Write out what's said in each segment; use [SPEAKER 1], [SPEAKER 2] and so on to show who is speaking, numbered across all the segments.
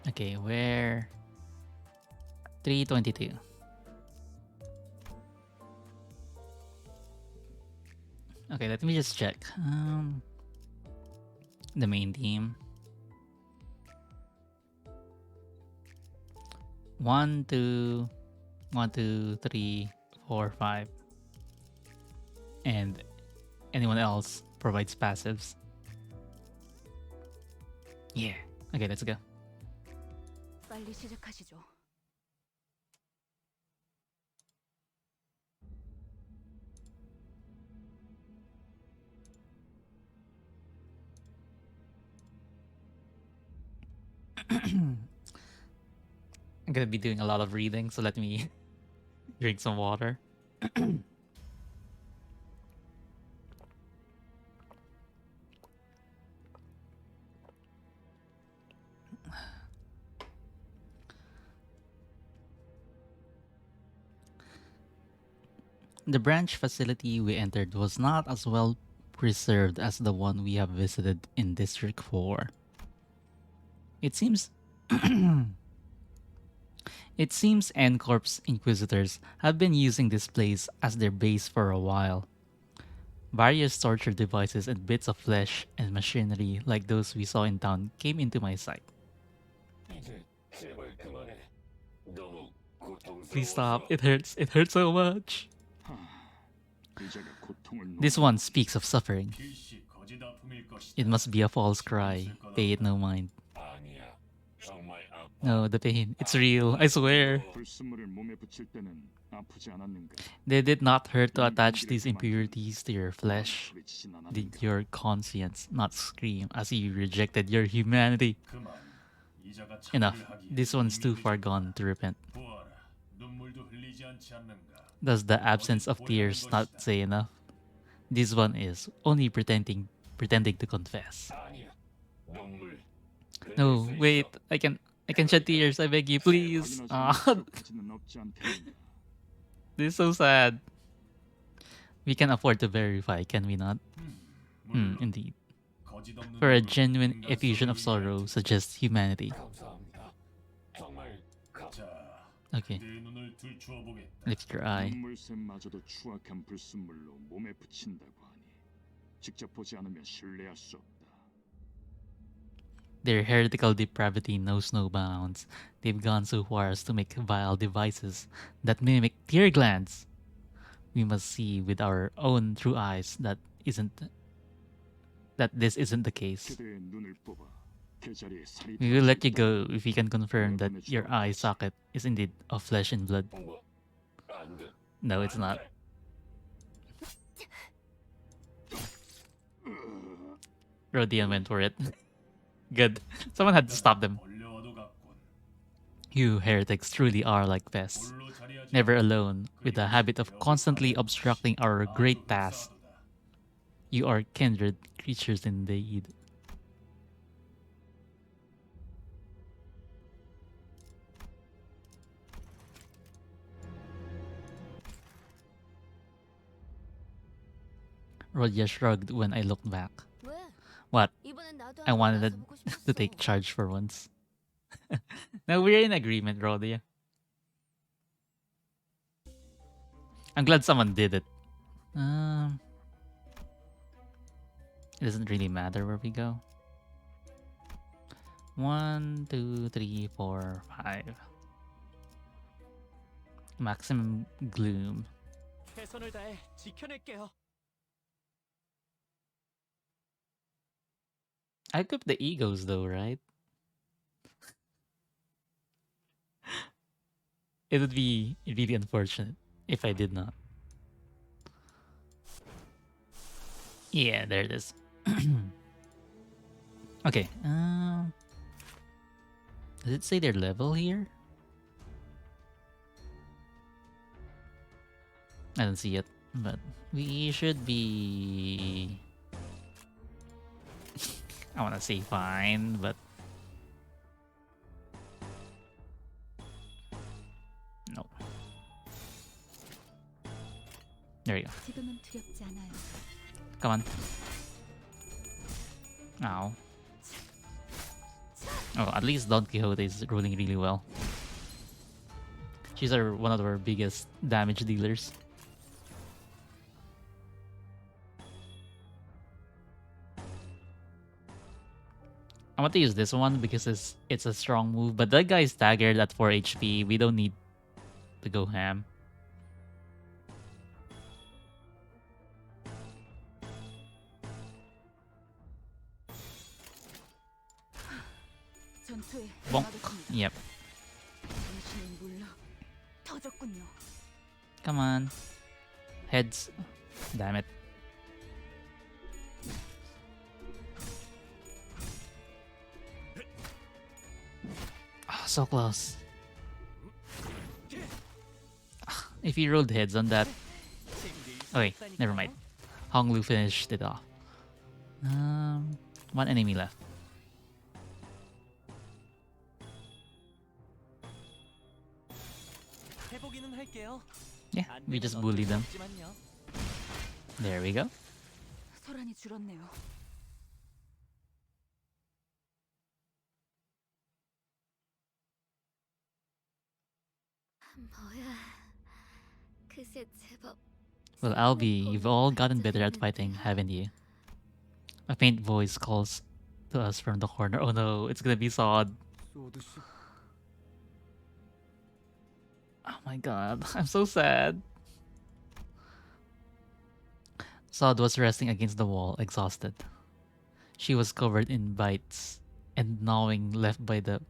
[SPEAKER 1] Okay, where? 322. Okay, let me just check. The main team. 1, 2, 1, 2, 3, 4, 5. And anyone else provides passives. Yeah. Okay, let's go.
[SPEAKER 2] 빨리 시작하시죠.
[SPEAKER 1] I'm gonna be doing a lot of reading, so let me drink some water. The branch facility we entered was not as well preserved as the one we have visited in District 4. It seems It seems N-Corp's Inquisitors have been using this place as their base for a while. Various torture devices and bits of flesh and machinery like those we saw in town came into my sight. Please stop. It hurts. It hurts so much. This one speaks of suffering. It must be a false cry. Pay it no mind. No, the pain. It's real. I swear. They did not hurt to attach these impurities to your flesh. Did your conscience not scream as you rejected your humanity? Enough. This one's too far gone to repent. Does the absence of tears not say enough? This one is only pretending to confess. No, wait. I can shed tears. I beg you, please. This is so sad. We can afford to verify, can we not? Indeed. For a genuine effusion of sorrow suggests humanity. Okay. Lift your eye. Their heretical depravity knows no bounds. They've gone so far as to make vile devices that mimic tear glands. We must see with our own true eyes that this isn't the case. We will let you go if we can confirm that your eye socket is indeed of flesh and blood. No, it's not. Rodian went for it. Good. Someone had to stop them. You heretics truly are like pests. Never alone, with the habit of constantly obstructing our great task. You are kindred creatures indeed. Rodya shrugged when I looked back.
[SPEAKER 2] 왜?
[SPEAKER 1] What?
[SPEAKER 2] 이번엔 나도
[SPEAKER 1] I
[SPEAKER 2] 한번
[SPEAKER 1] wanted
[SPEAKER 2] 나서보고 싶었어.
[SPEAKER 1] to take charge for once. Now we're in agreement, Rodya. I'm glad someone did it. It doesn't really matter where we go. 1, 2, 3, 4, 5. Maximum gloom.
[SPEAKER 3] 최선을 다해 지켜낼게요.
[SPEAKER 1] I equipped the egos though, right? It would be really unfortunate if I did not. Yeah, there it is. Okay. Does it say their level here? I don't see it, but we should be. I want to say fine, but no. There you go.
[SPEAKER 2] 지금은 두렵지 않아요.
[SPEAKER 1] Come on. Ow. Oh, at least Don Quixote is rolling really well. She's one of our biggest damage dealers. I want to use this one because it's a strong move, but that guy's staggered at 4 HP. We don't need to go ham.
[SPEAKER 2] 전투에
[SPEAKER 1] Bonk.
[SPEAKER 2] 임하겠습니다.
[SPEAKER 1] Yep.
[SPEAKER 2] 당신은 물러 터졌군요.
[SPEAKER 1] Come on. Heads. Damn it. Ah, so close. Ah, if he rolled heads on that. Oh wait, never mind. Hong Lu finished it off. One enemy left.
[SPEAKER 3] 해보기는 할게요.
[SPEAKER 1] Yeah, we just bully them.
[SPEAKER 3] 없지만요.
[SPEAKER 1] There we go.
[SPEAKER 2] 소란이 줄었네요.
[SPEAKER 4] 뭐야? 그새 제법.
[SPEAKER 1] Well, Albie, you've all gotten better at fighting, haven't you? A faint voice calls to us from the corner. Oh no, it's gonna be Sod. Oh my god, I'm so sad. Sod was resting against the wall, exhausted. She was covered in bites and gnawing left by the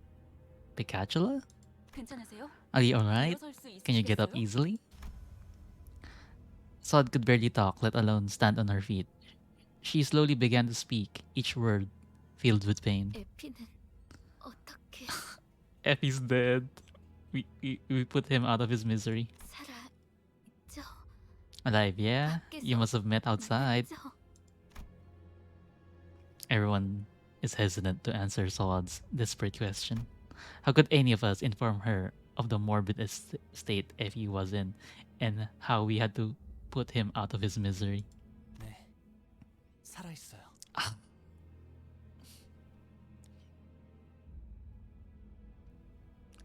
[SPEAKER 1] Picatula?
[SPEAKER 2] 괜찮으세요?
[SPEAKER 1] Are you alright?
[SPEAKER 2] 일어설 수
[SPEAKER 1] Can you get up
[SPEAKER 2] 있으시겠어요?
[SPEAKER 1] easily? Sod could barely talk, let alone stand on her feet. She slowly began to speak, each word filled with pain.
[SPEAKER 4] 에피는 어떻게
[SPEAKER 1] Effie's dead. We put him out of his misery.
[SPEAKER 4] 살아있죠?
[SPEAKER 1] Alive, yeah? You must have met outside.
[SPEAKER 4] 만났죠?
[SPEAKER 1] Everyone is hesitant to answer Sod's desperate question. How could any of us inform her of the morbid state Effie was in and how we had to put him out of his misery?
[SPEAKER 3] 네, 살아 있어요.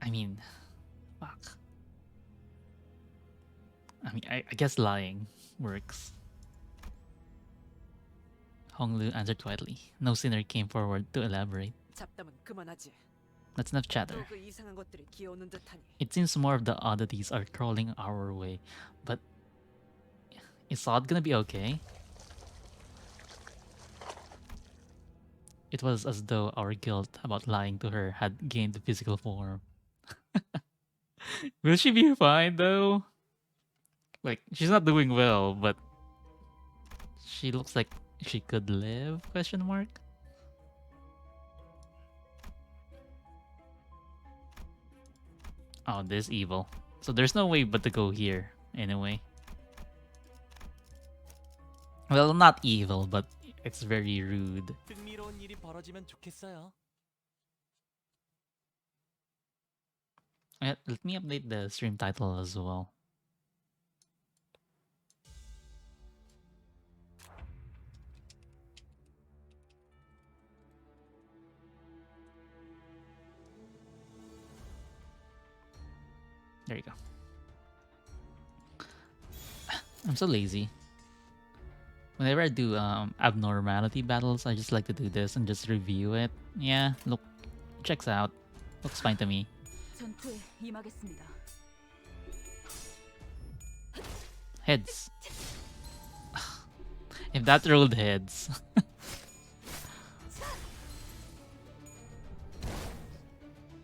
[SPEAKER 1] I mean, fuck. I guess lying works. Honglu answered quietly. No sinner came forward to elaborate.
[SPEAKER 3] 잡담은 그만하지.
[SPEAKER 1] That's enough chatter.
[SPEAKER 3] 또 그 이상한 것들이 기어오는 듯하니.
[SPEAKER 1] It seems more of the oddities are crawling our way, but is Sod gonna be okay? It was as though our guilt about lying to her had gained physical form. Will she be fine though? Like, she's not doing well, but she looks like she could live? Question mark. Oh, this evil. So there's no way but to go here anyway. Well, not evil, but it's very rude.
[SPEAKER 3] 흥미로운 일이 벌어지면 좋겠어요.
[SPEAKER 1] Let me update the stream title as well. There you go. I'm so lazy. Whenever I do abnormality battles, I just like to do this and just review it. Yeah, look, checks out. Looks fine to me.
[SPEAKER 2] 전투에 임하겠습니다.
[SPEAKER 1] Heads. If that rolled heads.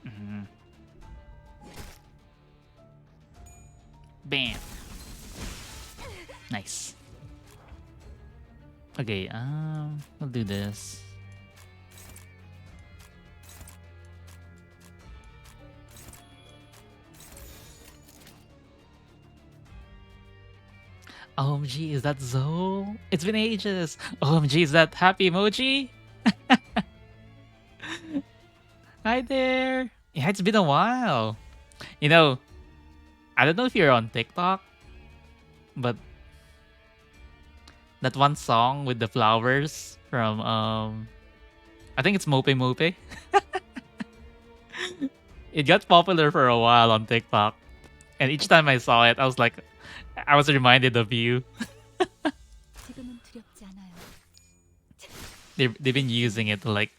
[SPEAKER 1] Mhm. Bam. Nice. Okay, we'll do this. OMG, is that Zoe? It's been ages. OMG, is that happy emoji? Hi there. Yeah, it's been a while. You know, I don't know if you're on TikTok, but that one song with the flowers from I think it's Mope Mope. It got popular for a while on TikTok, and each time I saw it, I was reminded of you.
[SPEAKER 2] 지금은 두렵지 않아요.
[SPEAKER 1] They've been using it like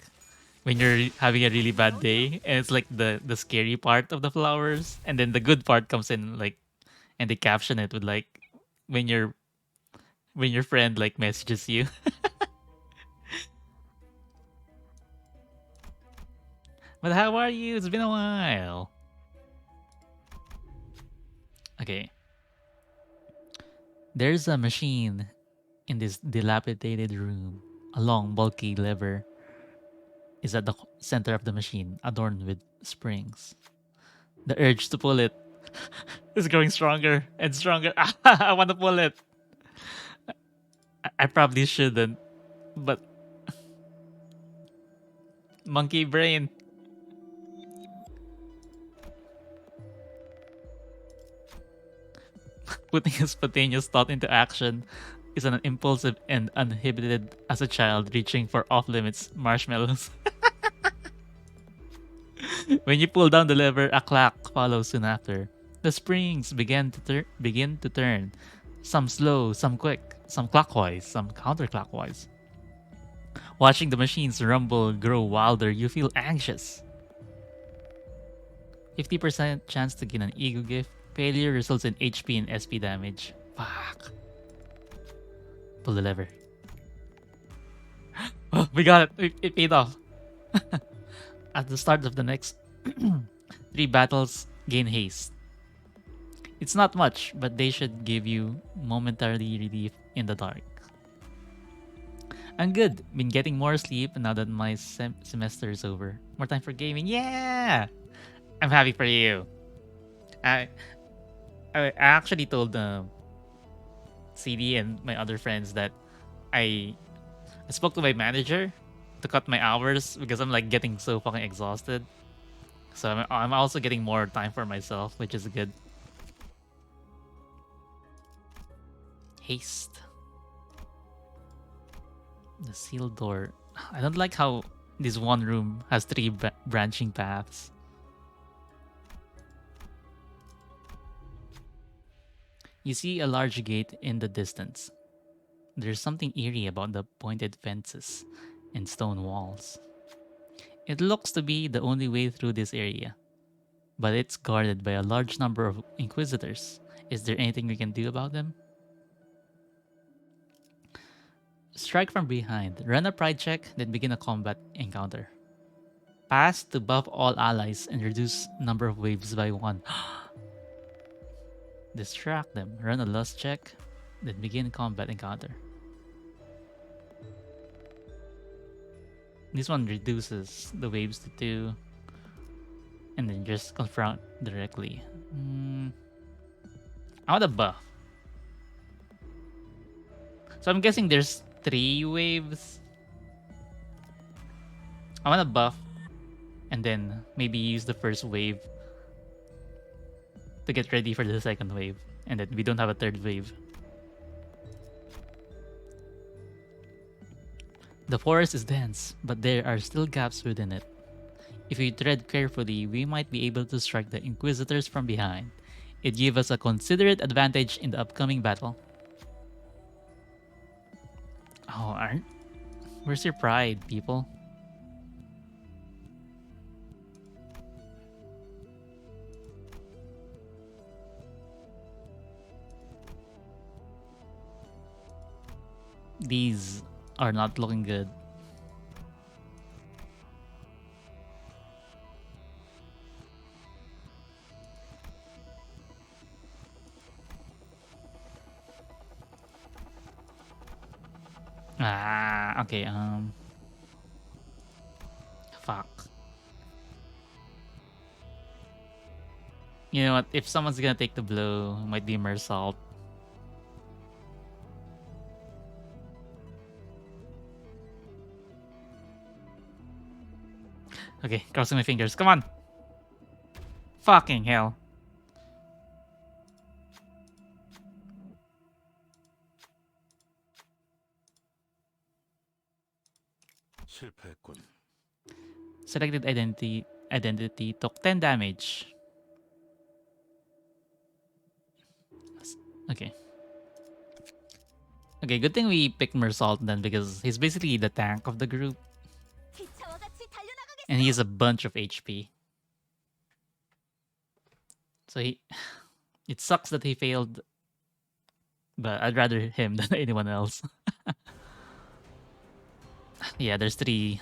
[SPEAKER 1] when you're having a really bad day, and it's like the scary part of the flowers, and then the good part comes in like, and they caption it with like when your when your friend like messages you. But how are you? It's been a while. Okay, there's a machine in this dilapidated room. A long, bulky lever is at the center of the machine, adorned with springs. The urge to pull it is growing stronger and stronger. I want to pull it. I probably shouldn't, but monkey brain. Putting a spontaneous thought into action is an impulsive and uninhibited as a child reaching for off limits marshmallows. When you pull down the lever, a clack follows soon after. The springs begin to turn, some slow, some quick, some clockwise, some counterclockwise. Watching the machines rumble grow wilder, you feel anxious. 50% chance to gain an ego gift. Failure results in HP and SP damage. Fuck. Pull the lever. Oh, we got it. It paid off. At the start of the next 3 battles, gain haste. It's not much, but they should give you momentary relief in the dark. I'm good. Been getting more sleep now that my semester is over. More time for gaming. Yeah! I'm happy for you. I I actually told CD and my other friends that I I spoke to my manager to cut my hours because I'm like getting so fucking exhausted. So I'm also getting more time for myself, which is good. Haste. The sealed door. I don't like how this one room has 3 branching paths. You see a large gate in the distance. There's something eerie about the pointed fences and stone walls. It looks to be the only way through this area, but it's guarded by a large number of inquisitors. Is there anything we can do about them? Strike from behind. Run a pride check, then begin a combat encounter. Pass to buff all allies and reduce number of waves by 1. Distract them. Run a lust check, then begin combat encounter. This one reduces the waves to 2, and then just confront directly. I want a buff. So I'm guessing there's 3 waves. I want a buff, and then maybe use the first wave to get ready for the second wave, and then we don't have a third wave. The forest is dense, but there are still gaps within it. If we tread carefully, we might be able to strike the Inquisitors from behind. It gives us a considerate advantage in the upcoming battle. Oh, where's your pride, people? These are not looking good. Okay, fuck. You know what? If someone's gonna take the blow, it might be Mersault. Okay, crossing my fingers. Come on! Fucking hell.
[SPEAKER 5] 실패했군.
[SPEAKER 1] Selected identity identity took 10 damage. Okay. Okay, good thing we picked Mersault then because he's basically the tank of the group.
[SPEAKER 4] 기차와 같이 달려나가겠어.
[SPEAKER 1] And he has a bunch of HP. So it sucks that he failed, but I'd rather him than anyone else. Yeah, there's three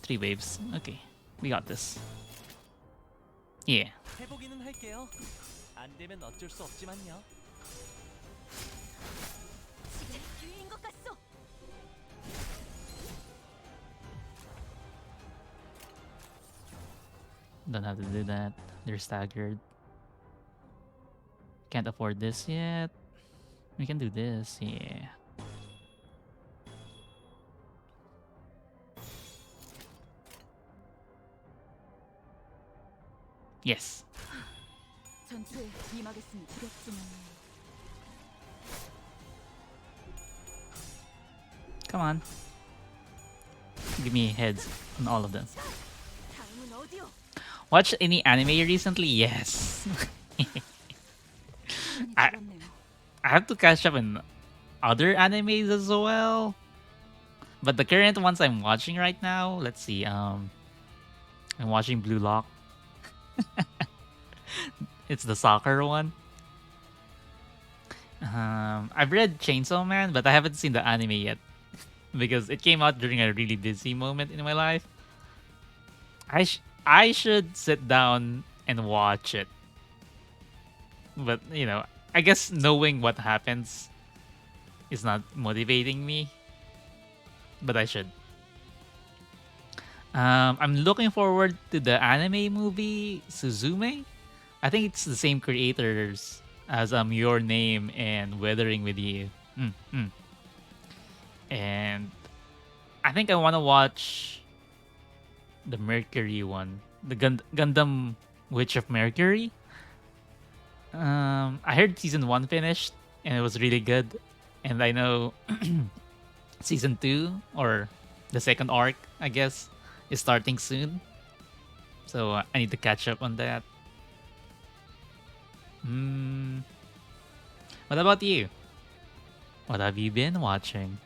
[SPEAKER 1] waves. Okay, we got this. Yeah.
[SPEAKER 3] 해보기는 할게요. 안 되면 어쩔 수 없지만요.
[SPEAKER 4] 지금 기회인 것 같소.
[SPEAKER 1] Don't have to do that. They're staggered. Can't afford this yet. We can do this, yeah. Yes.
[SPEAKER 2] 전투에 임하겠습니다. 두렵지만
[SPEAKER 1] Come on. Give me heads on all of them.
[SPEAKER 4] 다음은 어디요?
[SPEAKER 1] Watch any anime recently? Yes.
[SPEAKER 2] 시간이
[SPEAKER 1] I-
[SPEAKER 2] 죽었네요.
[SPEAKER 1] I have to catch up in other animes as well. But the current ones I'm watching right now, let's see. I'm watching Blue Lock. It's the soccer one. I've read Chainsaw Man, but I haven't seen the anime yet because it came out during a really busy moment in my life. I should sit down and watch it, but I guess knowing what happens is not motivating me. But I should. I'm looking forward to the anime movie Suzume. I think it's the same creators as Your Name and Weathering with You. And I think I want to watch the Mercury one, the Gundam Witch of Mercury. I heard season 1 finished and it was really good, and I know season 2 or the second arc, I guess, is starting soon. So I need to catch up on that. What about you? What have you been watching?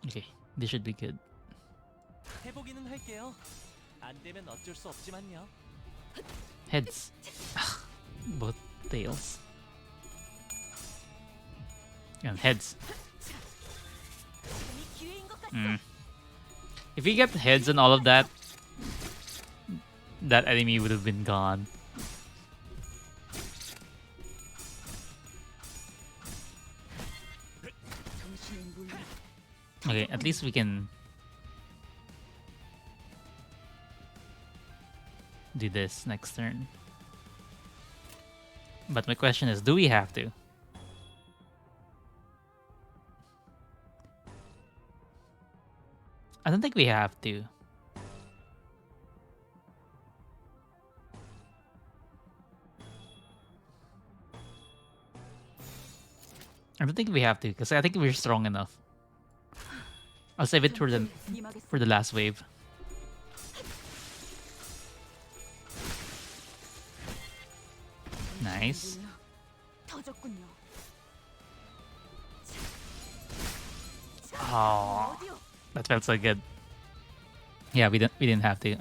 [SPEAKER 1] Okay, this should be good.
[SPEAKER 3] 해보기는 할게요. 안 되면 어쩔 수 없지만요.
[SPEAKER 1] Heads. Both tails. And heads.
[SPEAKER 4] 지금이 기회인 것 같소.
[SPEAKER 1] If we get heads and all of that, that enemy would have been gone.
[SPEAKER 2] 정신을 물리
[SPEAKER 1] Okay, at least we can do this next turn. But my question is, do we have to? I don't think we have to. I don't think we have to, because I think we're strong enough. I'll save it
[SPEAKER 2] 전투에
[SPEAKER 1] for the
[SPEAKER 2] 임하겠습니다.
[SPEAKER 1] last wave. Nice.
[SPEAKER 2] 터졌군요.
[SPEAKER 1] Oh,
[SPEAKER 4] 어디요?
[SPEAKER 1] that felt so good. Yeah, we didn't have to.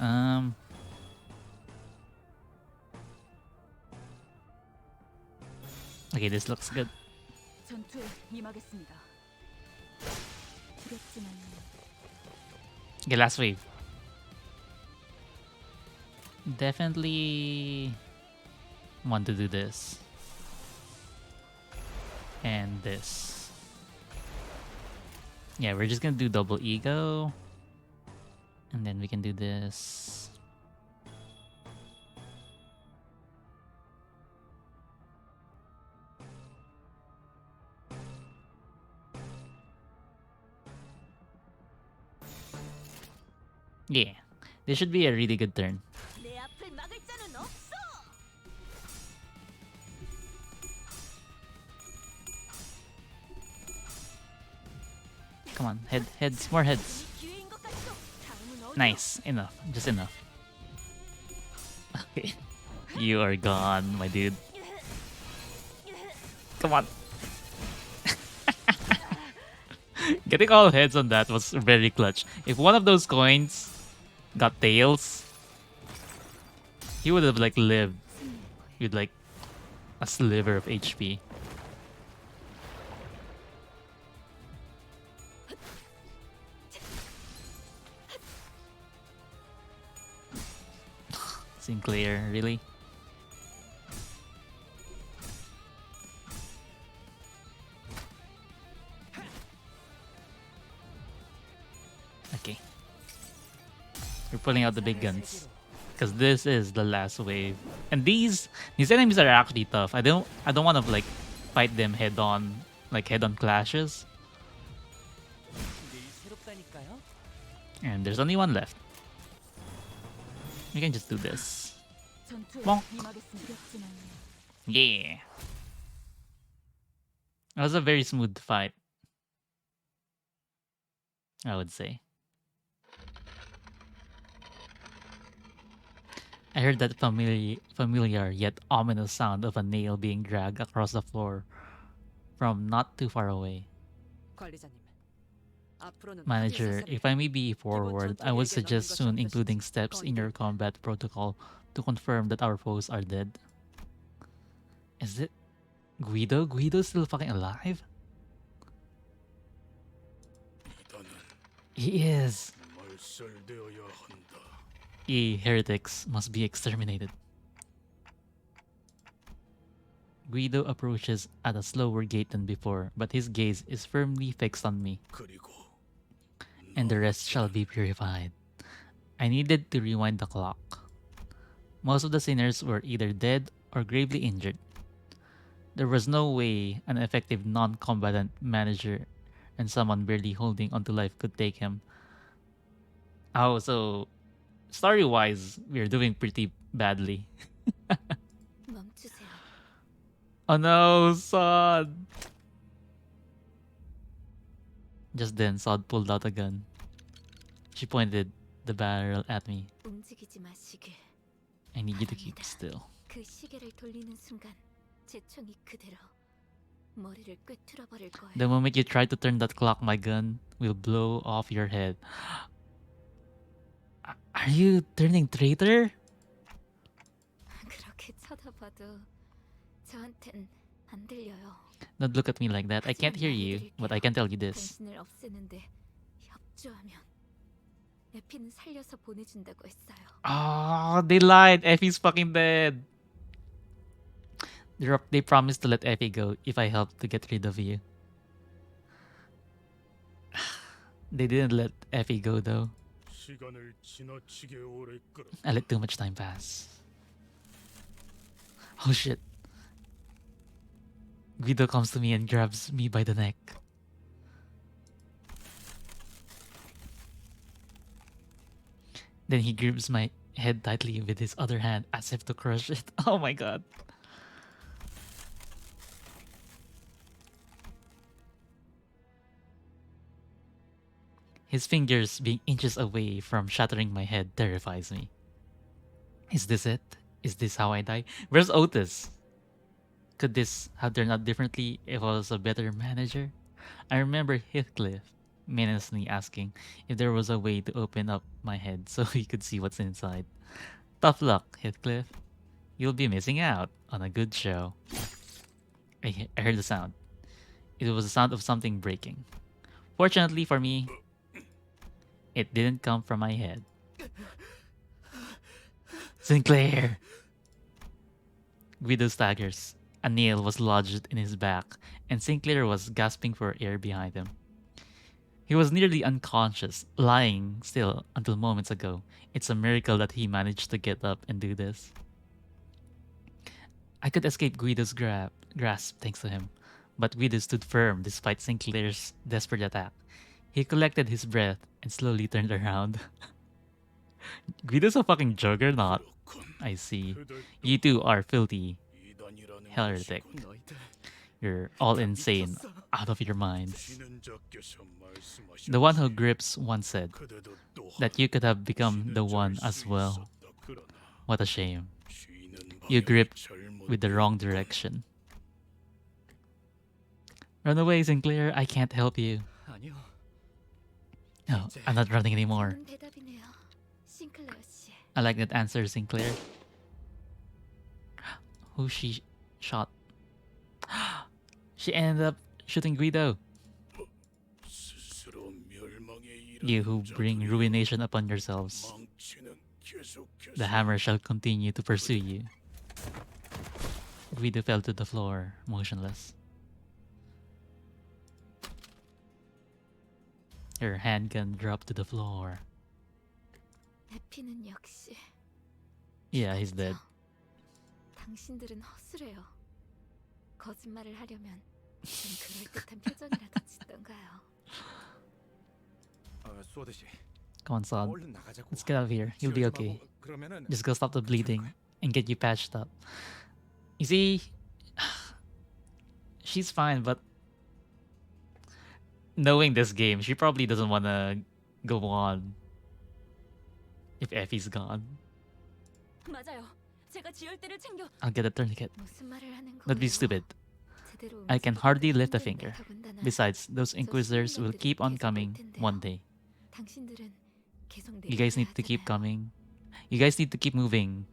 [SPEAKER 1] Okay, this looks good.
[SPEAKER 2] 전투에 임하겠습니다. 두렵지만
[SPEAKER 1] Okay, last wave. Definitely want to do this. And this. Yeah, we're just gonna do double ego. And then we can do this. Yeah. This should be a really good turn.
[SPEAKER 4] 내 앞을 막을 자는 없어.
[SPEAKER 1] Come on, heads, more heads.
[SPEAKER 4] 기회인 것 같소. 다음은 어디요?
[SPEAKER 1] Nice, enough, just enough. Okay, you are gone, my dude. Come on. Getting all heads on that was very clutch. If one of those coins got tails, he would have like lived with like a sliver of HP. Sinclair, really? Okay. We're pulling out the big guns. Because this is the last wave. And these enemies are actually tough. I don't want to like fight them head on, like head on clashes.
[SPEAKER 3] 늘 새롭다니까요.
[SPEAKER 1] And there's only one left. We can just do this.
[SPEAKER 2] 전투에
[SPEAKER 1] 멍.
[SPEAKER 2] 임하겠습니다. 두렵진 않네요.
[SPEAKER 1] Yeah. It was a very smooth fight, I would say. I heard that familiar yet ominous sound of a nail being dragged across the floor from not too far away.
[SPEAKER 5] 관리자님. 앞으로는
[SPEAKER 1] Manager, if I may be forward, I would suggest soon including steps in your
[SPEAKER 5] 건의드립니다.
[SPEAKER 1] combat protocol to confirm that our foes are dead. Is it Guido? Guido's still fucking alive? He is.
[SPEAKER 6] 말살되어야 한다.
[SPEAKER 1] Ye heretics must be exterminated. Guido approaches at a slower gait than before, but his gaze is firmly fixed on me,
[SPEAKER 6] 그리고
[SPEAKER 1] and the rest shall be purified. I needed to rewind the clock. Most of the sinners were either dead or gravely injured. There was no way an effective non-combatant manager and someone barely holding onto life could take him. Oh, so story-wise, we're doing pretty badly.
[SPEAKER 4] 멈추세요.
[SPEAKER 1] Oh no, Sod! Just then, Sod pulled out a gun. She pointed the barrel at me.
[SPEAKER 4] 움직이지 마시길.
[SPEAKER 1] I need you to keep still.
[SPEAKER 4] 그 시계를 돌리는 순간 제 총이 그대로 머리를 꿰뚫어 버릴 거예요.
[SPEAKER 1] The moment you try to turn that clock, my gun will blow off your head. Are you turning traitor?
[SPEAKER 4] 그렇게 쳐다봐도 저한텐 안 들려요.
[SPEAKER 1] Don't look at me like that. I can't hear you, but I can tell you this.
[SPEAKER 4] 당신을 없애는데 협조하면 에피는 살려서 보내준다고 했어요.
[SPEAKER 1] Oh, they lied. Effie's fucking dead. They promised to let Effie go if I helped to get rid of you. They didn't let Effie go though.
[SPEAKER 6] 시간을 지나치게 오래 끌어.
[SPEAKER 1] I let too much time pass. Oh shit. Guido comes to me and grabs me by the neck. Then he grips my head tightly with his other hand as if to crush it. Oh my god. His fingers being inches away from shattering my head terrifies me. Is this it? Is this how I die? Where's Otis? Could this have turned out differently if I was a better manager? I remember Heathcliff menacingly asking if there was a way to open up my head so he could see what's inside. Tough luck, Heathcliff. You'll be missing out on a good show. I heard the sound. It was the sound of something breaking. Fortunately for me, it didn't come from my head. Sinclair! Guido staggers. A nail was lodged in his back, and Sinclair was gasping for air behind him. He was nearly unconscious, lying still until moments ago. It's a miracle that he managed to get up and do this. I could escape Guido's grasp thanks to him, but Guido stood firm despite Sinclair's desperate attack. He collected his breath and slowly turned around. Guido's a fucking juggernaut.
[SPEAKER 6] 그렇군.
[SPEAKER 1] I see.
[SPEAKER 6] 그들
[SPEAKER 1] You two are filthy
[SPEAKER 6] 이단이라는
[SPEAKER 1] heretic.
[SPEAKER 6] 것이군.
[SPEAKER 3] 너희들
[SPEAKER 1] You're all
[SPEAKER 3] 다
[SPEAKER 1] insane,
[SPEAKER 3] 미쳤어.
[SPEAKER 1] out of your minds.
[SPEAKER 6] 지는 자께서 말씀하셨지.
[SPEAKER 1] The one who grips once said
[SPEAKER 6] 그대도 또한
[SPEAKER 1] that you could have become
[SPEAKER 6] 지는
[SPEAKER 1] the one
[SPEAKER 6] 자일
[SPEAKER 1] as
[SPEAKER 6] 수
[SPEAKER 1] well.
[SPEAKER 6] 있었다. 그러나
[SPEAKER 1] What a shame.
[SPEAKER 6] 지는
[SPEAKER 1] You
[SPEAKER 6] 방향이
[SPEAKER 1] gripped
[SPEAKER 6] 잘못되었군.
[SPEAKER 1] with the wrong direction. Run away, Sinclair. I can't help you.
[SPEAKER 3] 아니요.
[SPEAKER 1] No, I'm not running anymore.
[SPEAKER 4] 좋은 대답이네요. 싱클레어 씨.
[SPEAKER 1] I like that answer, Sinclair. Who she shot? She ended up shooting Guido.
[SPEAKER 6] 스스로 멸망에
[SPEAKER 1] You who
[SPEAKER 6] 이르는
[SPEAKER 1] bring
[SPEAKER 6] 자들이
[SPEAKER 1] ruination upon yourselves.
[SPEAKER 6] 망치는 계속해서
[SPEAKER 1] The hammer shall continue to pursue you. Guido fell to the floor, motionless. Her handgun dropped to the floor.
[SPEAKER 4] 에피는 역시.
[SPEAKER 1] Yeah, he's dead.
[SPEAKER 4] 당신들은 허술해요. 거짓말을 하려면 좀 그럴듯한 표정이라도 짓던가요.
[SPEAKER 3] 쏘듯이
[SPEAKER 1] Come on, son.
[SPEAKER 3] 얼른 나가자고.
[SPEAKER 1] Let's get out of here. You'll be okay.
[SPEAKER 3] 그러면은
[SPEAKER 1] Just go stop the bleeding and get you patched up. You see, she's fine, but knowing this game, she probably doesn't want to go on if Effie's gone.
[SPEAKER 4] 맞아요. 제가 지혈대를 챙겨.
[SPEAKER 1] I'll get a tourniquet.
[SPEAKER 4] 무슨 말을 하는 거예요?
[SPEAKER 1] Don't be stupid.
[SPEAKER 4] 제대로
[SPEAKER 1] I can
[SPEAKER 4] 움직이기도
[SPEAKER 1] hardly lift a
[SPEAKER 4] 힘든데
[SPEAKER 1] finger.
[SPEAKER 4] 더군다나
[SPEAKER 1] Besides, those Inquisitors will keep on coming one day.
[SPEAKER 4] 당신들은 계속
[SPEAKER 1] You guys need to keep coming. You guys need to keep moving.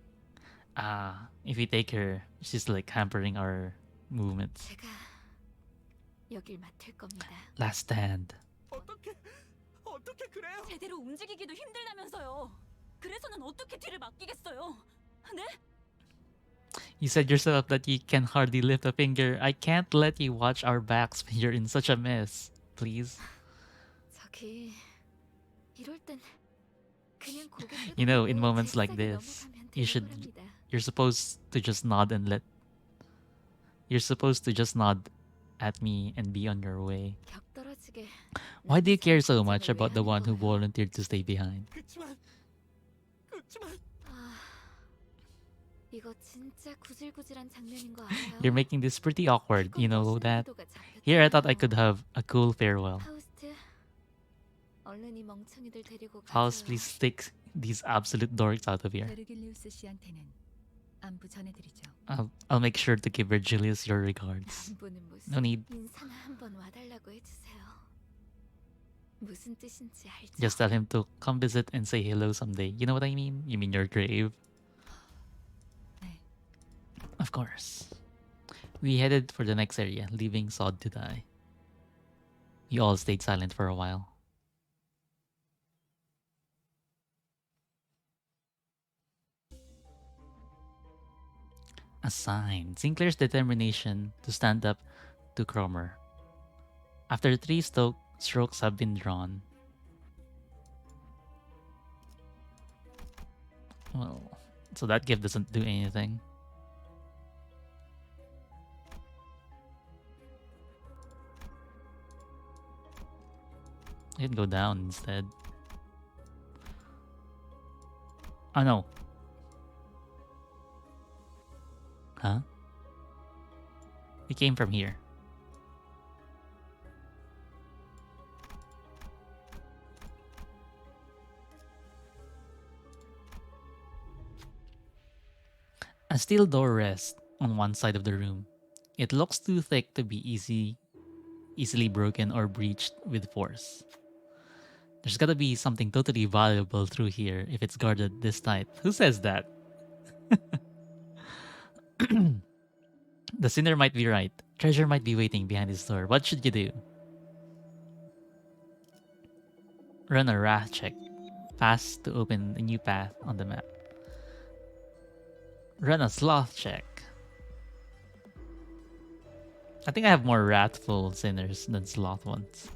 [SPEAKER 1] If we take her, she's like hampering our movements.
[SPEAKER 4] 제가 여길 맡을 겁니다.
[SPEAKER 1] Last stand.
[SPEAKER 3] 어떻게 그래요?
[SPEAKER 2] 제대로 움직이기도 힘들다면서요. 그래서는 어떻게 뒤를 맡기겠어요? 네?
[SPEAKER 1] You said yourself that you can hardly lift a finger. I can't let you watch our backs when you're in such a mess. Please.
[SPEAKER 4] 저기 이럴 땐 그냥 고개
[SPEAKER 1] You know, in
[SPEAKER 4] 끄덕이고
[SPEAKER 1] moments like
[SPEAKER 4] 잽싸게
[SPEAKER 1] this,
[SPEAKER 4] 넘어가면
[SPEAKER 1] you
[SPEAKER 4] 되는
[SPEAKER 1] should-
[SPEAKER 4] 거랍니다.
[SPEAKER 1] You're supposed to just nod and let. You're supposed to just nod at me and be on your way.
[SPEAKER 4] 격떨어지게
[SPEAKER 1] Why do you care so
[SPEAKER 4] 남자의
[SPEAKER 1] much
[SPEAKER 4] 감정을
[SPEAKER 1] about the
[SPEAKER 4] 왜
[SPEAKER 1] one who
[SPEAKER 4] 하는 거예요?
[SPEAKER 1] volunteered to stay behind?
[SPEAKER 3] 그렇지만
[SPEAKER 4] 아, 이거 진짜 구질구질한 장면인 거 알아요?
[SPEAKER 1] You're making this pretty awkward, you know
[SPEAKER 4] 그것도
[SPEAKER 1] that?
[SPEAKER 4] 신뢰도가 잡혔잖아요.
[SPEAKER 1] Here I thought I could have a cool farewell.
[SPEAKER 4] 파우스트, 얼른 이 멍청이들 데리고
[SPEAKER 1] House,
[SPEAKER 4] 가세요.
[SPEAKER 1] please take these absolute dorks out of here.
[SPEAKER 2] 베르길리우스 씨한테는 안부 전해드리죠.
[SPEAKER 1] I'll make sure to give Virgilius your regards.
[SPEAKER 4] 남부는 무슨
[SPEAKER 1] No need.
[SPEAKER 4] 인사나 한번 와달라고 해주세요. 무슨 뜻인지 알죠?
[SPEAKER 1] Just tell him to come visit and say hello someday. You know what I mean? You mean your grave?
[SPEAKER 2] 네.
[SPEAKER 1] Of course. We headed for the next area, leaving Sod to die. We all stayed silent for a while. A sign. Sinclair's determination to stand up to Cromer. After three strokes have been drawn. Well, so that gift doesn't do anything. I can go down instead. Oh no. Huh? We came from here. A steel door rests on one side of the room. It looks too thick to be easily broken or breached with force. There's gotta be something totally valuable through here if it's guarded this tight. Who says that? The sinner might be right. Treasure might be waiting behind this door. What should you do? Run a wrath check. Pass to open a new path on the map. Run a sloth check. I think I have more wrathful sinners than sloth ones.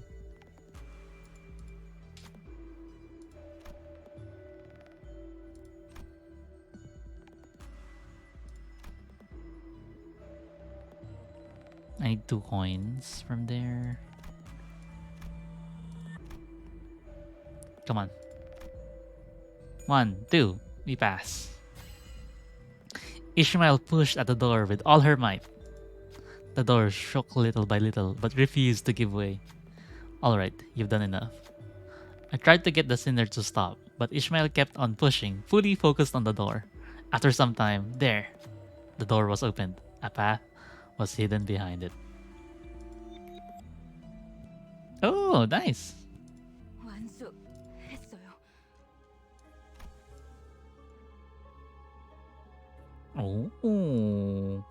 [SPEAKER 1] I need 2 coins from there. Come on. 1, 2, we pass. Ishmael pushed at the door with all her might. The door shook little by little, but refused to give way. Alright, you've done enough. I tried to get the sinner to stop, but Ishmael kept on pushing, fully focused on the door. After some time, there, the door was opened. A path was hidden behind it. Oh, nice.
[SPEAKER 2] 완수했어요.
[SPEAKER 1] Oh,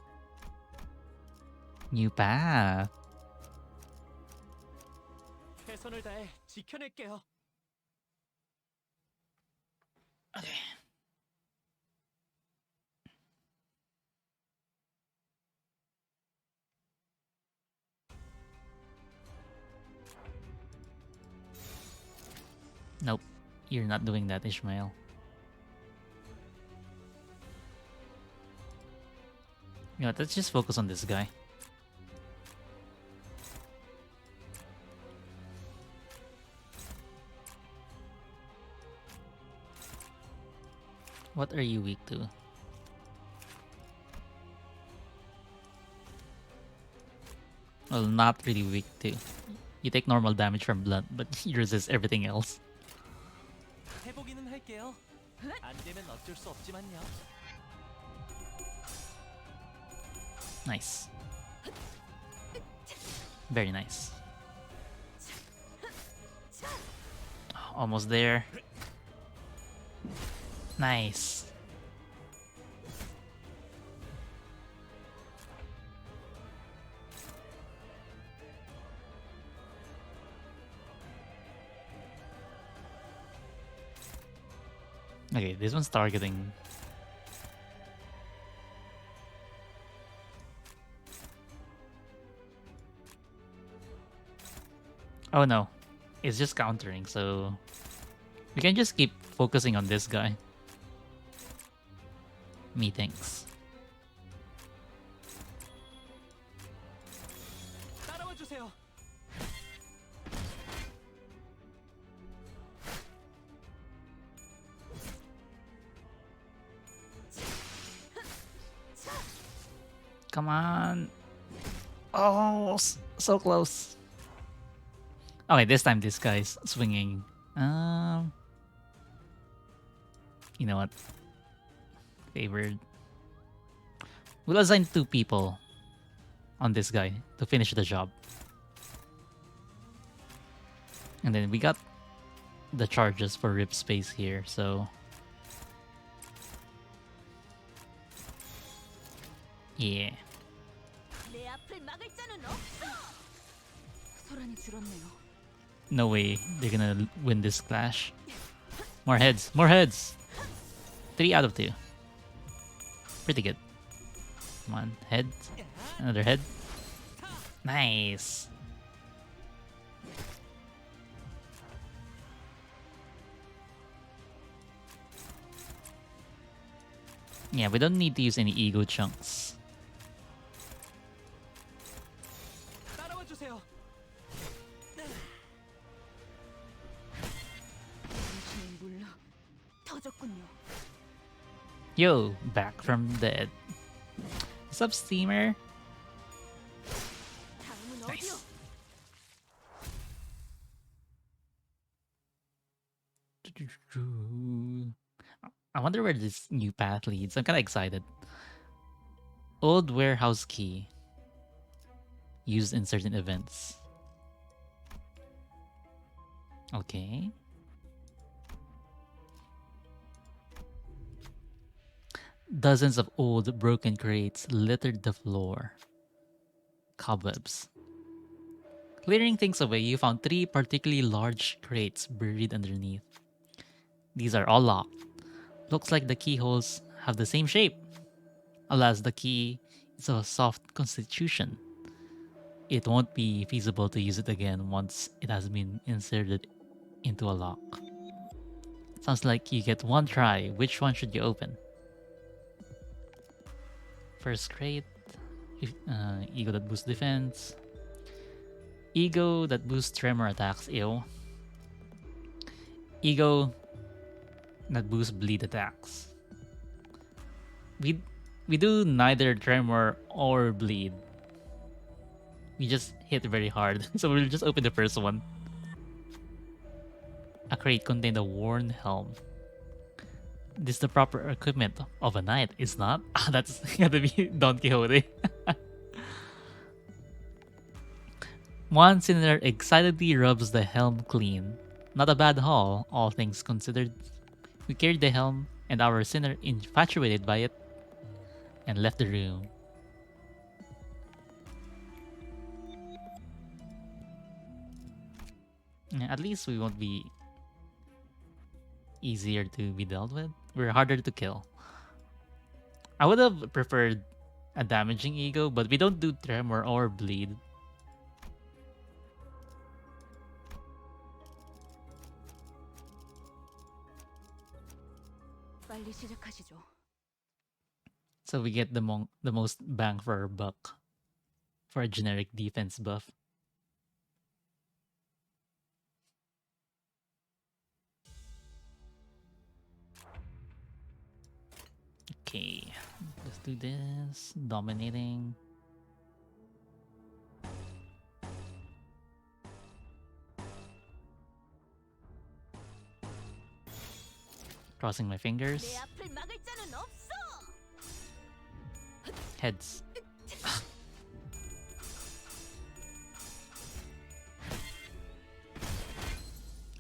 [SPEAKER 1] new path.
[SPEAKER 3] 최선을 다해 지켜낼게요.
[SPEAKER 1] Okay. Nope, you're not doing that, Ishmael. You know what, let's just focus on this guy. What are you weak to? Well, not really weak to. You take normal damage from blood, but you resist everything else.
[SPEAKER 3] 해보기는 할게요. 안 되면 어쩔 수 없지만요.
[SPEAKER 1] Nice. Very nice. Almost there. Nice. Okay, this one's targeting. Oh no, it's just countering, so we can just keep focusing on this guy. Methinks.
[SPEAKER 3] 따라와 주세요.
[SPEAKER 1] Come on. Oh, so close. Okay, this time this guy's swinging. You know what? Favored. We'll assign 2 people on this guy to finish the job. And then we got the charges for rip space here, so yeah.
[SPEAKER 2] 내 앞을 막을 자는 없어. 소란이 줄었네요.
[SPEAKER 1] No way they're gonna win this clash. More heads, more heads. 3 out of 2. Pretty good. Come on, head. Another head. Nice. Yeah, we don't need to use any ego chunks.
[SPEAKER 3] 따라와 주세요.
[SPEAKER 2] 당신의 물러 터졌군요.
[SPEAKER 1] Yo, back from dead. What's up, Steamer?
[SPEAKER 2] 다음은
[SPEAKER 1] Nice.
[SPEAKER 2] 어디요?
[SPEAKER 1] I wonder where this new path leads. I'm kind of excited. Old warehouse key. Used in certain events. Okay. Dozens of old broken crates littered the floor. Cobwebs. Clearing things away, you found 3 particularly large crates buried underneath. These are all locked. Looks like the keyholes have the same shape. Alas, the key is of a soft constitution. It won't be feasible to use it again once it has been inserted into a lock. Sounds like you get 1 try. Which one should you open? First crate. Ego that boosts defense. Ego that boosts tremor attacks. Ew. Ego that boosts bleed attacks. We we do neither tremor or bleed. We just hit very hard. So we'll just open the first one. A crate contained a worn helm. This is the proper equipment of a knight, is not? Ah, that's gotta be Don Quixote. One sinner excitedly rubs the helm clean. Not a bad haul, all things considered. We carried the helm, and our sinner, infatuated by it, and left the room. At least we won't be easier to be dealt with. We're harder to kill. I would have preferred a damaging ego, but we don't do tremor or bleed.
[SPEAKER 4] 빨리 시작하시죠.
[SPEAKER 1] So we get the most bang for our buck for a generic defense buff. Okay, let's do this. Dominating. Crossing my fingers.
[SPEAKER 2] 내 앞을 막을 자는 없어.
[SPEAKER 1] Heads.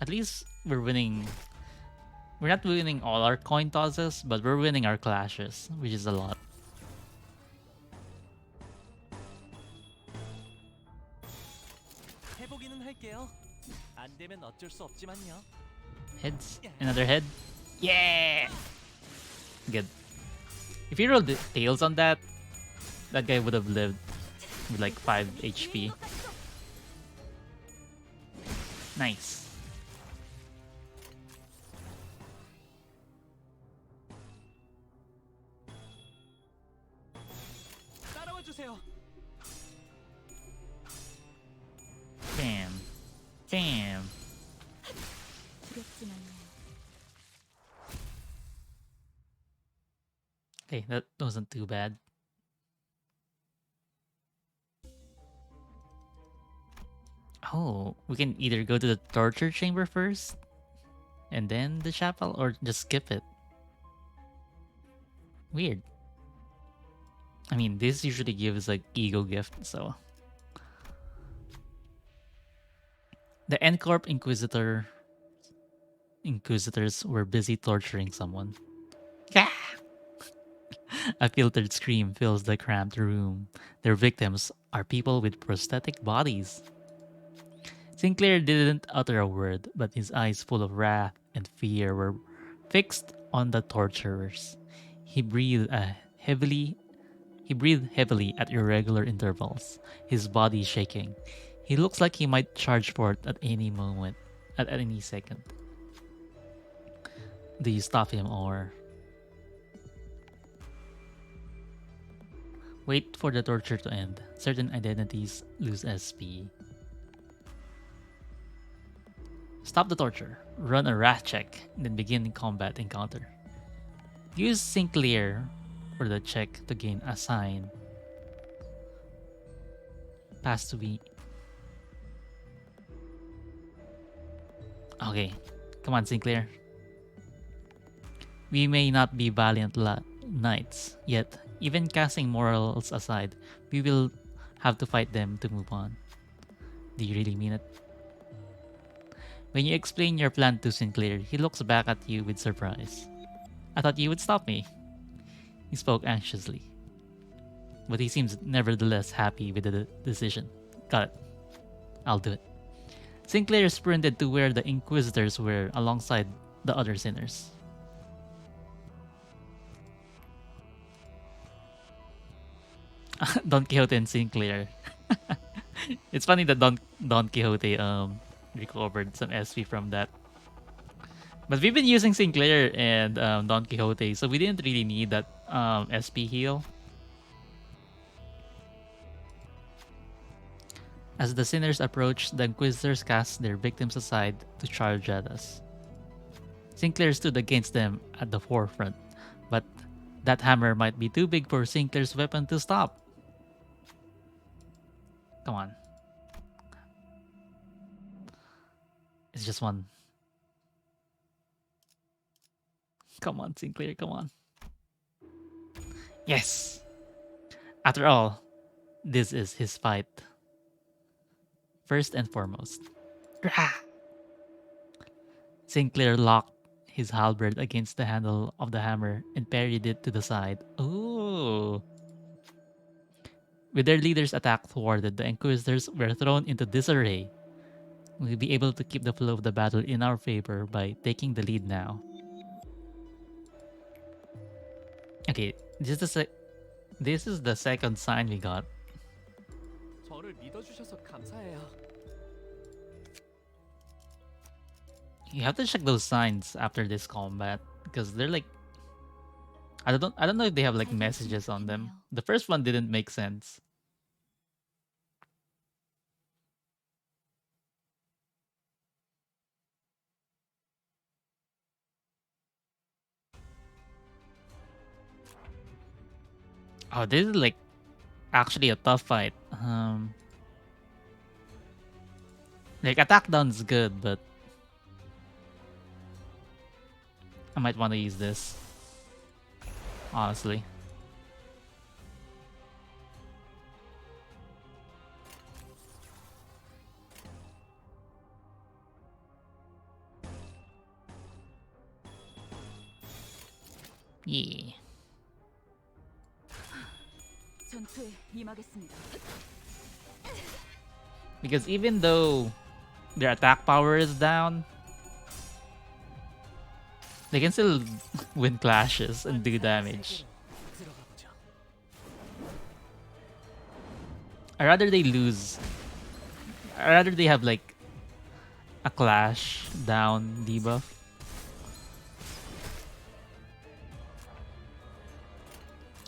[SPEAKER 1] At least we're winning. We're not winning all our coin tosses, but we're winning our clashes, which is a lot.
[SPEAKER 3] 해보기는 할게요. 안 되면 어쩔 수 없지만요.
[SPEAKER 1] Heads. Another head. Yeah! Good. If you rolled the tails on that, that guy would have lived with like 5 HP. Nice.
[SPEAKER 3] 따라와 주세요.
[SPEAKER 1] Bam. Bam.
[SPEAKER 4] 두렵진 않네요.
[SPEAKER 1] Okay, that wasn't too bad. Oh, we can either go to the torture chamber first and then the chapel, or just skip it. Weird. I mean, this usually gives like ego gift, so. The N-Corp Inquisitors were busy torturing someone. Ah! A filtered scream fills the cramped room. Their victims are people with prosthetic bodies. Sinclair didn't utter a word, but his eyes full of wrath and fear were fixed on the torturers. He breathed heavily at irregular intervals, his body shaking. He looks like he might charge forth at any moment, at any second. Do you stop him or wait for the torture to end? Certain identities lose SP. Stop the torture. Run a wrath check, then begin combat encounter. Use Sinclair for the check to gain a sign. Pass to be. Okay, come on, Sinclair. We may not be valiant knights, yet, even casting morals aside, we will have to fight them to move on. Do you really mean it? When you explain your plan to Sinclair, he looks back at you with surprise. I thought you would stop me. He spoke anxiously, but he seems nevertheless happy with the decision. Got it. I'll do it. Sinclair sprinted to where the Inquisitors were alongside the other sinners. Don Quixote and Sinclair. It's funny that Don Quixote recovered some SP from that. But we've been using Sinclair and Don Quixote, so we didn't really need that SP heal. As the sinners approached, the Inquisitors cast their victims aside to charge at us. Sinclair stood against them at the forefront, but that hammer might be too big for Sinclair's weapon to stop. Come on. It's just one. Come on, Sinclair, come on. Yes! After all, this is his fight. First and foremost. Rah! Sinclair locked his halberd against the handle of the hammer and parried it to the side. Ooh! With their leader's attack thwarted, the Inquisitors were thrown into disarray. We'll be able to keep the flow of the battle in our favor by taking the lead now. Okay, this is the second sign we got.
[SPEAKER 3] 저를 믿어주셔서 감사해요.
[SPEAKER 1] You have to check those signs after this combat because they're like I don't know if they have like messages on them. The first one didn't make sense. Oh, this is like actually a tough fight. Like attack down's good, but I might want to use this. Honestly. Yeah.
[SPEAKER 2] 전투에 임하겠습니다.
[SPEAKER 1] Because even though their attack power is down, they can still win clashes and do damage.
[SPEAKER 3] 들어가 보죠.
[SPEAKER 1] I'd rather they lose. I'd rather they have like a clash down debuff.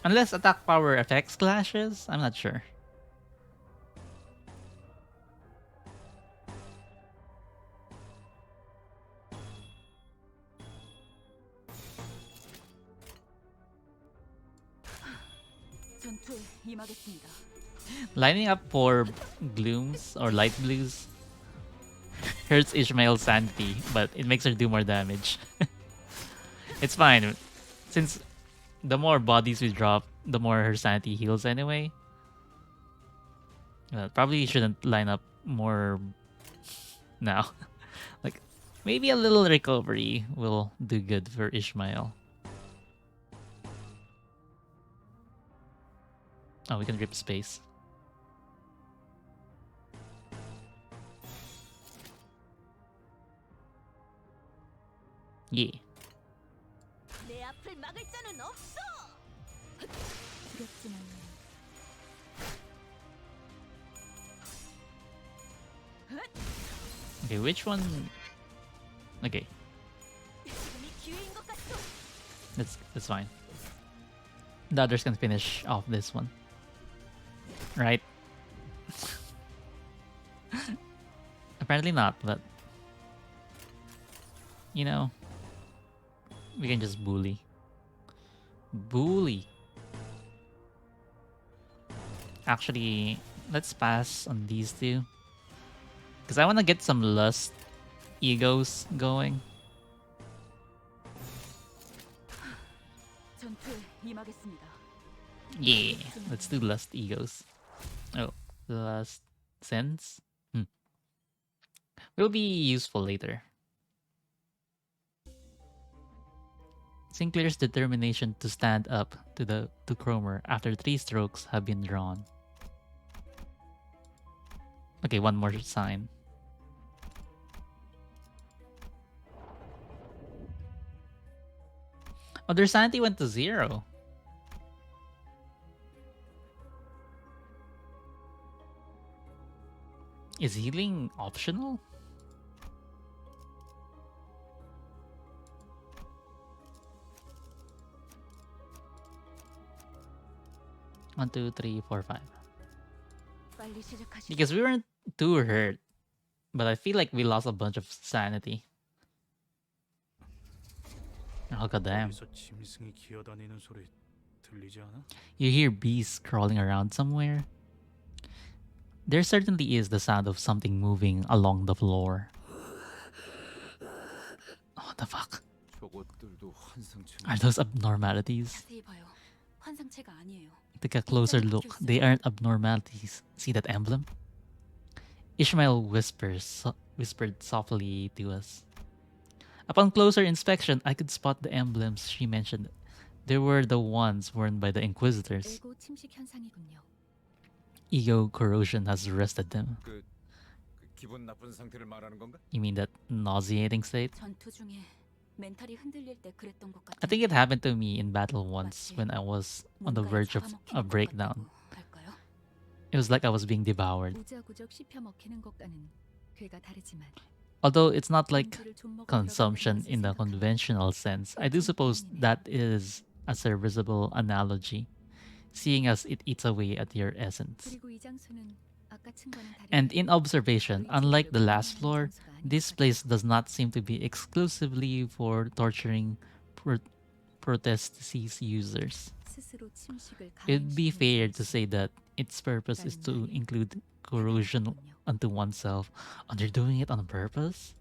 [SPEAKER 1] Unless attack power affects clashes, I'm not sure.
[SPEAKER 2] 전투에 임하겠습니다.
[SPEAKER 1] Lining up for glooms or light blues hurts Ishmael's sanity, but it makes her do more damage. It's fine. Since the more bodies we drop, the more her sanity heals anyway. Probably shouldn't line up more now. Like, maybe a little recovery will do good for Ishmael. Oh, we can rip space. Yeah.
[SPEAKER 2] 내 앞을 막을 자는 없어.
[SPEAKER 4] 두렵진 않네요.
[SPEAKER 1] Okay, which one? Okay,
[SPEAKER 2] 지금이 기회인 것 같소.
[SPEAKER 1] that's fine. The others can finish off this one, right? Apparently not, but you know, we can just bully. Bully. Actually, let's pass on these two. Because I want to get some lust egos going.
[SPEAKER 2] 전투에 임하겠습니다.
[SPEAKER 1] Yeah, let's do lust egos. Oh, lust sense? Will be useful later. Sinclair's determination to stand up to Cromer after 3 strokes have been drawn. Okay, one more sign. Oh, their sanity went to 0. Is healing optional? One, two, three, four, five.
[SPEAKER 2] 빨리 시작하시죠.
[SPEAKER 1] Because we weren't too hurt, but I feel like we lost a bunch of sanity. Oh goddamn.
[SPEAKER 6] 어디서 짐승이 기어다니는 소리 들리지 않아?
[SPEAKER 1] You hear bees crawling around somewhere? There certainly is the sound of something moving along the floor. What the fuck?
[SPEAKER 6] 저것들도 환상체.
[SPEAKER 1] Are those abnormalities?
[SPEAKER 2] 자세히 봐요. 환상체가 아니에요.
[SPEAKER 1] Take a closer look. They aren't abnormalities. See that emblem? Ishmael whispered softly to us. Upon closer inspection, I could spot the emblems she mentioned. They were the ones worn by the Inquisitors.
[SPEAKER 4] 에고 침식 현상이군요.
[SPEAKER 1] Ego corrosion has arrested them.
[SPEAKER 7] 그 기분 나쁜 상태를 말하는 건가?
[SPEAKER 1] You mean that nauseating state?
[SPEAKER 2] 전투 중에 멘탈이 흔들릴 때 그랬던 것 같아요.
[SPEAKER 1] I think it happened to me in battle once when I was on the verge of a breakdown.
[SPEAKER 2] 할까요?
[SPEAKER 1] It was like I was being devoured.
[SPEAKER 4] 우자구적 씹혀 먹히는 것과는 괴가 다르지만
[SPEAKER 1] Although it's not like
[SPEAKER 4] 공기를 좀 먹으려고
[SPEAKER 1] consumption
[SPEAKER 4] 하는
[SPEAKER 1] in the
[SPEAKER 4] 것을
[SPEAKER 1] conventional sense, I do suppose that is a serviceable analogy, seeing as it eats away at your essence.
[SPEAKER 4] 그리고 이 장소는 아까 층과는 다르게
[SPEAKER 1] And in observation, unlike the last floor, this place does not seem to be exclusively for torturing prosthesis users.
[SPEAKER 4] 스스로 침식을
[SPEAKER 1] It'd be
[SPEAKER 4] 감행시키는
[SPEAKER 1] fair to
[SPEAKER 4] 것이
[SPEAKER 1] say that its purpose is to include corrosion unto oneself. And they're doing it on purpose?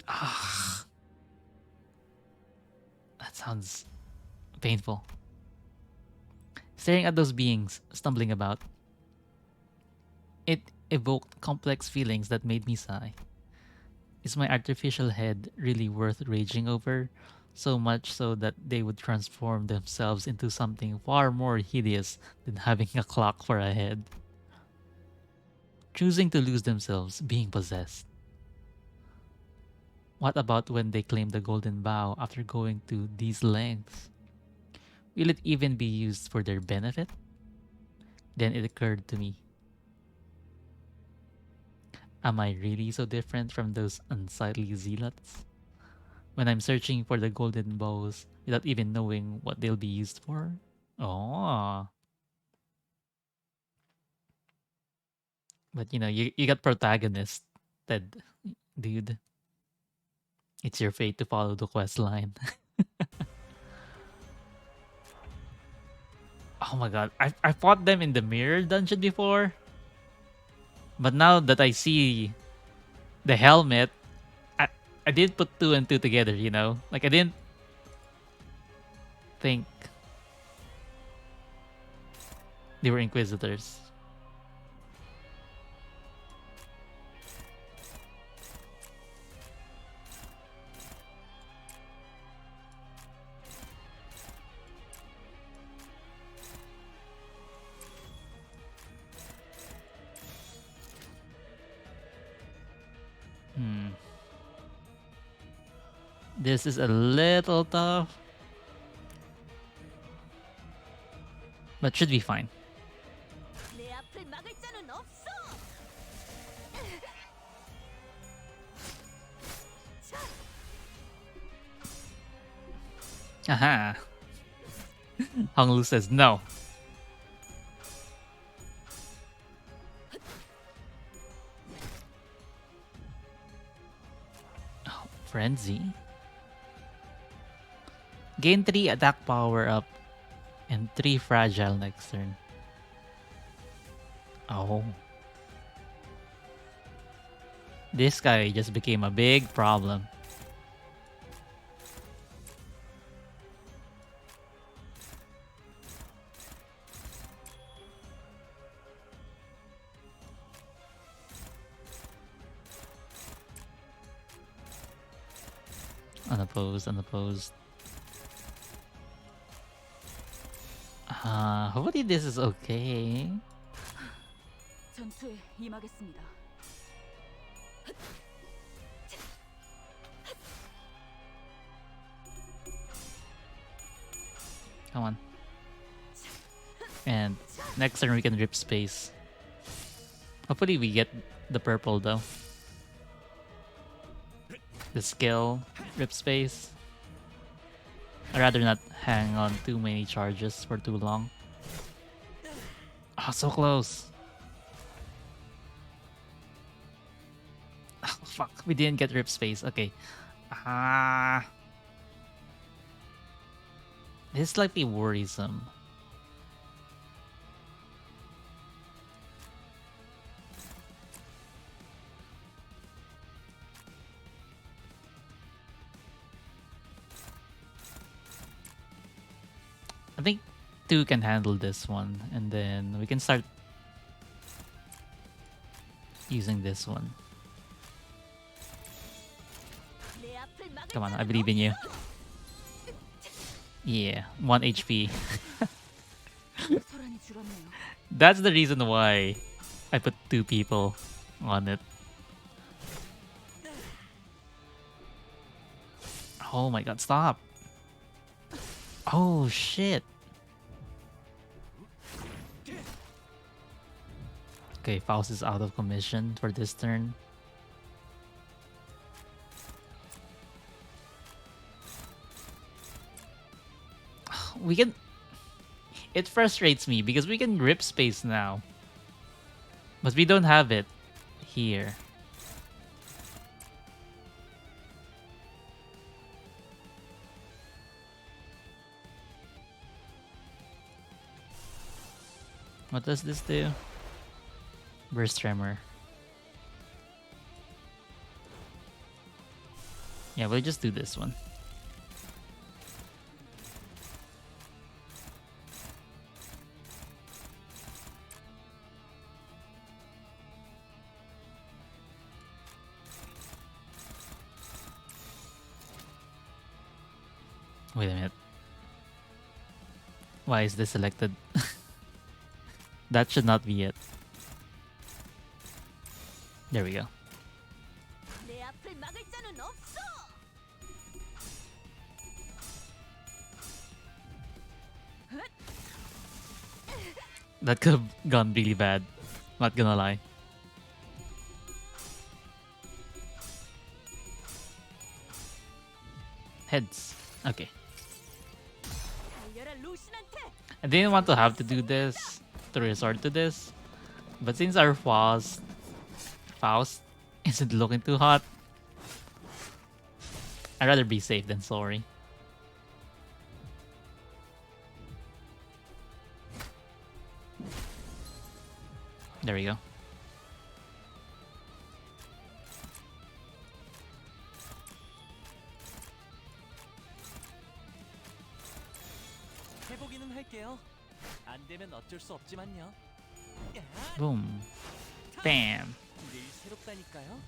[SPEAKER 1] Ah, that sounds painful. Staring at those beings stumbling about, it evoked complex feelings that made me sigh. Is my artificial head really worth raging over? So much so that they would transform themselves into something far more hideous than having a clock for a head. Choosing to lose themselves, being possessed. What about when they claim the golden bough after going to these lengths? Will it even be used for their benefit? Then it occurred to me. Am I really so different from those unsightly zealots? When I'm searching for the golden bows without even knowing what they'll be used for? Oh. But you know, you got protagonist, Ted, dude. It's your fate to follow the quest line. Oh my god, I fought them in the mirror dungeon before. But now that I see the helmet, I did put two and two together, you know? Like I didn't think they were Inquisitors. This is a little tough, but should be fine.
[SPEAKER 2] 내 앞을 막을 자는 없어.
[SPEAKER 1] Aha! Honglu says no. Oh, Frenzy. Gain 3 attack power up and 3 fragile next turn. Oh. This guy just became a big problem. Unopposed, unopposed. Hopefully this is okay.
[SPEAKER 2] 전투에 임하겠습니다.
[SPEAKER 1] Come on. And next turn we can rip space. Hopefully we get the purple though. The skill, rip space. I'd rather not hang on too many charges for too long. Oh, so close. Oh, fuck, we didn't get rip space. Okay. Ah. This is slightly worrisome. I think 2 can handle this one, and then we can start using this one.
[SPEAKER 2] 내 앞을 막을
[SPEAKER 1] Come on, I
[SPEAKER 2] 자는
[SPEAKER 1] believe in you. Yeah, 1 HP.
[SPEAKER 2] 소란이 줄었네요.
[SPEAKER 1] That's the reason why I put 2 people on it. Oh my god, stop. Oh shit. Okay, Faust is out of commission for this turn. We can... It frustrates me because we can grip space now. But we don't have it here. What does this do? Burst Tremor. Yeah, we'll just do this one. Wait a minute. Why is this selected? That should not be it. There we go.
[SPEAKER 2] 내 앞을 막을 자는 없어.
[SPEAKER 1] That could have gone really bad. Not gonna lie. Heads. Okay.
[SPEAKER 2] 달려라 루신한테.
[SPEAKER 1] I didn't want to have to do this, to resort to this. But since our Faust isn't looking too hot, I'd rather be safe than sorry. There we go.
[SPEAKER 3] 해보기는 할게요. 안 되면 어쩔 수 없지만요. 야,
[SPEAKER 1] Boom. Bam.
[SPEAKER 3] 늘 새롭다니까요.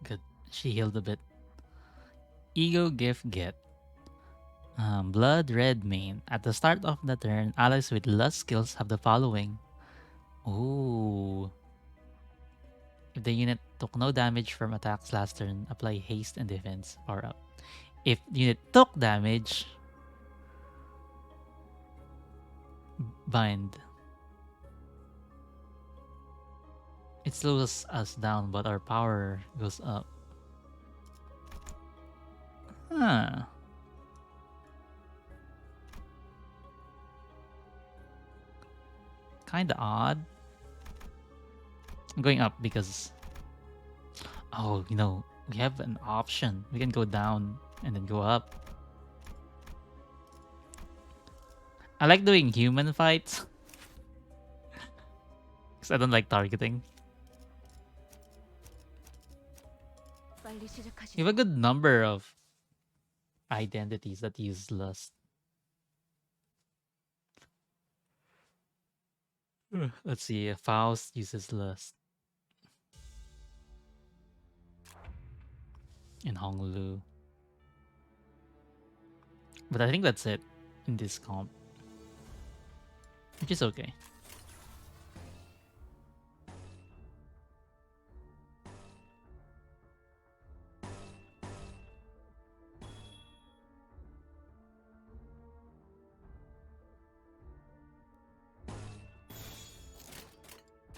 [SPEAKER 1] Good. She healed a bit. Ego gift get. Blood red main. At the start of the turn, allies with lust skills have the following. Ooh. If the unit took no damage from attacks last turn, apply haste and defense power up. If the unit took damage, bind. It slows us down, but our power goes up. Huh. Kinda odd. I'm going up because... Oh, you know, we have an option. We can go down and then go up. I like doing human fights. Because I don't like targeting.
[SPEAKER 2] 빨리 시작하시죠.
[SPEAKER 1] You have a good number of identities that use lust. Let's see, Faust uses lust. In Honolulu. But I think that's it in this comp. Which is okay.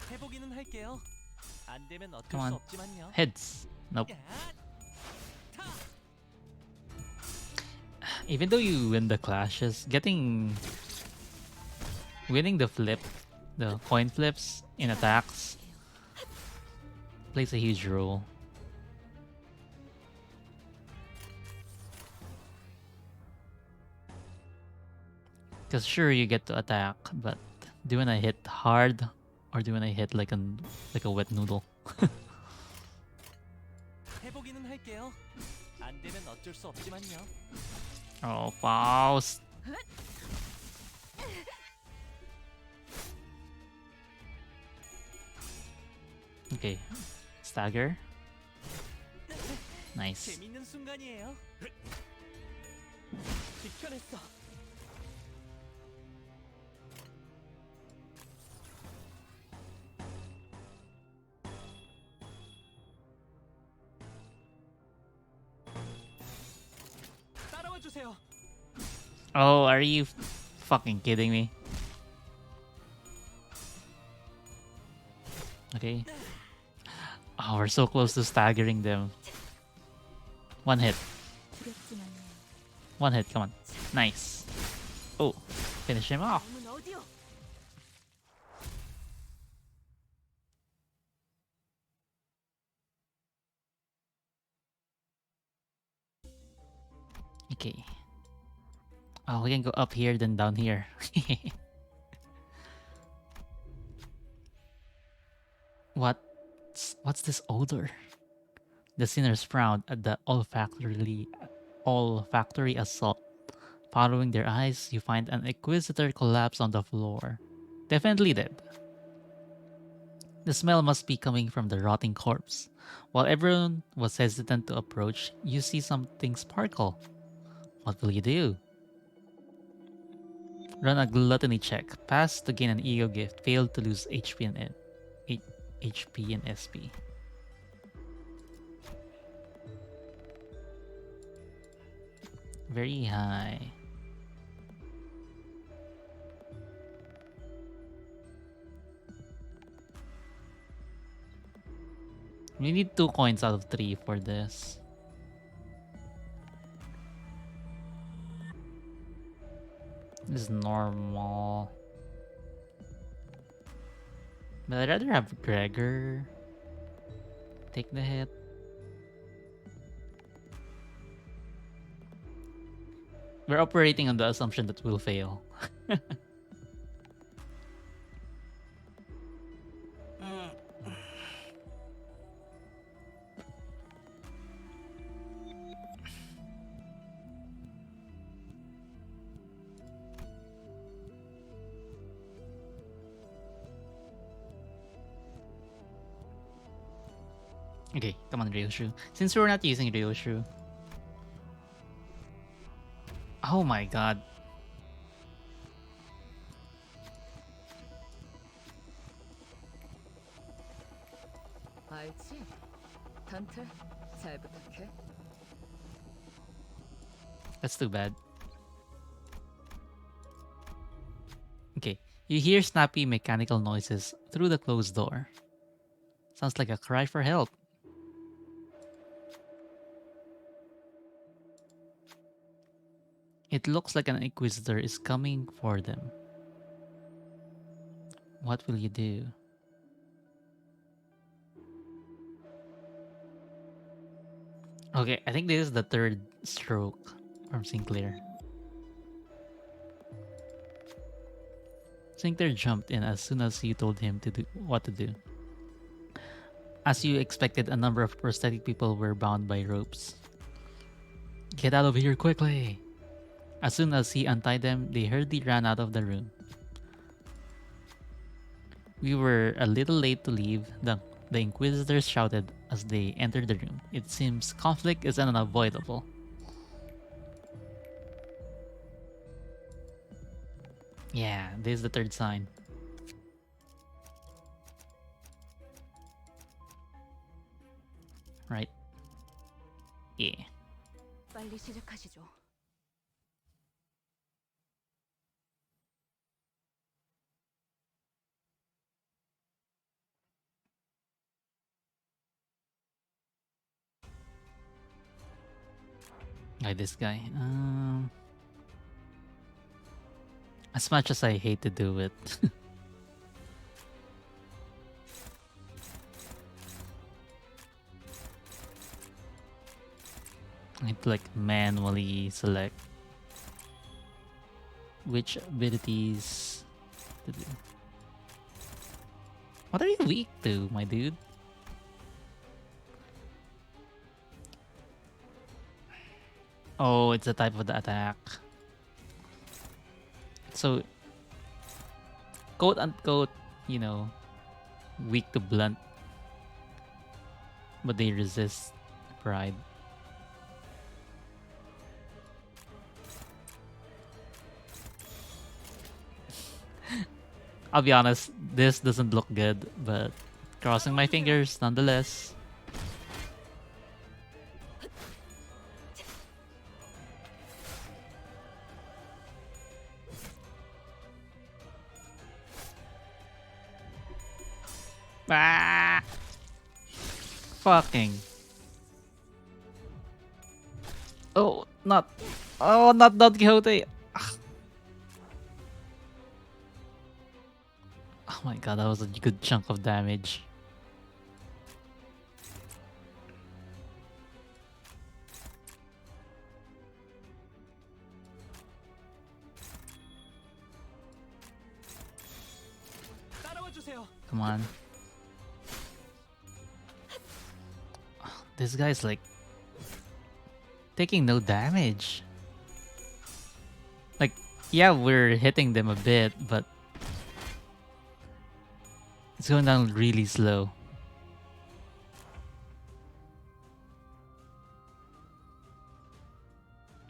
[SPEAKER 3] 해보기는 할게요. 안 되면 어쩔
[SPEAKER 1] Come on.
[SPEAKER 3] 수 없지만요.
[SPEAKER 1] Heads. Nope.
[SPEAKER 3] 야,
[SPEAKER 1] Even though you win the clashes, getting Winning the coin flips in attacks, plays a huge role. Because sure, you get to attack, but do you wanna hit hard or do you wanna hit like a wet noodle?
[SPEAKER 3] 해보기는 할게요. 안 되면 어쩔 수 없지만요.
[SPEAKER 1] Oh, Faust. Okay, stagger. Nice.
[SPEAKER 3] 재밌는 순간이에요. 지켜냈어. 따라와 주세요.
[SPEAKER 1] Oh, are you fucking kidding me? Okay. Oh, we're so close to staggering them. One hit.
[SPEAKER 4] 두렵지만요.
[SPEAKER 1] One hit, come on. Nice. Oh, finish him off.
[SPEAKER 2] 몸은 어디요?
[SPEAKER 1] Okay. Oh, we can go up here then down here. What's this odor? The sinners frowned at the olfactory assault. Following their eyes, you find an inquisitor collapsed on the floor. Definitely dead. The smell must be coming from the rotting corpse. While everyone was hesitant to approach, you see something sparkle. What will you do? Run a gluttony check. Pass to gain an ego gift. Fail to lose HP and SP. Very high. We need 2 coins out of 3 for this. This is normal. But I'd rather have Gregor take the hit. We're operating on the assumption that we'll fail. Okay, come on, Ryoshu. Since we're not using Ryoshu. Oh my god.
[SPEAKER 5] 알지? 단테, 잘 부탁해.
[SPEAKER 1] That's too bad. Okay, you hear snappy mechanical noises through the closed door. Sounds like a cry for help. It looks like an inquisitor is coming for them. What will you do? Okay, I think this is the third stroke from Sinclair. Sinclair jumped in as soon as you told him to do what to do. As you expected, a number of prosthetic people were bound by ropes. Get out of here quickly! As soon as he untied them, they hurriedly ran out of the room. We were a little late to leave, the Inquisitors shouted as they entered the room. It seems conflict is unavoidable. Yeah, this is the third sign. Right? Yeah.
[SPEAKER 2] 빨리 시작하시죠.
[SPEAKER 1] This guy. As much as I hate to do it. I have to like manually select which abilities to do. What are you weak to, my dude? Oh, it's the type of the attack. So, quote unquote, you know, weak to blunt, but they resist pride. I'll be honest, this doesn't look good, but crossing my fingers nonetheless. Ah! Fucking. Oh, not. Oh, not Don Quixote. Ah. Oh my god, that was a good chunk of damage.
[SPEAKER 3] 따라와 주세요.
[SPEAKER 1] Come on. This guy's like taking no damage. Like, yeah, we're hitting them a bit, but it's going down really slow.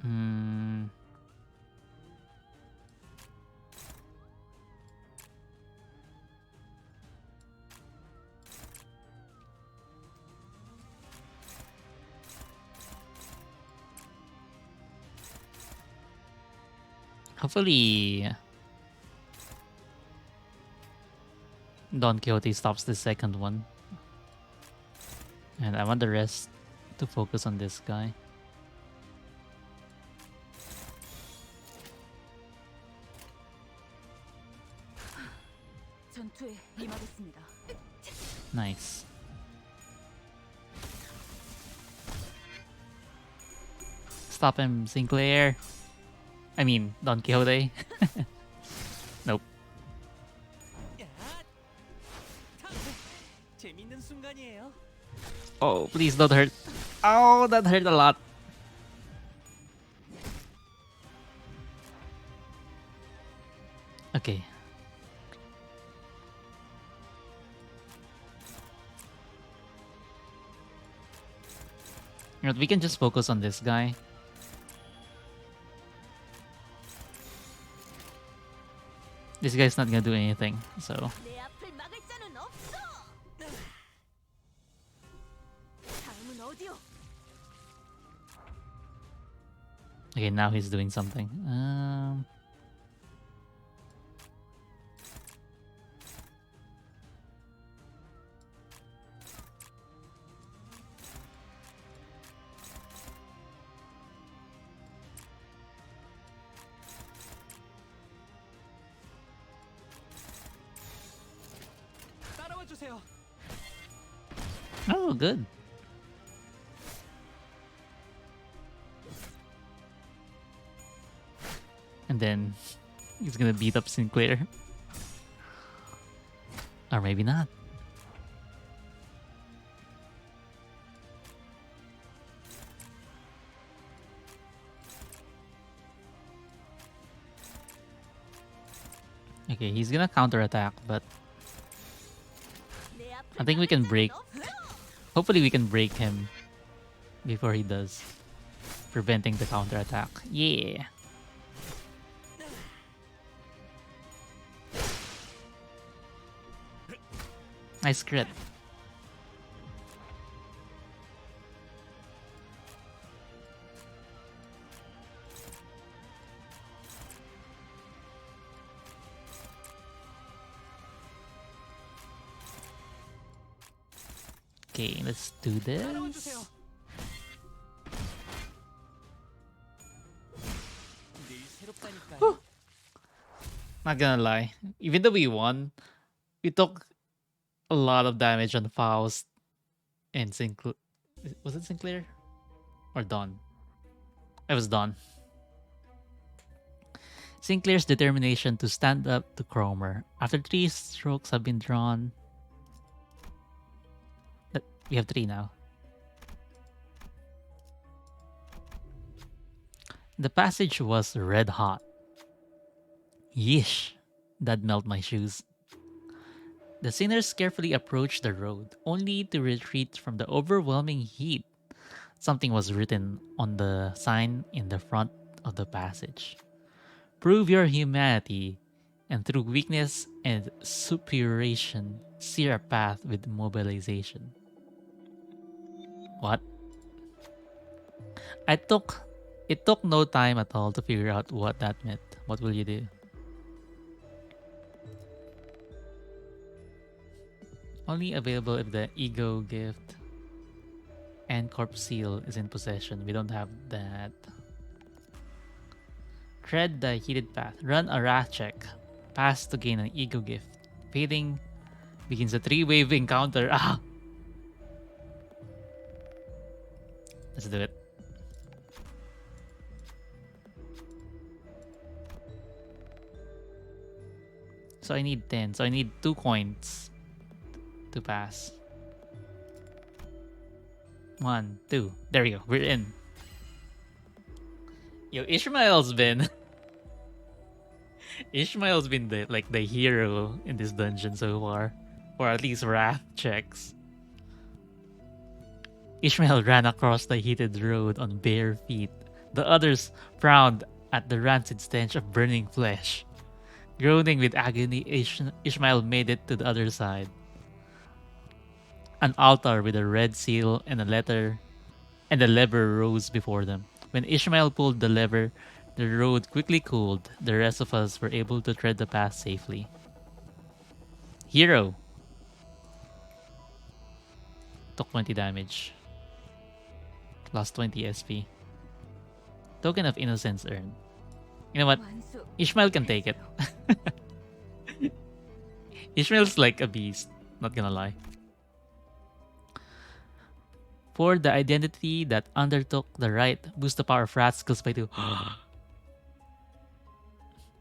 [SPEAKER 1] Hmm. Hopefully, Don Quixote stops the second one. And I want the rest to focus on this guy.
[SPEAKER 2] 전투에 임하겠습니다.
[SPEAKER 1] Nice. Stop him, Sinclair. I mean, Don Quixote. Nope.
[SPEAKER 3] 야! 재밌는 순간이에요.
[SPEAKER 1] Oh, please don't hurt. Oh, that hurt a lot. Okay. You know what, we can just focus on this guy. This guy's not gonna do anything, so.
[SPEAKER 2] 내 앞을 막을 자는 없어. 다음은 어디요?
[SPEAKER 1] Okay, now he's doing something.
[SPEAKER 3] 따라와 주세요.
[SPEAKER 1] Oh, good. And then he's gonna beat up Sinclair. Or maybe not. Okay, he's gonna counterattack, but
[SPEAKER 2] 내 앞을
[SPEAKER 1] I think we
[SPEAKER 2] 막을
[SPEAKER 1] can
[SPEAKER 2] 자는
[SPEAKER 1] break.
[SPEAKER 2] 없어.
[SPEAKER 1] Hopefully we can break him before he does. Preventing the counterattack. Yeah. Nice crit. Okay, let's do
[SPEAKER 3] 따라와
[SPEAKER 1] this.
[SPEAKER 3] 주세요. 늘 새롭다니까요.
[SPEAKER 1] Not gonna lie. Even though we won, we took a lot of damage on Faust and Sinclair. Was it Sinclair? Or Dawn? It was Dawn. Sinclair's determination to stand up to Cromer. After 3 strokes have been drawn, we have 3 now. The passage was red hot. Yeesh, that melt my shoes. The sinners carefully approached the road, only to retreat from the overwhelming heat. Something was written on the sign in the front of the passage. Prove your humanity, and through weakness and superioration, sear a path with mobilization. What? I took It took no time at all to figure out what that meant. What will you do? Only available if the ego gift and corp seal is in possession. We don't have that. Tread the heated path. Run a wrath check. Pass to gain an ego gift. Fading begins a 3-wave encounter. Ah! Let's do it. So I need 10. So I need 2 coins to pass. 1, 2. There we go. We're in. Yo, Ishmael's been Ishmael's been the hero in this dungeon so far. Or at least wrath checks. Ishmael ran across the heated road on bare feet. The others frowned at the rancid stench of burning flesh. Groaning with agony, Ishmael made it to the other side. An altar with a red seal and a letter and a lever rose before them. When Ishmael pulled the lever, the road quickly cooled. The rest of us were able to tread the path safely. Hero took 20 damage. Lost 20 SP. Token of innocence earned. You know what? Ishmael can take it. Ishmael's like a beast. Not gonna lie. For the identity that undertook the right, boost the power of rat skills by 2.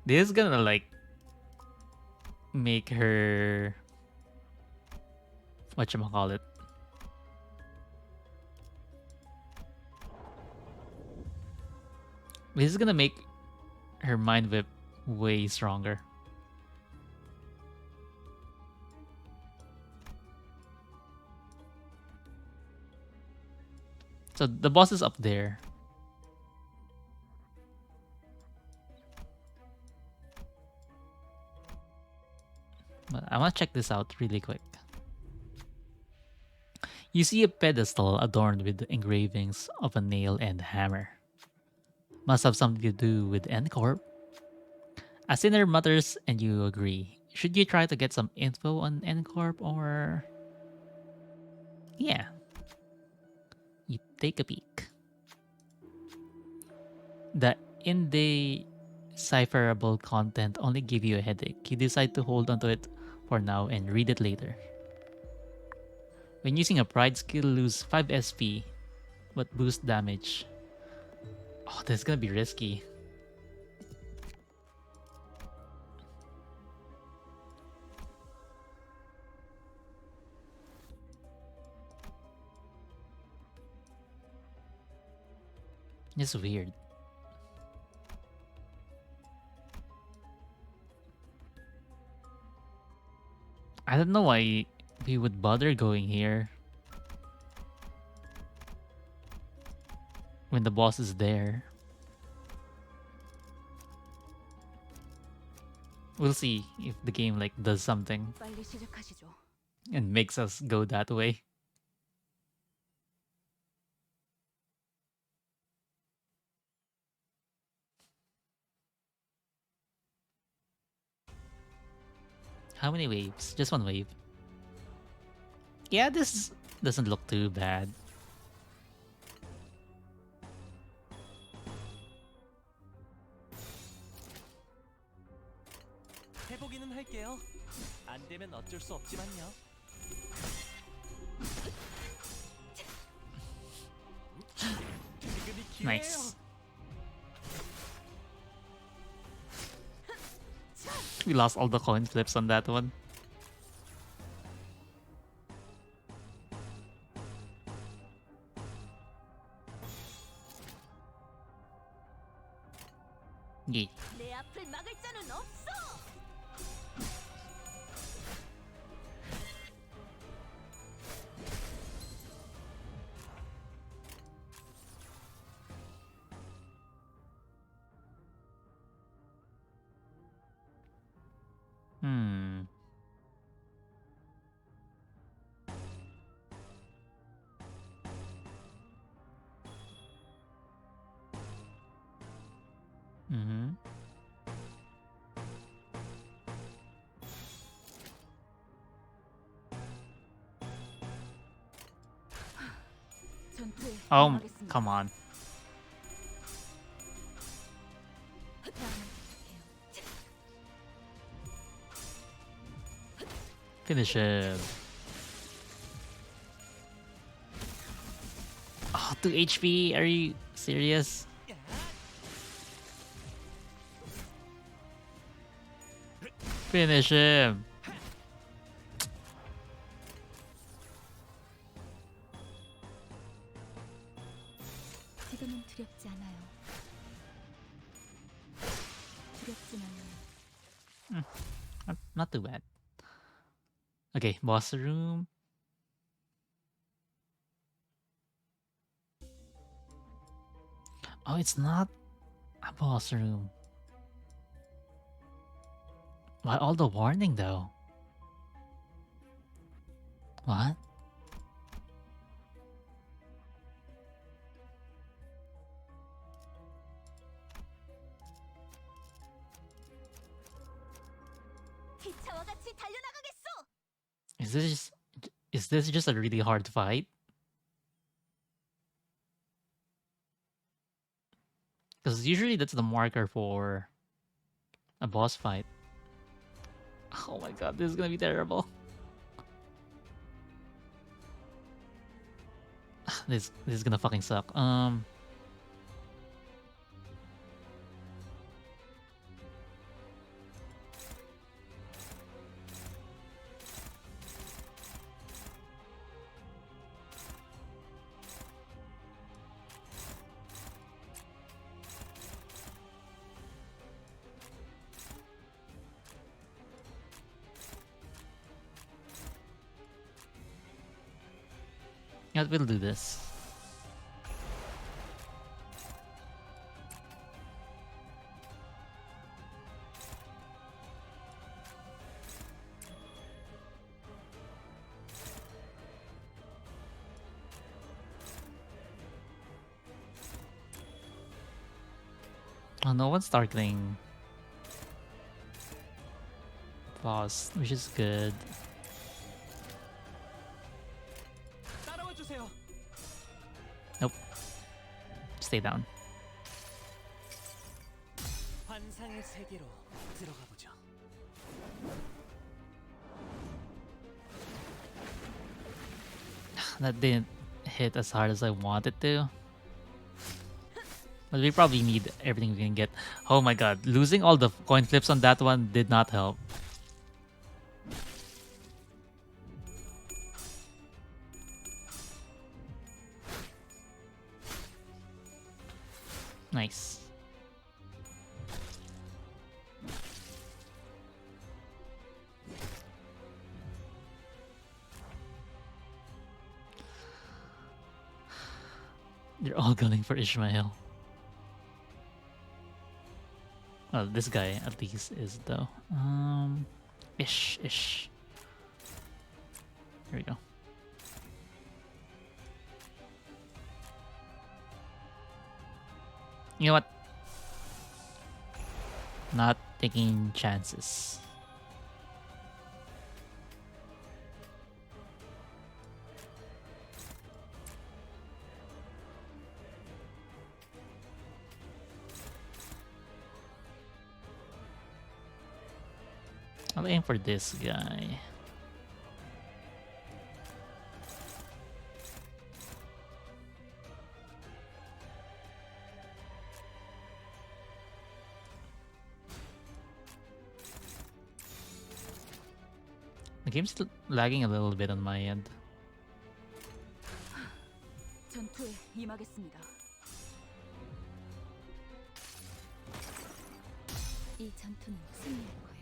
[SPEAKER 1] This is gonna make her whatchamacallit. This is gonna make her mind whip way stronger. So the boss is up there. But I want to check this out really quick. You see a pedestal adorned with engravings of a nail and hammer. Must have something to do with N-Corp. A sinner mutters and you agree. Should you try to get some info on N-Corp or... Yeah. You take a peek. The indecipherable content only give you a headache. You decide to hold onto it for now and read it later. When using a pride skill, lose 5 SP, but boost damage. Oh, this is gonna be risky. It's weird. I don't know why we would bother going here when the boss is there. We'll see if the game does something
[SPEAKER 4] 빨리 시작하시죠.
[SPEAKER 1] and makes us go that way. How many waves? Just 1 wave. Yeah, this doesn't look too bad.
[SPEAKER 3] 해보기는 할게요. 안 되면 어쩔 수 없지만요. 지금이 기회예요.
[SPEAKER 1] Nice. We lost all the coin flips on that one. Yeet.
[SPEAKER 2] 내 앞을 막을 자는 없어.
[SPEAKER 1] Hmm. Mm-hmm.
[SPEAKER 5] 전투에
[SPEAKER 1] Oh,
[SPEAKER 5] 임하겠습니다.
[SPEAKER 1] come on. Finish him. Oh, 2 HP? Are you serious? Finish him.
[SPEAKER 4] 지금은 두렵지 않아요. 두렵진 않아요.
[SPEAKER 1] Not too bad. Okay, boss room. Oh, it's not a boss room. Why all the warning though? What?
[SPEAKER 2] 기차와 같이 달려나가겠어.
[SPEAKER 1] Is this just a really hard fight? Because usually that's the marker for a boss fight. Oh my god, this is gonna be terrible. This is gonna fucking suck. Yeah, we'll do this. Oh, no one's targeting boss, which is good.
[SPEAKER 3] 따라와 주세요.
[SPEAKER 1] Nope. Stay down.
[SPEAKER 3] 환상의 세계로 들어가 보죠.
[SPEAKER 1] That didn't hit as hard as I wanted to. But we probably need everything we can get. Oh my god, losing all the coin flips on that one did not help. Nice. They're all gunning for Ishmael. Well, this guy at least is though. Ish. Here we go. You know what? Not taking chances. I'll aim for this guy. The game's still lagging a little bit on my end.
[SPEAKER 2] 전투에 임하겠습니다.
[SPEAKER 4] 이 전투는 승리할 거예요.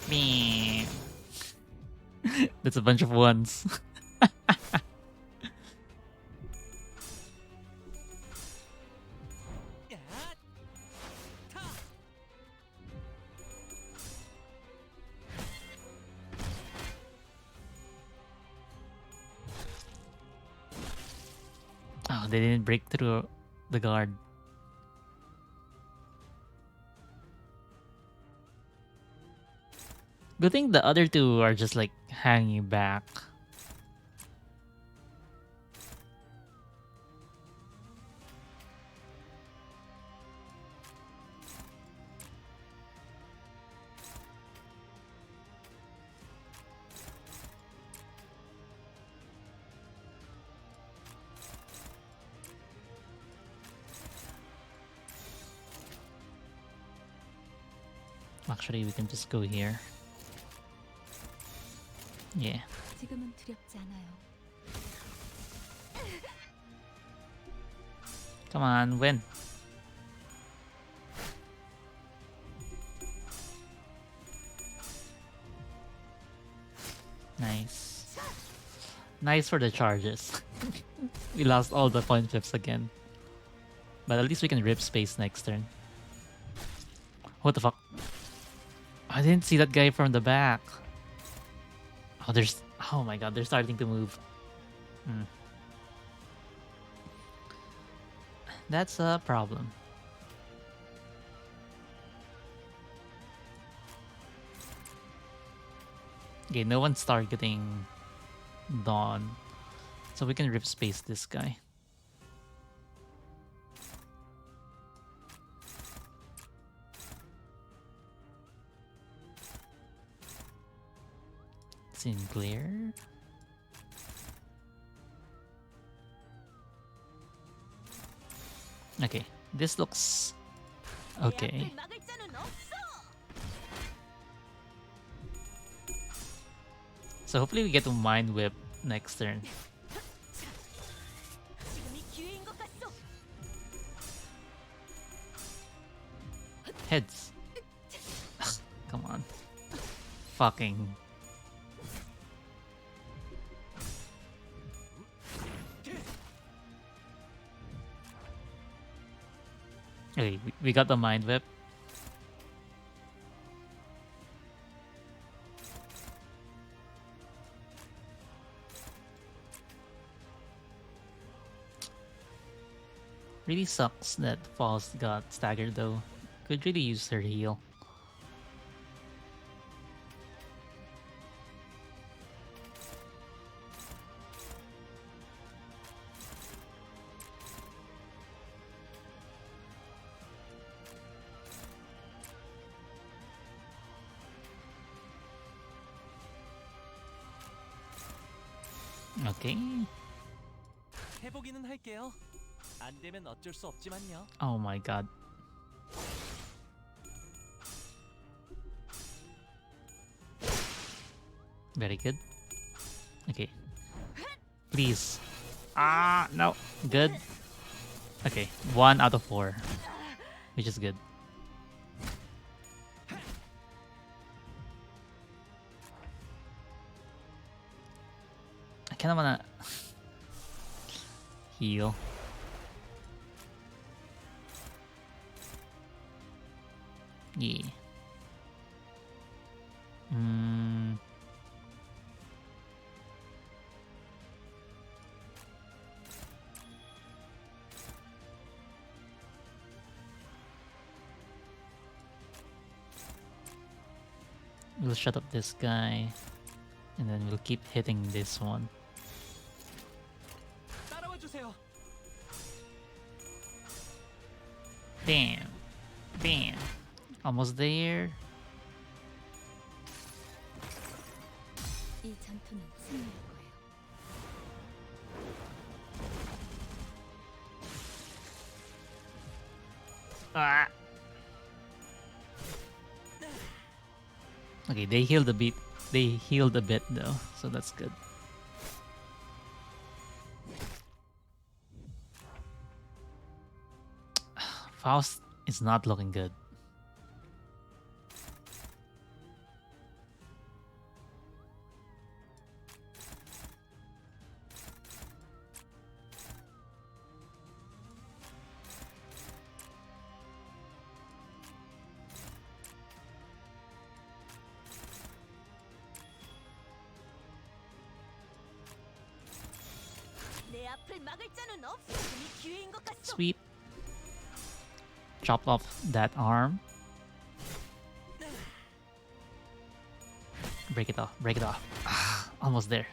[SPEAKER 1] Me. That's a bunch of ones.
[SPEAKER 3] 야! 타!
[SPEAKER 1] Oh, they didn't break through the guard. Good thing the other two are just like hanging back. Actually, we can just go here. Yeah.
[SPEAKER 4] 지금은 두렵지 않아요.
[SPEAKER 1] Come on, win. Nice. Nice for the charges. We lost all the point flips again. But at least we can rip space next turn. What the fuck? I didn't see that guy from the back. Oh, there's... Oh my god, they're starting to move. That's a problem. Okay, no one's targeting Dawn. So we can rip space this guy. Sinclair? Okay, this looks okay.
[SPEAKER 2] 내 앞을 막을 자는 없어.
[SPEAKER 1] So hopefully we get to Mind Whip next turn.
[SPEAKER 2] 지금이 기회인 것 같소.
[SPEAKER 1] Heads. Come on. Fucking. Okay, we got the Mind Whip. Really sucks that Falls got staggered though. Could really use her heal. Okay.
[SPEAKER 3] 해보기는 할게요. 안 되면 어쩔 수 없지만요.
[SPEAKER 1] Oh my god. Very good. Okay. Please. Ah, no. Good. Okay, 1 out of 4. Which is good. I kinda wanna heal. Yeah. We'll shut up this guy, and then we'll keep hitting this one.
[SPEAKER 3] 따라와 주세요.
[SPEAKER 1] Bam! Bam! Almost there.
[SPEAKER 4] 이 전투는 승리할 거예요.
[SPEAKER 1] Ah. Okay, they healed a bit. They healed a bit though, so that's good. Faust is not looking good.
[SPEAKER 2] 내 앞을 막을 자는 없어. 지금이 기회인 것 같소.
[SPEAKER 1] Sweep. Chopped off that arm. Break it off. Break it off. Almost there.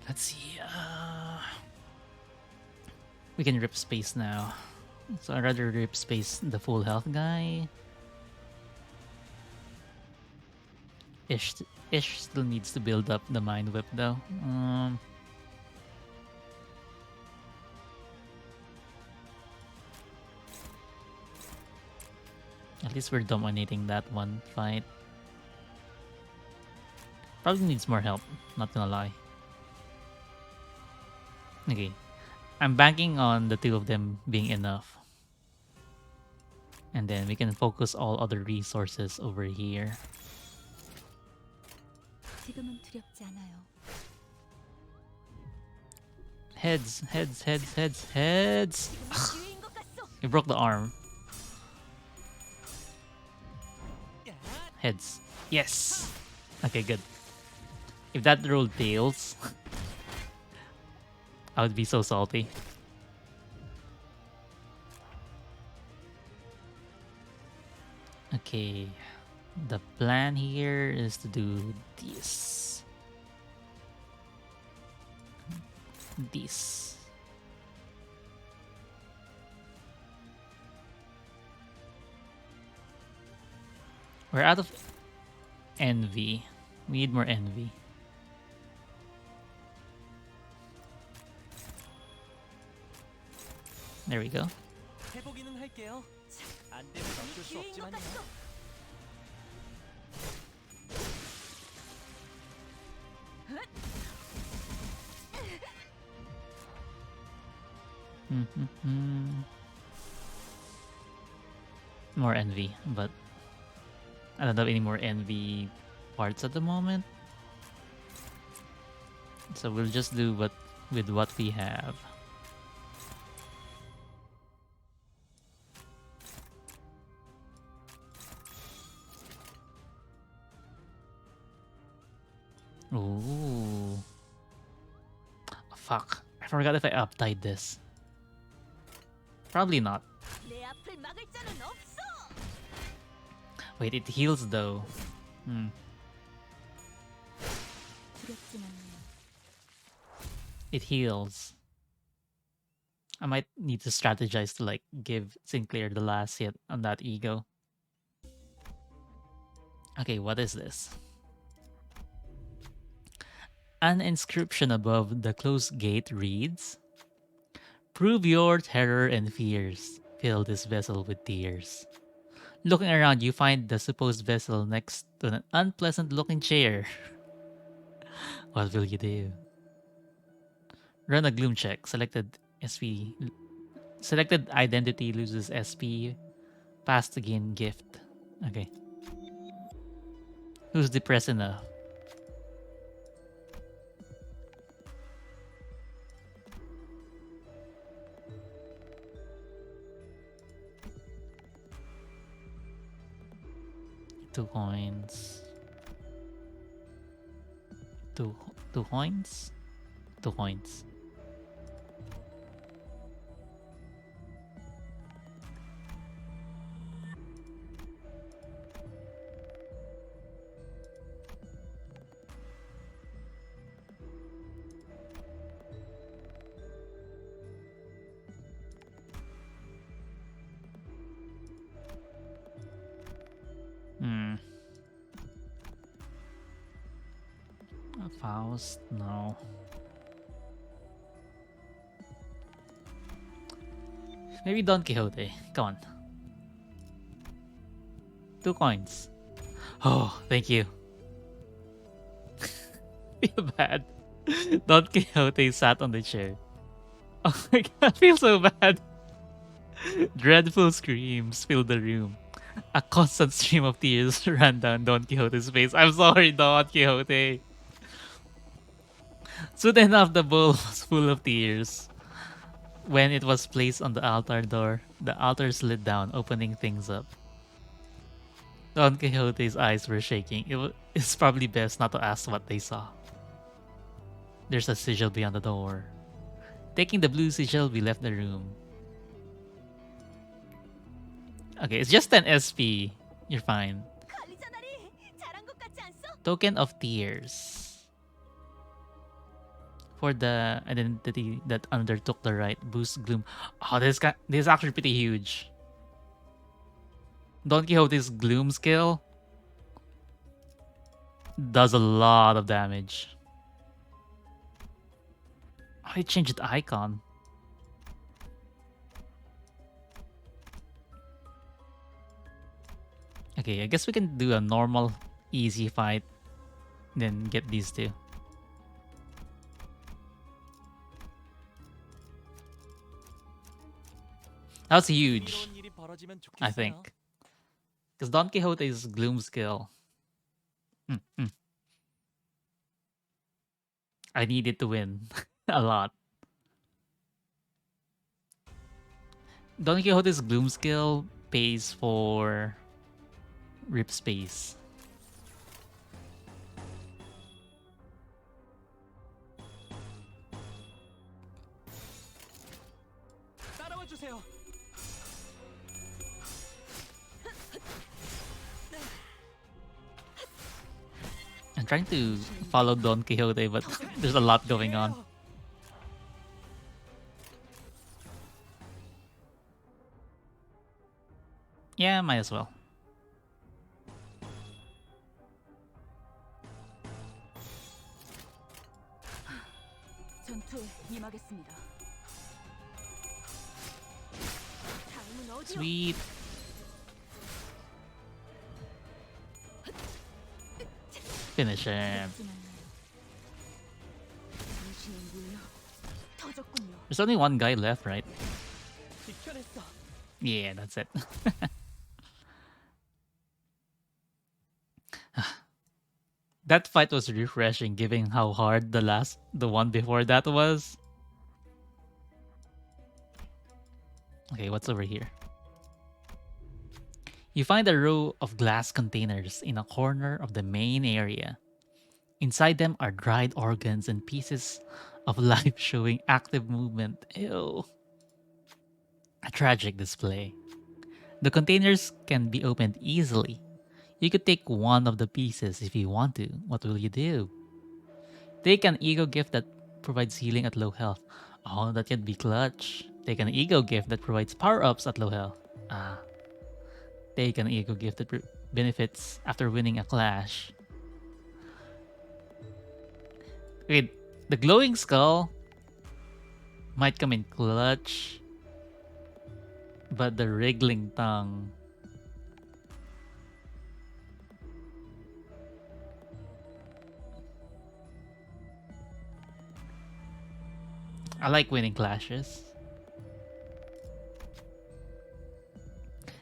[SPEAKER 1] Let's see. We can rip space now. So I'd rather rip space the full health guy. Ish still needs to build up the mind whip though. At least we're dominating that one fight. Probably needs more help, not gonna lie. Okay. I'm banking on the two of them being enough. And then we can focus all other resources over here.
[SPEAKER 4] 지금은 두렵지 않아요.
[SPEAKER 1] Heads, heads, heads, heads, heads!
[SPEAKER 2] 기회인 것 같소.
[SPEAKER 1] He broke the arm. Heads. Yes! Okay, good. If that roll tails, I would be so salty. Okay. The plan here is to do this. This. We're out of envy. We need more envy. There we go.
[SPEAKER 3] 해보기는 할게요. 안 되면 어쩔 수
[SPEAKER 2] 기회인 것
[SPEAKER 3] 없지만요.
[SPEAKER 2] 같소.
[SPEAKER 1] More envy, but I don't have any more envy parts at the moment. So we'll just do with what we have. Ooh. Fuck. I forgot if I uptied this. Probably not.
[SPEAKER 2] 내 앞을 막을 자는 없어.
[SPEAKER 1] Wait, it heals though.
[SPEAKER 4] 두렵진 않아요.
[SPEAKER 1] It heals. I might need to strategize to like give Sinclair the last hit on that ego. Okay, what is this? An inscription above the closed gate reads, "Prove your terror and fears. Fill this vessel with tears." Looking around, you find the supposed vessel next to an unpleasant-looking chair. What will you do? Run a gloom check. Selected identity loses SP. Pass to gain gift. Okay. Who's depressed enough? Two coins. Two coins? 2 coins. Faust? No. Maybe Don Quixote. Come on. 2 coins. Oh, thank you. Feel bad. Don Quixote sat on the chair. Oh my god, I feel so bad. Dreadful screams filled the room. A constant stream of tears ran down Don Quixote's face. I'm sorry, Don Quixote. Soon enough, the bowl was full of tears. When it was placed on the altar door, the altar slid down, opening things up. Don Quixote's eyes were shaking. It's probably best not to ask what they saw. There's a sigil beyond the door. Taking the blue sigil, we left the room. Okay, it's just an SP. You're fine.
[SPEAKER 2] 관리자날이 잘한 것 같지 않소?
[SPEAKER 1] Token of Tears. For the identity that undertook the rite, boost gloom. Oh, this is actually pretty huge. Don Quixote's gloom skill does a lot of damage. Oh, it changed the icon. Okay, I guess we can do a normal, easy fight, then get these two. That's huge,
[SPEAKER 3] 이런 일이 벌어지면
[SPEAKER 1] I
[SPEAKER 3] 좋겠어요.
[SPEAKER 1] think. Because Don Quixote's gloom skill. I needed to win a lot. Don Quixote's gloom skill pays for rip space.
[SPEAKER 3] 따라와 주세요.
[SPEAKER 1] I'm trying to follow Don Quixote, but there's a lot going on. Yeah, might as well.
[SPEAKER 2] 전투에 임하겠습니다. 다음은 어디요?
[SPEAKER 1] Sweet. Finish him.
[SPEAKER 2] 당신의 물려 터졌군요.
[SPEAKER 1] There's only one guy left, right?
[SPEAKER 3] 지켜냈어.
[SPEAKER 1] Yeah, that's it. That fight was refreshing given how hard the one before that was. Okay, what's over here? You find a row of glass containers in a corner of the main area. Inside them are dried organs and pieces of life showing active movement. Ew. A tragic display. The containers can be opened easily. You could take one of the pieces if you want to. What will you do? Take an ego gift that provides healing at low health. Oh, that can be clutch. Take an ego gift that provides power-ups at low health. Take an ego gift that benefits after winning a clash. Wait, the glowing skull might come in clutch, but the wriggling tongue. I like winning clashes.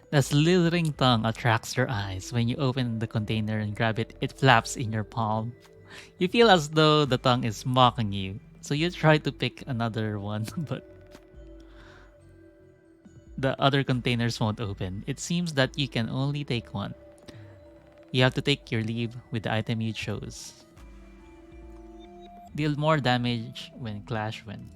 [SPEAKER 1] The slithering tongue attracts your eyes. When you open the container and grab it, it flaps in your palm. You feel as though the tongue is mocking you. So you try to pick another one, but the other containers won't open. It seems that you can only take one. You have to take your leave with the item you chose. Deal more damage when clash win.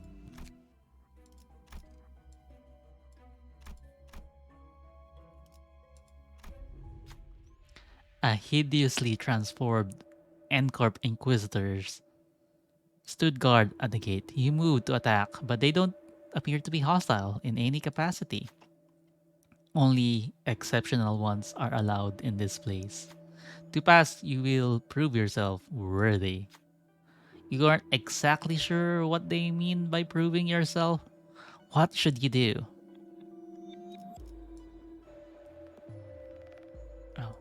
[SPEAKER 1] A hideously transformed N-Corp Inquisitors stood guard at the gate. You move to attack, but they don't appear to be hostile in any capacity. Only exceptional ones are allowed in this place. To pass, you will prove yourself worthy. You aren't exactly sure what they mean by proving yourself? What should you do? Oh.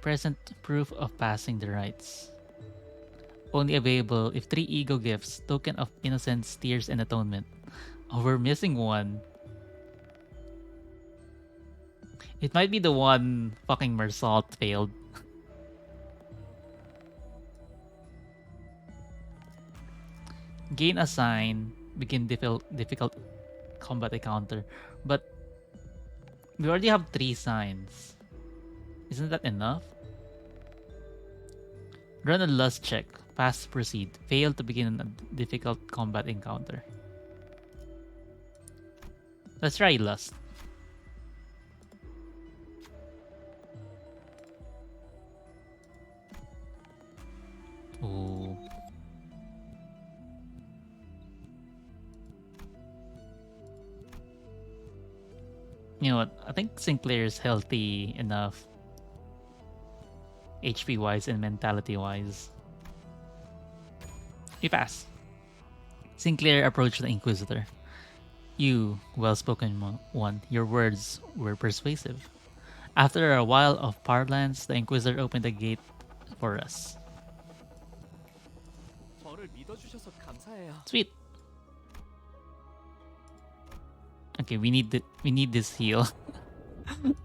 [SPEAKER 1] Present proof of passing the rites. Only available if 3 ego gifts, token of innocence, tears, and atonement. Oh, we're missing one. It might be the one fucking Mersault failed. Gain a sign, begin difficult combat encounter. But we already have 3 signs. Isn't that enough? Run a lust check. Pass to proceed. Fail to begin a difficult combat encounter. Let's try lust. Ooh. You know what? I think Sinclair is healthy enough. HP wise and mentality wise. We pass. Sinclair approached the Inquisitor. You, well-spoken one, your words were persuasive. After a while of parlance, the Inquisitor opened the gate for us.
[SPEAKER 3] 저를 믿어주셔서 감사해요.
[SPEAKER 1] Sweet. Okay, we need this heal.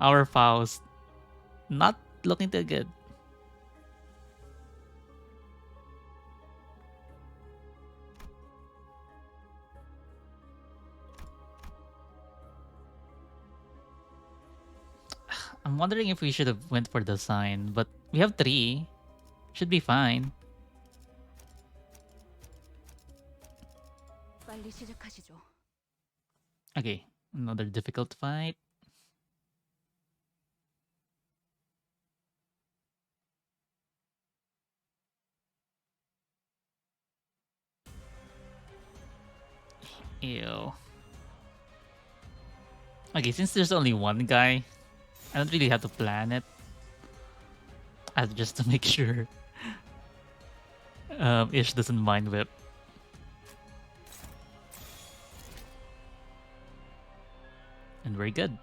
[SPEAKER 1] Our Faust not looking too good. I'm wondering if we should have went for the sign, but we have 3. Should be fine.
[SPEAKER 4] 빨리 시작하시죠.
[SPEAKER 1] Okay, another difficult fight. Ew. Okay, since there's only one guy, I don't really have to plan it. Just to make sure Ish doesn't mind whip. And we're good.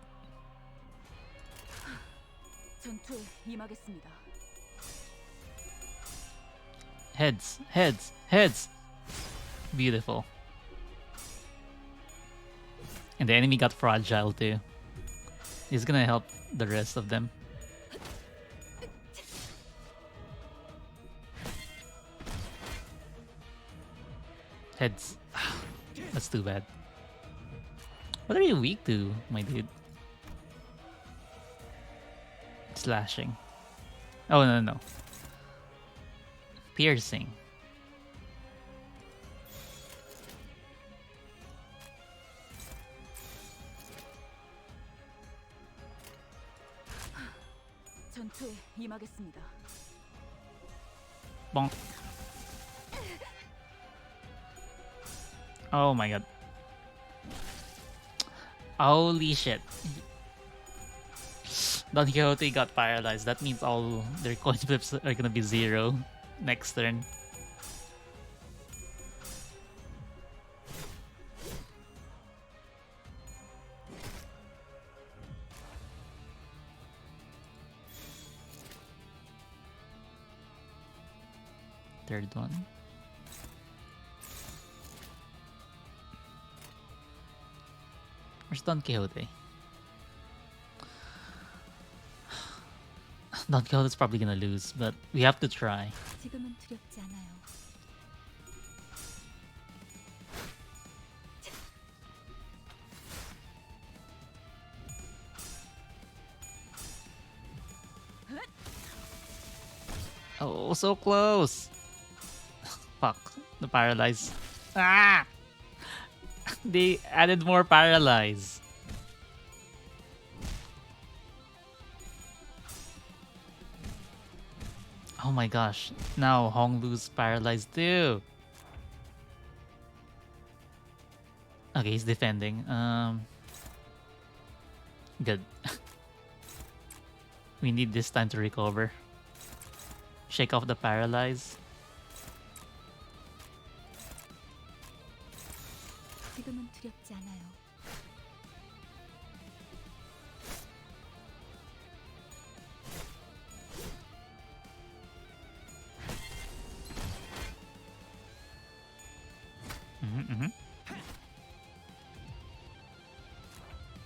[SPEAKER 2] 전투에 임하겠습니다.
[SPEAKER 1] Heads, heads, heads. Beautiful. And the enemy got fragile too. He's gonna help the rest of them. Heads. That's too bad. What are you weak to, my dude? Slashing. Oh, no. Piercing.
[SPEAKER 2] 전투에 임하겠습니다.
[SPEAKER 1] Bonk. Oh my god. Holy shit. Don Quixote got paralyzed. That means all their coin flips are gonna be 0 next turn. Third one. Where's Don Quixote? Don Quixote's probably gonna lose, but we have to try.
[SPEAKER 4] 지금은 두렵지 않아요.
[SPEAKER 1] Oh, so close! Fuck, the paralyze. Ah! They added more paralyze. Oh my gosh, now Honglu's paralyzed too. Okay, he's defending. Good. We need this time to recover. Shake off the paralyze.
[SPEAKER 4] 지금은 두렵지 않아요.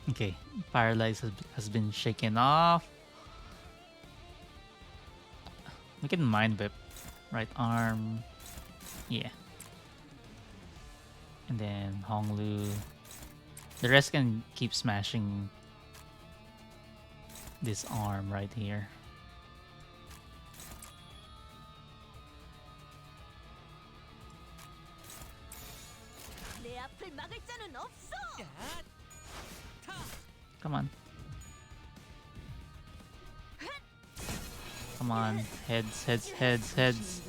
[SPEAKER 1] Okay, paralyze has been shaken off. We can mind whip. Right arm. Yeah. And then Honglu. The rest can keep smashing this arm right here.
[SPEAKER 2] 내 앞을 막을 자는 없어.
[SPEAKER 1] Come on. Come on. Heads, heads, heads, heads.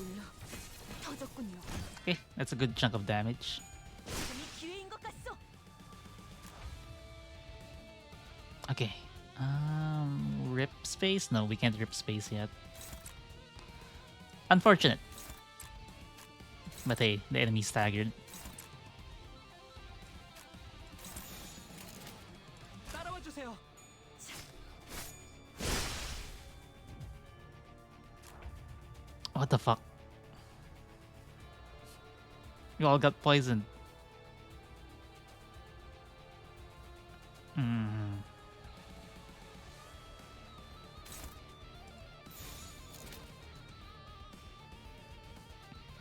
[SPEAKER 2] 터졌군요.
[SPEAKER 1] Okay, that's a good chunk of damage.
[SPEAKER 2] 지금이 기회인 것 같소.
[SPEAKER 1] Okay. Rip space? No, we can't rip space yet. Unfortunate. But hey, the enemy staggered.
[SPEAKER 3] 따라와 주세요.
[SPEAKER 1] What the fuck? You all got poisoned.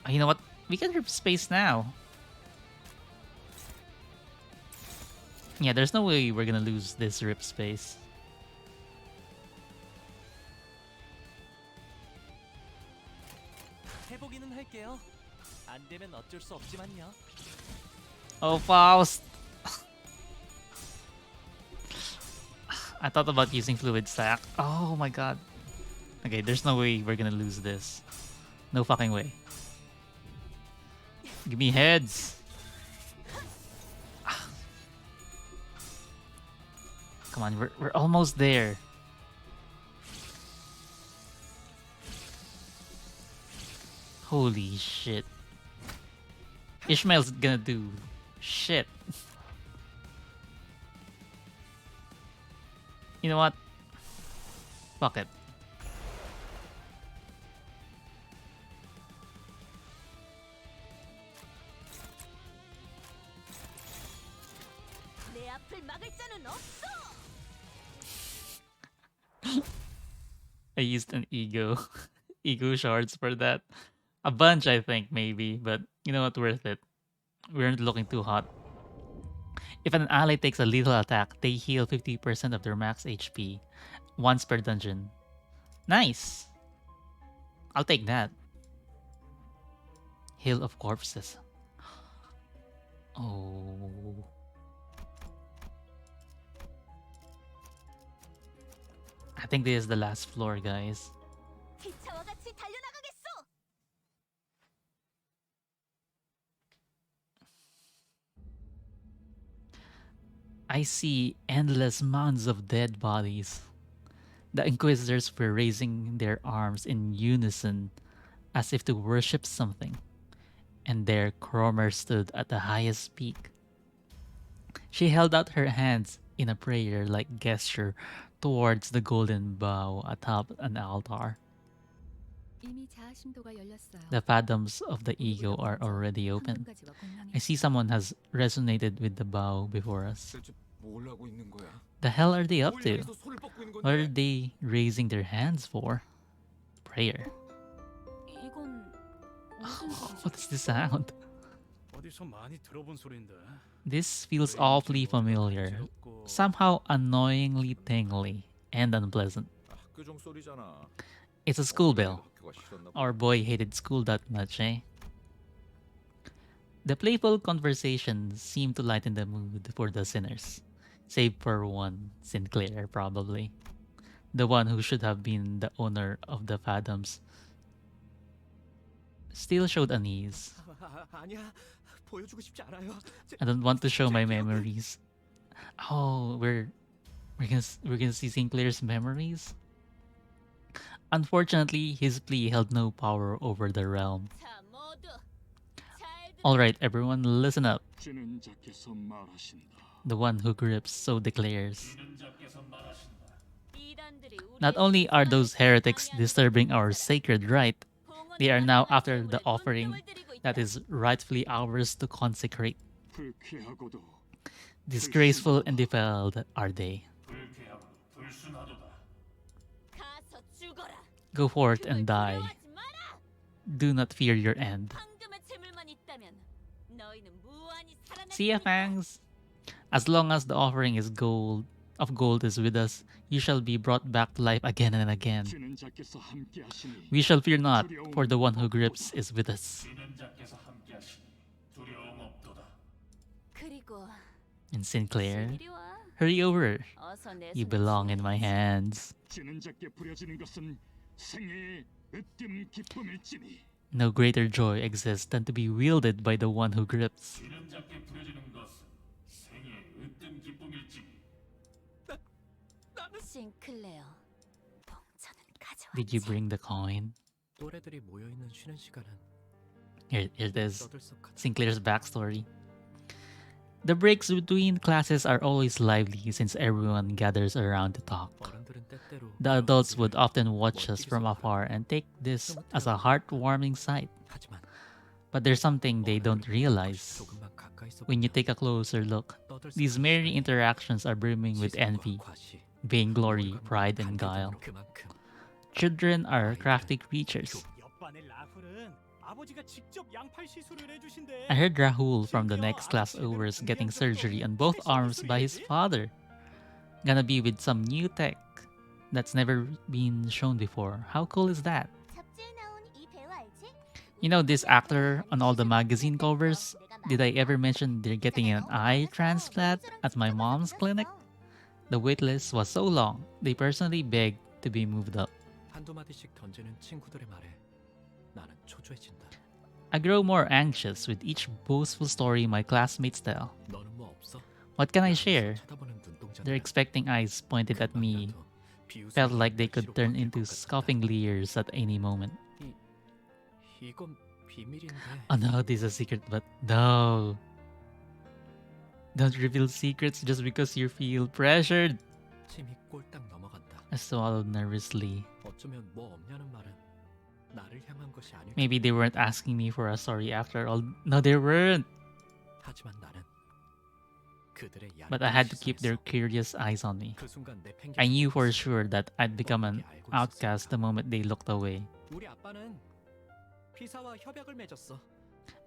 [SPEAKER 1] You know what? We can rip space now. Yeah, there's no way we're gonna lose this rip space.
[SPEAKER 3] 해보기는 할게요. 안 되면 어쩔 수 없지만요.
[SPEAKER 1] Oh, Faust! I thought about using fluid sac. Oh my god. Okay, there's no way we're gonna lose this. No fucking way. Give me heads. Come on, we're almost there. Holy shit. Ishmael's gonna do shit. You know what? Fuck it.
[SPEAKER 2] 내 앞을 막을 자는 없어.
[SPEAKER 1] I used an ego. Ego shards for that. A bunch, I think, maybe. But you know what? Worth it. We aren't looking too hot. If an ally takes a lethal attack, they heal 50% of their max HP. Once per dungeon. Nice! I'll take that. Hill of Corpses. Oh. I think this is the last floor, guys.
[SPEAKER 2] 기차와 같이 달려나가겠소.
[SPEAKER 1] I see endless mounds of dead bodies. The Inquisitors were raising their arms in unison as if to worship something. And there Cromer stood at the highest peak. She held out her hands in a prayer-like gesture towards the golden bow atop an altar.
[SPEAKER 4] 이미 자아심도가 열렸어요.
[SPEAKER 1] The fathoms of the ego are already open. I see someone has resonated with the bow before us.
[SPEAKER 7] 대체 뭘 하고 있는 거야?
[SPEAKER 1] The hell are they up
[SPEAKER 7] 뭘
[SPEAKER 1] to?
[SPEAKER 7] 향해서 손을 뻗고 있는
[SPEAKER 1] What are
[SPEAKER 7] 건데?
[SPEAKER 1] they raising their hands for? Prayer.
[SPEAKER 2] 이건 무슨 소리죠?
[SPEAKER 1] What is this sound?
[SPEAKER 6] 어디서 많이 들어본 소리인데.
[SPEAKER 1] This feels awfully familiar. Somehow annoyingly tingly and unpleasant.
[SPEAKER 7] 학교 종소리잖아.
[SPEAKER 1] It's a school bell.
[SPEAKER 7] 학교가 싫었나 봐.
[SPEAKER 1] Our boy hated school that much, eh? The playful conversation seemed to lighten the mood for the sinners. Save for one, Sinclair, probably. The one who should have been the owner of the Fathoms. Still showed unease.
[SPEAKER 3] 아니야. 보여주고 싶지 않아요.
[SPEAKER 1] I don't want to show my memories. Oh, we're gonna see Sinclair's memories. Unfortunately, his plea held no power over the realm.
[SPEAKER 2] 자, 모두 잘 들어.
[SPEAKER 1] Alright, everyone, listen up.
[SPEAKER 6] 진행자께서 말하신다.
[SPEAKER 1] The one who grips so declares.
[SPEAKER 6] 진행자께서 말하신다.
[SPEAKER 2] 이단들이
[SPEAKER 1] Not
[SPEAKER 2] 우리의
[SPEAKER 1] only are those
[SPEAKER 2] 신성한
[SPEAKER 1] heretics
[SPEAKER 2] 방해하는
[SPEAKER 1] disturbing our
[SPEAKER 2] 것을
[SPEAKER 1] sacred rite,
[SPEAKER 2] 봉헌을
[SPEAKER 1] they are now
[SPEAKER 2] 감당할
[SPEAKER 1] after the
[SPEAKER 2] 재물에
[SPEAKER 1] offering
[SPEAKER 2] 눈독을 들이고
[SPEAKER 1] that
[SPEAKER 2] 있다.
[SPEAKER 1] is rightfully ours to consecrate.
[SPEAKER 6] 불쾌하고도
[SPEAKER 1] Disgraceful and defiled are they.
[SPEAKER 6] 불쾌하고도 불순하도다.
[SPEAKER 2] 가서 죽어라.
[SPEAKER 1] Go forth
[SPEAKER 2] 그걸
[SPEAKER 1] and die.
[SPEAKER 2] 두려워하지 마라.
[SPEAKER 1] Do not fear your end.
[SPEAKER 2] 황금의 재물만 있다면 너희는 무한히 살아날
[SPEAKER 1] See ya,
[SPEAKER 2] 테니까.
[SPEAKER 1] Fangs. As long as the offering is gold is with us, you shall be brought back to life again and again.
[SPEAKER 6] 진행자께서 함께하시니
[SPEAKER 1] We shall fear not, for the one who grips is with us.
[SPEAKER 6] 진행자께서 함께하시니 두려움 없도다.
[SPEAKER 2] 그리고
[SPEAKER 1] And Sinclair,
[SPEAKER 2] 이리 와.
[SPEAKER 1] hurry over.
[SPEAKER 2] 어서 내
[SPEAKER 1] You
[SPEAKER 2] 손에
[SPEAKER 1] belong in
[SPEAKER 2] 쥐어줘.
[SPEAKER 1] my hands.
[SPEAKER 6] 진행자께 부려지는 것은 생애의 으뜸 기쁨일지니
[SPEAKER 1] No greater joy exists than to be wielded by the one who grips.
[SPEAKER 6] 진행자께 부려지는 것은 생애의 으뜸 기쁨일지니
[SPEAKER 2] 싱클레어. 봉천은 가져왔지.
[SPEAKER 1] Did you bring the coin?
[SPEAKER 3] 또래들이 모여 있는 쉬는 시간은
[SPEAKER 1] Here it is.
[SPEAKER 3] 떠들썩하다.
[SPEAKER 1] Sinclair's backstory. The breaks between classes are always lively since everyone gathers around to talk.
[SPEAKER 3] 어른들은 때때로
[SPEAKER 1] The adults would often watch us from afar and take this as a heartwarming sight.
[SPEAKER 3] 하지만
[SPEAKER 1] But there's something they don't realize.
[SPEAKER 3] 조금만 가까이서
[SPEAKER 1] When you
[SPEAKER 3] 보면
[SPEAKER 1] take a closer look,
[SPEAKER 3] 떠들썩한
[SPEAKER 1] these merry
[SPEAKER 3] 시간이
[SPEAKER 1] interactions are brimming with
[SPEAKER 3] 시선과
[SPEAKER 1] envy,
[SPEAKER 3] 과시,
[SPEAKER 1] vainglory,
[SPEAKER 3] 몰과
[SPEAKER 1] pride, and
[SPEAKER 3] 반대로
[SPEAKER 1] guile.
[SPEAKER 3] 그만큼
[SPEAKER 1] Children are crafty creatures.
[SPEAKER 6] 옆반의 라훌은 아버지가 직접 양팔 시술을 해주신대.
[SPEAKER 1] I heard Rahul from the next class over is getting surgery on both arms by his father. Gonna be with some new tech that's never been shown before. How cool is that?
[SPEAKER 2] 잡지에 나온 이 배우 알지?
[SPEAKER 1] You know this actor on all the magazine covers? Did I ever mention they're getting an eye transplant at my mom's clinic? The waitlist was so long, they personally begged to be moved up.
[SPEAKER 3] 한두 마디씩 던지는 친구들의 말에 나는 초조해진다.
[SPEAKER 1] I grow more anxious with each boastful story my classmates tell.
[SPEAKER 3] 너는 뭐 없어?
[SPEAKER 1] What can I
[SPEAKER 3] 나는
[SPEAKER 1] share?
[SPEAKER 3] 쳐다보는 눈동자들.
[SPEAKER 1] Their expecting eyes pointed at me
[SPEAKER 3] 금방이라도 비웃음이
[SPEAKER 1] felt like they
[SPEAKER 3] 날씨로
[SPEAKER 1] could turn
[SPEAKER 3] 바뀔
[SPEAKER 1] into
[SPEAKER 3] 것 같다.
[SPEAKER 1] scoffing leers at any moment.
[SPEAKER 3] 이건 비밀인데.
[SPEAKER 1] Oh no, this is a secret, but no. Don't reveal secrets just because you feel pressured.
[SPEAKER 3] 침이 꼴딱 넘어간다.
[SPEAKER 1] I swallowed nervously.
[SPEAKER 3] 어쩌면 뭐 없냐는 말은 나를 향한 것이 아닐까.
[SPEAKER 1] Maybe they weren't asking me for a sorry after all. No, they weren't.
[SPEAKER 3] 하지만 나는 그들의
[SPEAKER 1] But I had to
[SPEAKER 3] 얄미운
[SPEAKER 1] keep their
[SPEAKER 3] 시선에서
[SPEAKER 1] curious eyes on me.
[SPEAKER 3] 그 순간 내 팽개가
[SPEAKER 1] I knew for
[SPEAKER 3] 있었어.
[SPEAKER 1] sure that I'd become an outcast the moment they looked away.
[SPEAKER 3] 우리 아빠는 피사와 협약을 맺었어.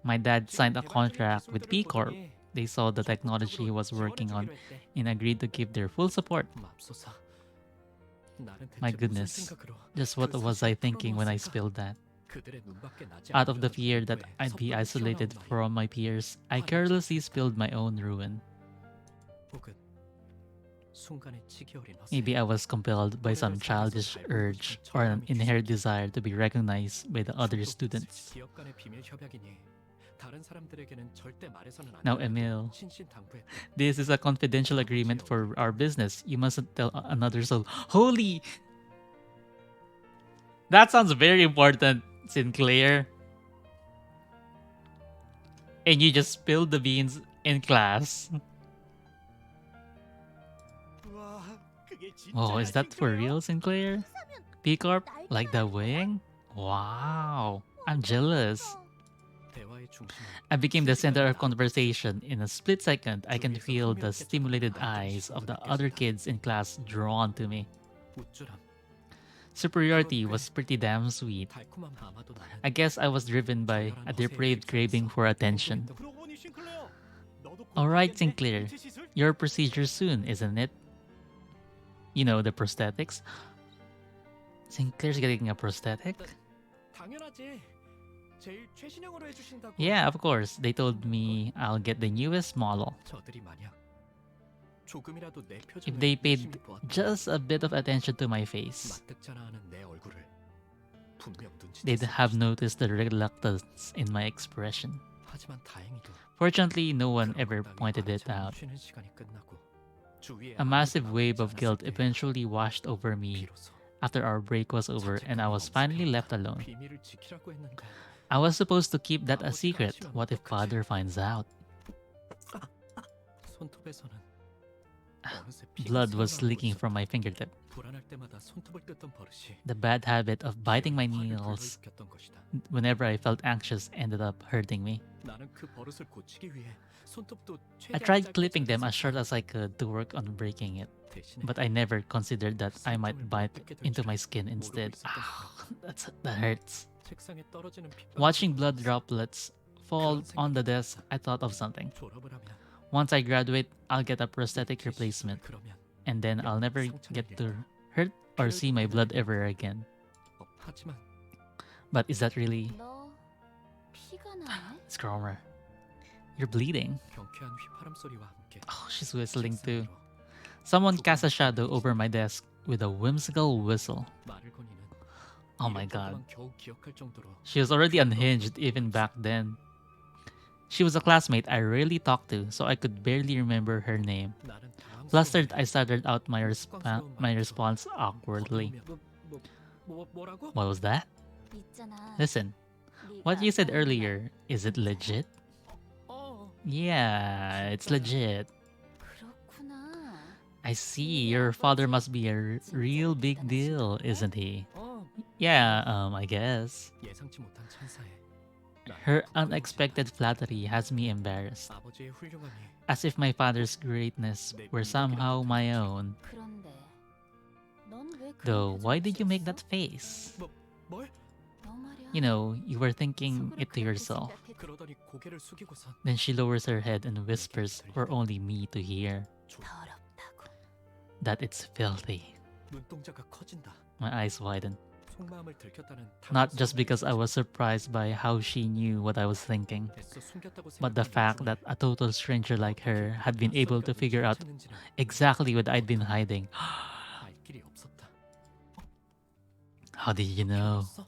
[SPEAKER 1] My dad signed a
[SPEAKER 3] 개발 중인
[SPEAKER 1] contract with
[SPEAKER 3] 기술들을
[SPEAKER 1] B Corp.
[SPEAKER 3] 보더니
[SPEAKER 1] They saw the technology he was working on and agreed to give their full support.
[SPEAKER 3] 맙소사. 나는
[SPEAKER 1] My
[SPEAKER 3] 대체 무슨
[SPEAKER 1] goodness.
[SPEAKER 3] 생각으로
[SPEAKER 1] Just what was I thinking when I spilled that?
[SPEAKER 3] 그들의 눈밖에 나지
[SPEAKER 1] Out of the
[SPEAKER 3] 않으려는
[SPEAKER 1] fear that
[SPEAKER 3] 공부에
[SPEAKER 1] I'd be
[SPEAKER 3] 섣불리
[SPEAKER 1] isolated
[SPEAKER 3] 튀어나온 말이
[SPEAKER 1] from my peers, I carelessly spilled my own ruin.
[SPEAKER 3] 혹은 순간의 치기 어린 허세.
[SPEAKER 1] Maybe I was compelled by some childish urge or an inherent desire to be recognized by the other students.
[SPEAKER 3] 기업 간의 비밀 협약이니 다른 사람들에게는 절대 말해서는 안
[SPEAKER 1] Now,
[SPEAKER 3] 된다고
[SPEAKER 1] Emil,
[SPEAKER 3] 신신당부했다.
[SPEAKER 1] this is a confidential agreement for our business. You mustn't tell another soul. Holy! That sounds very important, Sinclair. And you just spilled the beans in class. Oh, is that for real, Sinclair? P Corp? Like the wing? Wow, I'm jealous.
[SPEAKER 3] 대화의 중심은
[SPEAKER 1] I became the center of conversation. In a split second, I can feel the stimulated eyes of the other kids in class drawn to me.
[SPEAKER 3] 우쭐함,
[SPEAKER 1] Superiority was pretty damn sweet.
[SPEAKER 3] 달콤함 아마도 나는
[SPEAKER 1] I guess I was driven by a depraved craving for attention. Alright, Sinclair, your procedure soon, isn't it? You know, the prosthetics. Sinclair's getting a prosthetic?
[SPEAKER 3] 당연하지. 제일 최신형으로 해주신다고.
[SPEAKER 1] Yeah, of course. They told me I'll get the newest model.
[SPEAKER 3] 저들이 만약 조금이라도 내
[SPEAKER 1] If
[SPEAKER 3] 표정을
[SPEAKER 1] they paid
[SPEAKER 3] 유심히 보았다면
[SPEAKER 1] just a bit of attention to my face,
[SPEAKER 3] 맞득잖아하는 내 얼굴을 분명
[SPEAKER 1] they'd
[SPEAKER 3] 눈치챘을
[SPEAKER 1] have
[SPEAKER 3] 것이다.
[SPEAKER 1] noticed the reluctance in my expression.
[SPEAKER 3] 하지만 다행히도
[SPEAKER 1] Fortunately, no one
[SPEAKER 3] 그런
[SPEAKER 1] ever
[SPEAKER 3] 것도 아닌
[SPEAKER 1] pointed it
[SPEAKER 3] 반찬
[SPEAKER 1] out.
[SPEAKER 3] 쉬는 시간이 끝나고 주위에
[SPEAKER 1] A massive
[SPEAKER 3] 아무도
[SPEAKER 1] wave of
[SPEAKER 3] 남아있지
[SPEAKER 1] guilt
[SPEAKER 3] 않았을 때
[SPEAKER 1] eventually washed over me
[SPEAKER 3] 비로소
[SPEAKER 1] after our break was over and I was finally left alone.
[SPEAKER 3] 비밀을 지키라고 했는데.
[SPEAKER 1] I was supposed to keep that a secret. What if father finds out?
[SPEAKER 3] 손톱에서는 어느새 피가
[SPEAKER 1] Blood was
[SPEAKER 3] 새어나오고
[SPEAKER 1] leaking
[SPEAKER 3] 있었다.
[SPEAKER 1] from my fingertip.
[SPEAKER 3] 불안할 때마다 손톱을 뜯던 버릇이
[SPEAKER 1] The bad habit of biting my
[SPEAKER 3] 화를
[SPEAKER 1] nails
[SPEAKER 3] 불러일으켰던 것이다.
[SPEAKER 1] whenever I felt anxious ended up hurting me.
[SPEAKER 3] 나는 그 버릇을 고치기 위해 손톱도
[SPEAKER 1] I
[SPEAKER 3] 최대한
[SPEAKER 1] tried
[SPEAKER 3] 짧게
[SPEAKER 1] clipping them as
[SPEAKER 3] 잘랐었다.
[SPEAKER 1] short as I could to work on breaking it,
[SPEAKER 3] 대신에
[SPEAKER 1] but I never considered that I might
[SPEAKER 3] 손톱을
[SPEAKER 1] bite
[SPEAKER 3] 못 뜯게 될
[SPEAKER 1] into
[SPEAKER 3] 줄
[SPEAKER 1] my skin
[SPEAKER 3] 모르고
[SPEAKER 1] instead.
[SPEAKER 3] 있었던 거다.
[SPEAKER 1] That hurts.
[SPEAKER 3] 책상에 떨어지는 핏방울을
[SPEAKER 1] Watching blood
[SPEAKER 3] 보면서
[SPEAKER 1] droplets fall on the desk, I thought of something.
[SPEAKER 3] 졸업을 하면
[SPEAKER 1] Once I graduate, I'll get a prosthetic
[SPEAKER 3] 제
[SPEAKER 1] replacement,
[SPEAKER 3] 시술을 그러면
[SPEAKER 1] and then I'll never get to hurt or see my blood ever again.
[SPEAKER 3] 하지만
[SPEAKER 1] But is that really?
[SPEAKER 4] 너 피가 나네?
[SPEAKER 1] It's Cromer. You're bleeding.
[SPEAKER 3] 경쾌한 휘파람 소리와 함께
[SPEAKER 1] Oh, she's whistling too.
[SPEAKER 3] 책상으로
[SPEAKER 1] Someone cast a shadow over my desk with a whimsical whistle.
[SPEAKER 3] 말을 거니는
[SPEAKER 1] Oh my
[SPEAKER 3] 이름
[SPEAKER 1] god.
[SPEAKER 3] 정도만 겨우 기억할 정도로
[SPEAKER 1] She was already unhinged even back then. She was a classmate I rarely talked to, so I could barely remember her name.
[SPEAKER 3] 나는
[SPEAKER 1] Flustered,
[SPEAKER 3] 당황스러워.
[SPEAKER 1] I stuttered out my response awkwardly.
[SPEAKER 3] 뭐라고?
[SPEAKER 1] What was that?
[SPEAKER 4] 있잖아.
[SPEAKER 1] Listen,
[SPEAKER 4] 네가
[SPEAKER 1] what you said
[SPEAKER 4] 아까
[SPEAKER 1] earlier, is it legit?
[SPEAKER 3] 어,
[SPEAKER 1] Yeah, it's legit.
[SPEAKER 4] 그렇구나.
[SPEAKER 1] I see, your father must be a real big deal, isn't he?
[SPEAKER 3] 어,
[SPEAKER 1] Yeah, I guess.
[SPEAKER 3] 예상치 못한 찬사에 나는
[SPEAKER 1] Her
[SPEAKER 3] 부끄러워진다.
[SPEAKER 1] unexpected flattery has me embarrassed,
[SPEAKER 3] 아버지의 훌륭함이
[SPEAKER 1] as if my father's greatness were somehow my own.
[SPEAKER 4] 그런데 넌 왜 그런
[SPEAKER 1] Though, why
[SPEAKER 4] 표정을
[SPEAKER 1] did you make
[SPEAKER 4] 지었어?
[SPEAKER 1] that face?
[SPEAKER 3] 뭘?
[SPEAKER 4] 너 말이야.
[SPEAKER 1] You know, you were thinking
[SPEAKER 4] 속으로
[SPEAKER 1] it to
[SPEAKER 4] 그렇게
[SPEAKER 1] yourself.
[SPEAKER 4] 생각했지.
[SPEAKER 3] 그러더니 고개를 숙이고선
[SPEAKER 1] Then she lowers her head and whispers for only me to hear
[SPEAKER 4] 더럽다고.
[SPEAKER 1] that it's filthy.
[SPEAKER 3] 눈동자가 커진다.
[SPEAKER 1] My eyes widened.
[SPEAKER 3] 속마음을 들켰다는
[SPEAKER 1] Not just because I was surprised by how she knew what I was thinking,
[SPEAKER 3] 애써 숨겼다고
[SPEAKER 1] but the
[SPEAKER 3] 생각한
[SPEAKER 1] fact
[SPEAKER 3] 것
[SPEAKER 1] that
[SPEAKER 3] 중에
[SPEAKER 1] a total stranger like her had been able to figure out
[SPEAKER 3] 눈치를
[SPEAKER 1] exactly what I'd been hiding.
[SPEAKER 3] 알 길이 없었다.
[SPEAKER 1] How did you know?
[SPEAKER 3] 없어?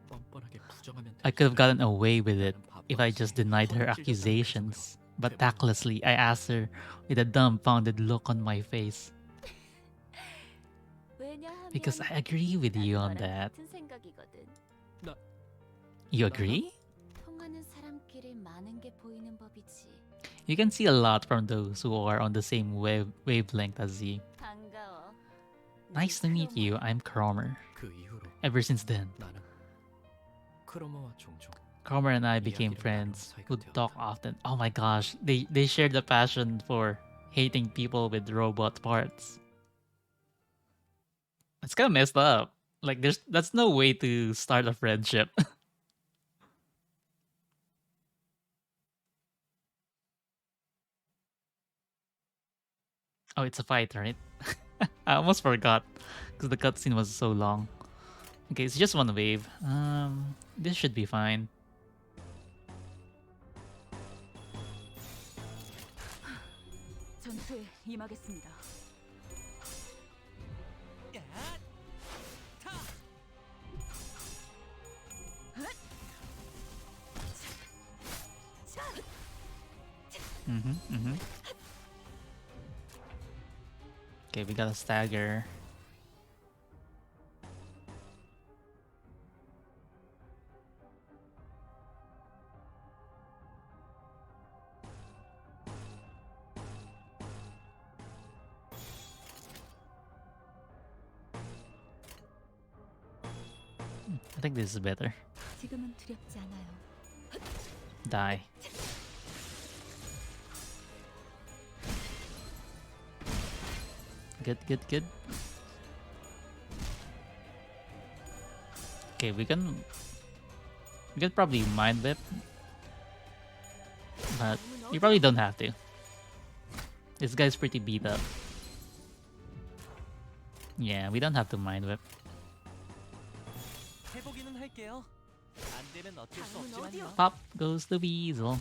[SPEAKER 3] 뻔뻔하게 부정하면
[SPEAKER 1] I could have gotten away with it
[SPEAKER 3] 나는
[SPEAKER 1] if I
[SPEAKER 3] 바보같이
[SPEAKER 1] just denied her
[SPEAKER 3] 허를 찔렸다는
[SPEAKER 1] accusations.
[SPEAKER 3] 표정으로
[SPEAKER 1] But tactlessly, I asked her with a dumbfounded look on my face.
[SPEAKER 4] 왜냐하면
[SPEAKER 1] Because I agree with
[SPEAKER 4] 난
[SPEAKER 1] you on
[SPEAKER 4] 너랑
[SPEAKER 1] that.
[SPEAKER 4] 같은 생각이거든.
[SPEAKER 1] You agree?
[SPEAKER 4] 통하는 사람끼리 많은 게 보이는 법이지.
[SPEAKER 1] You can see a lot from those who are on the same wavelength as you.
[SPEAKER 4] 반가워.
[SPEAKER 1] Nice to meet you. I'm Cromer.
[SPEAKER 3] 그 이후로
[SPEAKER 1] Ever since then,
[SPEAKER 3] 나는 크로머와 종종
[SPEAKER 1] Cromer and I became friends. Would talk often. Oh my gosh, they shared the passion for hating people with robot parts. It's kind of messed up. Like that's no way to start a friendship. Oh, it's a fight, right? I almost forgot because the cutscene was so long. Okay, it's just one wave. This should be fine.
[SPEAKER 2] 전투에 임하겠습니다.
[SPEAKER 3] 야! 타!
[SPEAKER 1] Okay, we got a stagger. I think this is better.
[SPEAKER 4] 지금은 두렵지 않아요.
[SPEAKER 1] Die. Good, good, good. Okay, we can probably mind whip, but you probably don't have to. This guy's pretty beat up. Yeah, we don't have to mind whip.
[SPEAKER 3] 해보기는 할게요. 안 되면 어쩔 수
[SPEAKER 2] 방은
[SPEAKER 3] 없지만요.
[SPEAKER 2] 어디요?
[SPEAKER 1] Pop goes the weasel.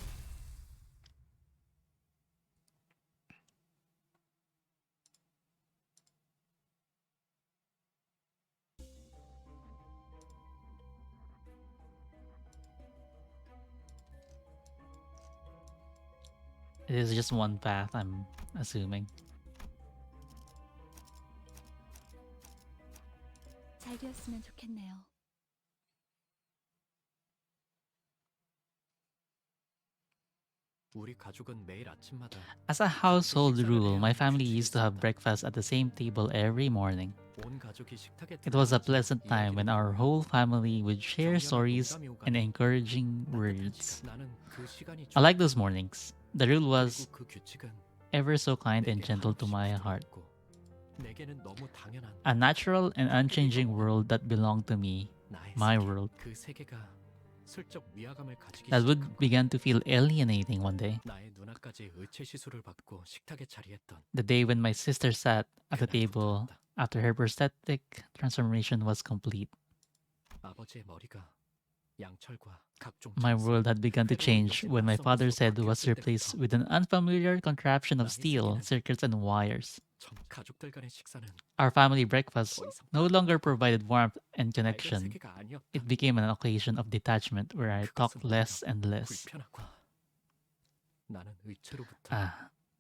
[SPEAKER 1] It is just one path, I'm assuming.
[SPEAKER 5] 있었으면 좋겠네요.
[SPEAKER 3] 우리 가족은 매일 아침마다
[SPEAKER 1] As a household rule, my family used to have breakfast at the same table every morning.
[SPEAKER 3] 온 가족이 식탁에
[SPEAKER 1] It was a
[SPEAKER 3] 들어앉아
[SPEAKER 1] pleasant time when our
[SPEAKER 3] 이야기를
[SPEAKER 1] whole family would share
[SPEAKER 3] 격렬한
[SPEAKER 1] stories
[SPEAKER 3] 농담이 오가니
[SPEAKER 1] and encouraging
[SPEAKER 3] 따뜻한
[SPEAKER 1] words.
[SPEAKER 3] 시간. 나는 그 시간이
[SPEAKER 1] I like
[SPEAKER 3] 좋았고,
[SPEAKER 1] those mornings. The rule was
[SPEAKER 3] 그리고 그 규칙은
[SPEAKER 1] ever so kind and
[SPEAKER 3] 내게
[SPEAKER 1] gentle to
[SPEAKER 3] 한없이
[SPEAKER 1] my heart.
[SPEAKER 3] 부드러웠고, 내게는 너무 당연한
[SPEAKER 1] A natural and unchanging world that belonged to me,
[SPEAKER 3] 나의
[SPEAKER 1] my
[SPEAKER 3] 세계.
[SPEAKER 1] world,
[SPEAKER 3] 그 세계가 슬쩍 위화감을 가지기
[SPEAKER 1] that would
[SPEAKER 3] 시작한 것.
[SPEAKER 1] begin to feel alienating one day.
[SPEAKER 3] 나의 누나까지 의체 시술을 받고 식탁에 자리했던
[SPEAKER 1] The day when my sister sat at the table
[SPEAKER 3] 그날부터였다.
[SPEAKER 1] after her prosthetic transformation was complete.
[SPEAKER 3] 아버지의 머리가 양철과 각종
[SPEAKER 1] My
[SPEAKER 3] 장식,
[SPEAKER 1] world had begun to
[SPEAKER 3] 회로로
[SPEAKER 1] change
[SPEAKER 3] 이어진
[SPEAKER 1] when my
[SPEAKER 3] 낯선
[SPEAKER 1] father's
[SPEAKER 3] 곳으로
[SPEAKER 1] head was
[SPEAKER 3] 바뀌었을
[SPEAKER 1] replaced
[SPEAKER 3] 때부터
[SPEAKER 1] with an unfamiliar contraption of
[SPEAKER 3] 나의
[SPEAKER 1] steel,
[SPEAKER 3] 세계는
[SPEAKER 1] circuits, and wires.
[SPEAKER 3] 전 가족들 간의 식사는
[SPEAKER 1] Our family breakfast
[SPEAKER 3] 더 이상
[SPEAKER 1] no longer
[SPEAKER 3] 따뜻하고
[SPEAKER 1] provided warmth and
[SPEAKER 3] 맑은
[SPEAKER 1] connection.
[SPEAKER 3] 세계가 아니었다.
[SPEAKER 1] It became an occasion of detachment where I talked
[SPEAKER 3] 그것은
[SPEAKER 1] less
[SPEAKER 3] 오히려
[SPEAKER 1] and less.
[SPEAKER 3] 불편하고 나는 의체로부터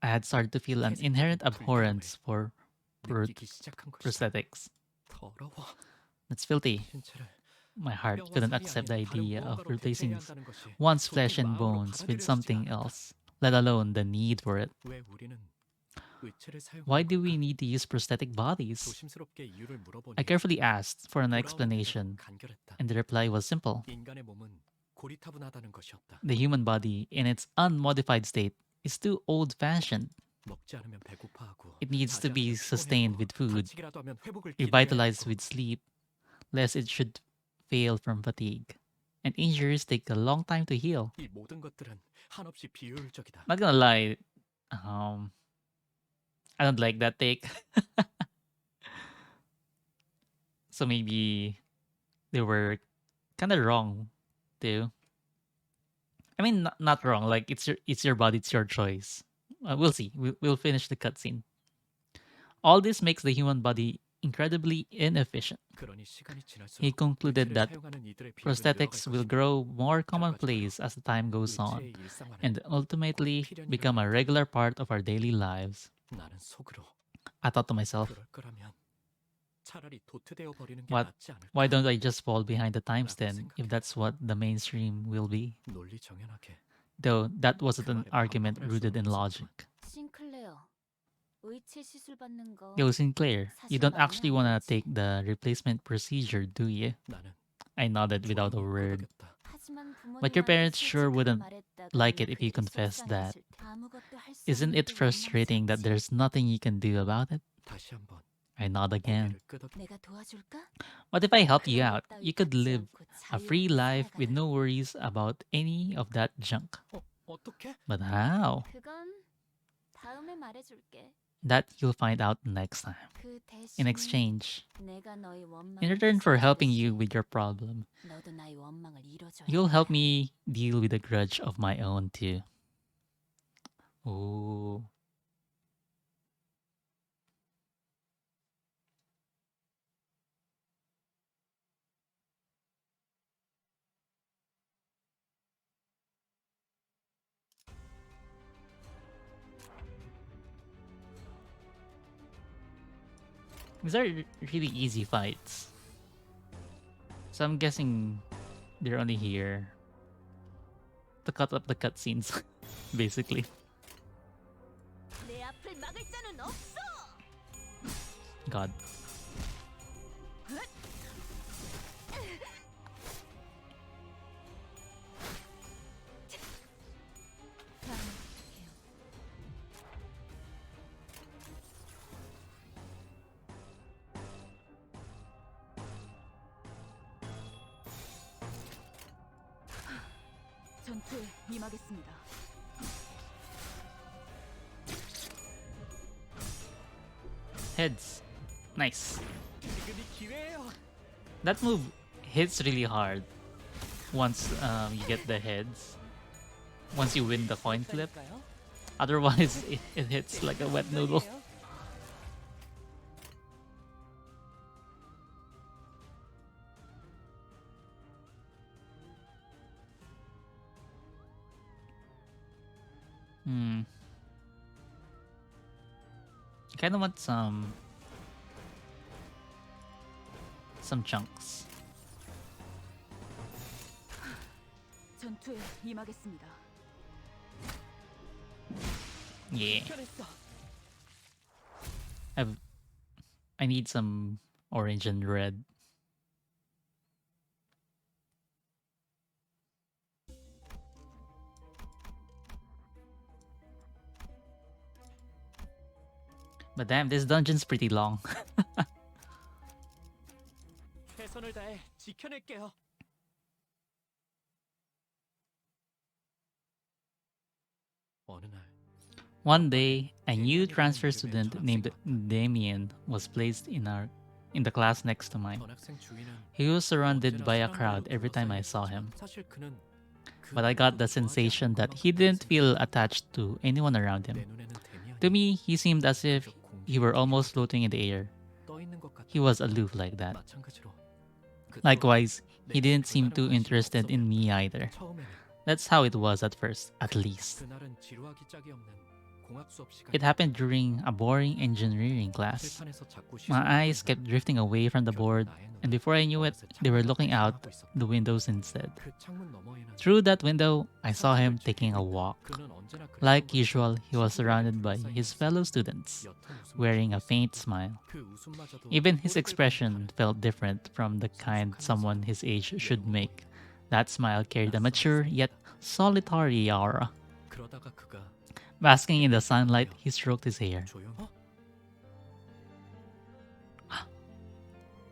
[SPEAKER 1] I had started to feel an inherent abhorrence for
[SPEAKER 3] 느끼기 시작한 것이다.
[SPEAKER 1] prosthetics.
[SPEAKER 3] 더러워.
[SPEAKER 1] That's filthy.
[SPEAKER 3] 신체를
[SPEAKER 1] My heart
[SPEAKER 3] 뼈와
[SPEAKER 1] couldn't
[SPEAKER 3] 살이
[SPEAKER 1] accept the
[SPEAKER 3] 아닌 다른
[SPEAKER 1] idea of
[SPEAKER 3] 무언가로
[SPEAKER 1] replacing
[SPEAKER 3] 대체해야 한다는 것이
[SPEAKER 1] one's
[SPEAKER 3] 도저히
[SPEAKER 1] flesh and
[SPEAKER 3] 마음으로
[SPEAKER 1] bones with
[SPEAKER 3] 받아들여지지
[SPEAKER 1] something
[SPEAKER 3] 않았다.
[SPEAKER 1] else, let alone the need for it.
[SPEAKER 3] 왜 우리는 의체를
[SPEAKER 1] Why
[SPEAKER 3] 사용하는
[SPEAKER 1] do we
[SPEAKER 3] 걸까?
[SPEAKER 1] need to use prosthetic bodies?
[SPEAKER 3] 조심스럽게 이유를 물어보니
[SPEAKER 1] I carefully asked for an
[SPEAKER 3] 돌아오는
[SPEAKER 1] explanation,
[SPEAKER 3] 대로 간결했다.
[SPEAKER 1] and the reply was simple.
[SPEAKER 3] 인간의 몸은 고리타분하다는 것이었다.
[SPEAKER 1] The human body, in its unmodified state, is too old-fashioned.
[SPEAKER 3] 먹지 않으면 배고파하고
[SPEAKER 1] It needs to
[SPEAKER 3] 자지
[SPEAKER 1] be
[SPEAKER 3] 않으면
[SPEAKER 1] sustained
[SPEAKER 3] 피곤해하고
[SPEAKER 1] with food,
[SPEAKER 3] 다치기라도 하면 회복을 기다려야
[SPEAKER 1] revitalized
[SPEAKER 3] 하고
[SPEAKER 1] with sleep, lest it should fail from fatigue. And injuries take a long time to heal.
[SPEAKER 3] 이 모든 것들은 한없이 비효율적이다.
[SPEAKER 1] Not gonna lie, I don't like that take. So maybe they were kind of wrong too. I mean, not wrong. Like it's your body, it's your choice. We'll see. We'll finish the cutscene. All this makes the human body incredibly inefficient.
[SPEAKER 3] 그러니 시간이
[SPEAKER 1] He
[SPEAKER 3] 지날수록
[SPEAKER 1] concluded
[SPEAKER 3] 의체를
[SPEAKER 1] that
[SPEAKER 3] 사용하는 이들의 비율은
[SPEAKER 1] prosthetics
[SPEAKER 3] 늘어갈
[SPEAKER 1] will
[SPEAKER 3] 것이며
[SPEAKER 1] grow more commonplace as the time goes on,
[SPEAKER 3] 의체의 일상화는
[SPEAKER 1] and ultimately
[SPEAKER 3] 필연이라고
[SPEAKER 1] become a
[SPEAKER 3] 했다.
[SPEAKER 1] regular part of our daily lives.
[SPEAKER 3] 나는 속으로
[SPEAKER 1] I thought to myself,
[SPEAKER 3] 그럴 거라면 차라리 도태되어 버리는 게
[SPEAKER 1] What?
[SPEAKER 3] 낫지 않을까?
[SPEAKER 1] why don't I just fall behind the times
[SPEAKER 3] 라고
[SPEAKER 1] then, if
[SPEAKER 3] 생각해.
[SPEAKER 1] that's what the mainstream will be?
[SPEAKER 3] 논리 정연하게
[SPEAKER 1] Though that wasn't
[SPEAKER 3] 그
[SPEAKER 1] an
[SPEAKER 3] 말에
[SPEAKER 1] argument
[SPEAKER 3] 반박을 할
[SPEAKER 1] rooted
[SPEAKER 3] 수는
[SPEAKER 1] in
[SPEAKER 3] 없었지만.
[SPEAKER 1] logic.
[SPEAKER 4] 싱클레어, 의체 시술 받는 거
[SPEAKER 1] Yo, Sinclair, you
[SPEAKER 4] 사실
[SPEAKER 1] don't
[SPEAKER 4] 마음에
[SPEAKER 1] actually
[SPEAKER 4] 안
[SPEAKER 1] wanna
[SPEAKER 4] 들지.
[SPEAKER 1] take the replacement procedure, do you?
[SPEAKER 3] 나는
[SPEAKER 1] I nodded without a
[SPEAKER 3] 조용히
[SPEAKER 1] word.
[SPEAKER 3] 끄덕였다.
[SPEAKER 4] 하지만
[SPEAKER 1] But your
[SPEAKER 4] 부모님한테
[SPEAKER 1] parents sure
[SPEAKER 4] 솔직하게
[SPEAKER 1] wouldn't
[SPEAKER 4] 말했다가는
[SPEAKER 1] like it if you
[SPEAKER 4] 그들이
[SPEAKER 1] confessed that.
[SPEAKER 4] 속상해하실 테- 아무것도 할수
[SPEAKER 1] Isn't
[SPEAKER 4] 없는
[SPEAKER 1] it
[SPEAKER 4] 게
[SPEAKER 1] frustrating that
[SPEAKER 4] 원망스럽지.
[SPEAKER 1] there's nothing you can do about it?
[SPEAKER 3] 다시 한번
[SPEAKER 1] I nod again.
[SPEAKER 3] 고개를 끄덕.
[SPEAKER 4] 내가 도와줄까?
[SPEAKER 1] What if I helped you
[SPEAKER 4] 그런 것
[SPEAKER 1] out?
[SPEAKER 4] 따위
[SPEAKER 1] You could
[SPEAKER 4] 갖지
[SPEAKER 1] live
[SPEAKER 4] 않고
[SPEAKER 1] a free
[SPEAKER 4] 자유롭게
[SPEAKER 1] life with
[SPEAKER 4] 살아가라.
[SPEAKER 1] no worries about any of that junk.
[SPEAKER 3] 어떻게?
[SPEAKER 1] But how?
[SPEAKER 4] 그건 다음에 말해줄게.
[SPEAKER 1] That you'll find out next time.
[SPEAKER 4] 그
[SPEAKER 1] In
[SPEAKER 4] 대신
[SPEAKER 1] exchange,
[SPEAKER 4] 내가 너의
[SPEAKER 1] in
[SPEAKER 4] 원망을
[SPEAKER 1] return for helping
[SPEAKER 4] 해소해주듯이
[SPEAKER 1] you with your problem,
[SPEAKER 4] 너도 나의 원망을 이뤄줘야
[SPEAKER 1] you'll
[SPEAKER 4] 할
[SPEAKER 1] help
[SPEAKER 4] 거야.
[SPEAKER 1] me deal with a grudge of my own too. Ooh. These are really easy fights. So I'm guessing they're only here to cut up the cutscenes, basically.
[SPEAKER 2] 내 앞을 막을 자는 없어.
[SPEAKER 1] God.
[SPEAKER 5] 전투에 임하겠습니다.
[SPEAKER 1] Heads. Nice.
[SPEAKER 3] 지금이 기회예요.
[SPEAKER 1] That move hits really hard once you get the heads. Once you win the coin flip.
[SPEAKER 3] 그럴까요?
[SPEAKER 1] Otherwise, it hits like a wet noodle.
[SPEAKER 3] 감사해요.
[SPEAKER 1] Hmm. Kind of want some chunks.
[SPEAKER 5] 전투에 임하겠습니다.
[SPEAKER 1] Yeah.
[SPEAKER 3] 편했어.
[SPEAKER 1] I need some orange and red. But damn, this dungeon's pretty long.
[SPEAKER 3] 최선을 다해 지켜낼게요. 어느 날
[SPEAKER 1] One day, a new transfer student named Damien was placed in the class next to mine.
[SPEAKER 3] 전학생 주인은
[SPEAKER 1] He was surrounded by a
[SPEAKER 3] 언제나
[SPEAKER 1] crowd
[SPEAKER 3] 사랑으로
[SPEAKER 1] every time I saw
[SPEAKER 3] 둘러싸여
[SPEAKER 1] him.
[SPEAKER 3] 있었지만 사실 그는 그
[SPEAKER 1] But I got the
[SPEAKER 3] 누구도 좋아하지
[SPEAKER 1] sensation
[SPEAKER 3] 않는
[SPEAKER 1] that
[SPEAKER 3] 것만
[SPEAKER 1] he didn't
[SPEAKER 3] 같았습니다.
[SPEAKER 1] feel attached to anyone around
[SPEAKER 3] 내
[SPEAKER 1] him.
[SPEAKER 3] 눈에는 데미안이
[SPEAKER 1] To me, he seemed as if he were almost floating in the air.
[SPEAKER 3] 떠 있는 것 같아.
[SPEAKER 1] He was aloof like that.
[SPEAKER 3] 마찬가지로 그
[SPEAKER 1] Likewise, he
[SPEAKER 3] 내게
[SPEAKER 1] didn't seem too
[SPEAKER 3] 별다른 관심이
[SPEAKER 1] interested in me
[SPEAKER 3] 없었는데
[SPEAKER 1] either.
[SPEAKER 3] 처음에는
[SPEAKER 1] That's how it was at first, at least.
[SPEAKER 3] 그날은 지루하기 짝이 없는 공학 수업 시간.
[SPEAKER 1] It happened during a boring engineering class.
[SPEAKER 3] 칠판에서 자꾸
[SPEAKER 1] My
[SPEAKER 3] 시선을
[SPEAKER 1] eyes
[SPEAKER 3] 끄는
[SPEAKER 1] kept drifting away from the
[SPEAKER 3] 결국
[SPEAKER 1] board,
[SPEAKER 3] 나의 눈은
[SPEAKER 1] and before I knew it,
[SPEAKER 3] 어느새
[SPEAKER 1] they were
[SPEAKER 3] 창문
[SPEAKER 1] looking
[SPEAKER 3] 앞에
[SPEAKER 1] out
[SPEAKER 3] 지나고 있었다.
[SPEAKER 1] the windows instead.
[SPEAKER 3] 그 창문 너머에는
[SPEAKER 1] Through that window, I saw him
[SPEAKER 3] 산책을
[SPEAKER 1] taking a
[SPEAKER 3] 즐기고 있다.
[SPEAKER 1] walk.
[SPEAKER 3] 그는 언제나 그랬던
[SPEAKER 1] Like
[SPEAKER 3] 것처럼
[SPEAKER 1] usual, he was
[SPEAKER 3] 친구들에게
[SPEAKER 1] surrounded by
[SPEAKER 3] 둘러싸여
[SPEAKER 1] his
[SPEAKER 3] 있었다.
[SPEAKER 1] fellow students,
[SPEAKER 3] 옅은 웃음을
[SPEAKER 1] wearing a
[SPEAKER 3] 짓고
[SPEAKER 1] faint
[SPEAKER 3] 있었다.
[SPEAKER 1] smile.
[SPEAKER 3] 그 웃음마저도
[SPEAKER 1] Even his
[SPEAKER 3] 꼬리를
[SPEAKER 1] expression
[SPEAKER 3] 긁는
[SPEAKER 1] felt different from the kind someone his age should make. That smile carried a
[SPEAKER 3] 낯선
[SPEAKER 1] mature yet solitary aura.
[SPEAKER 3] 그러다가 그가
[SPEAKER 1] Basking in the sunlight, he stroked his hair.
[SPEAKER 3] 조용.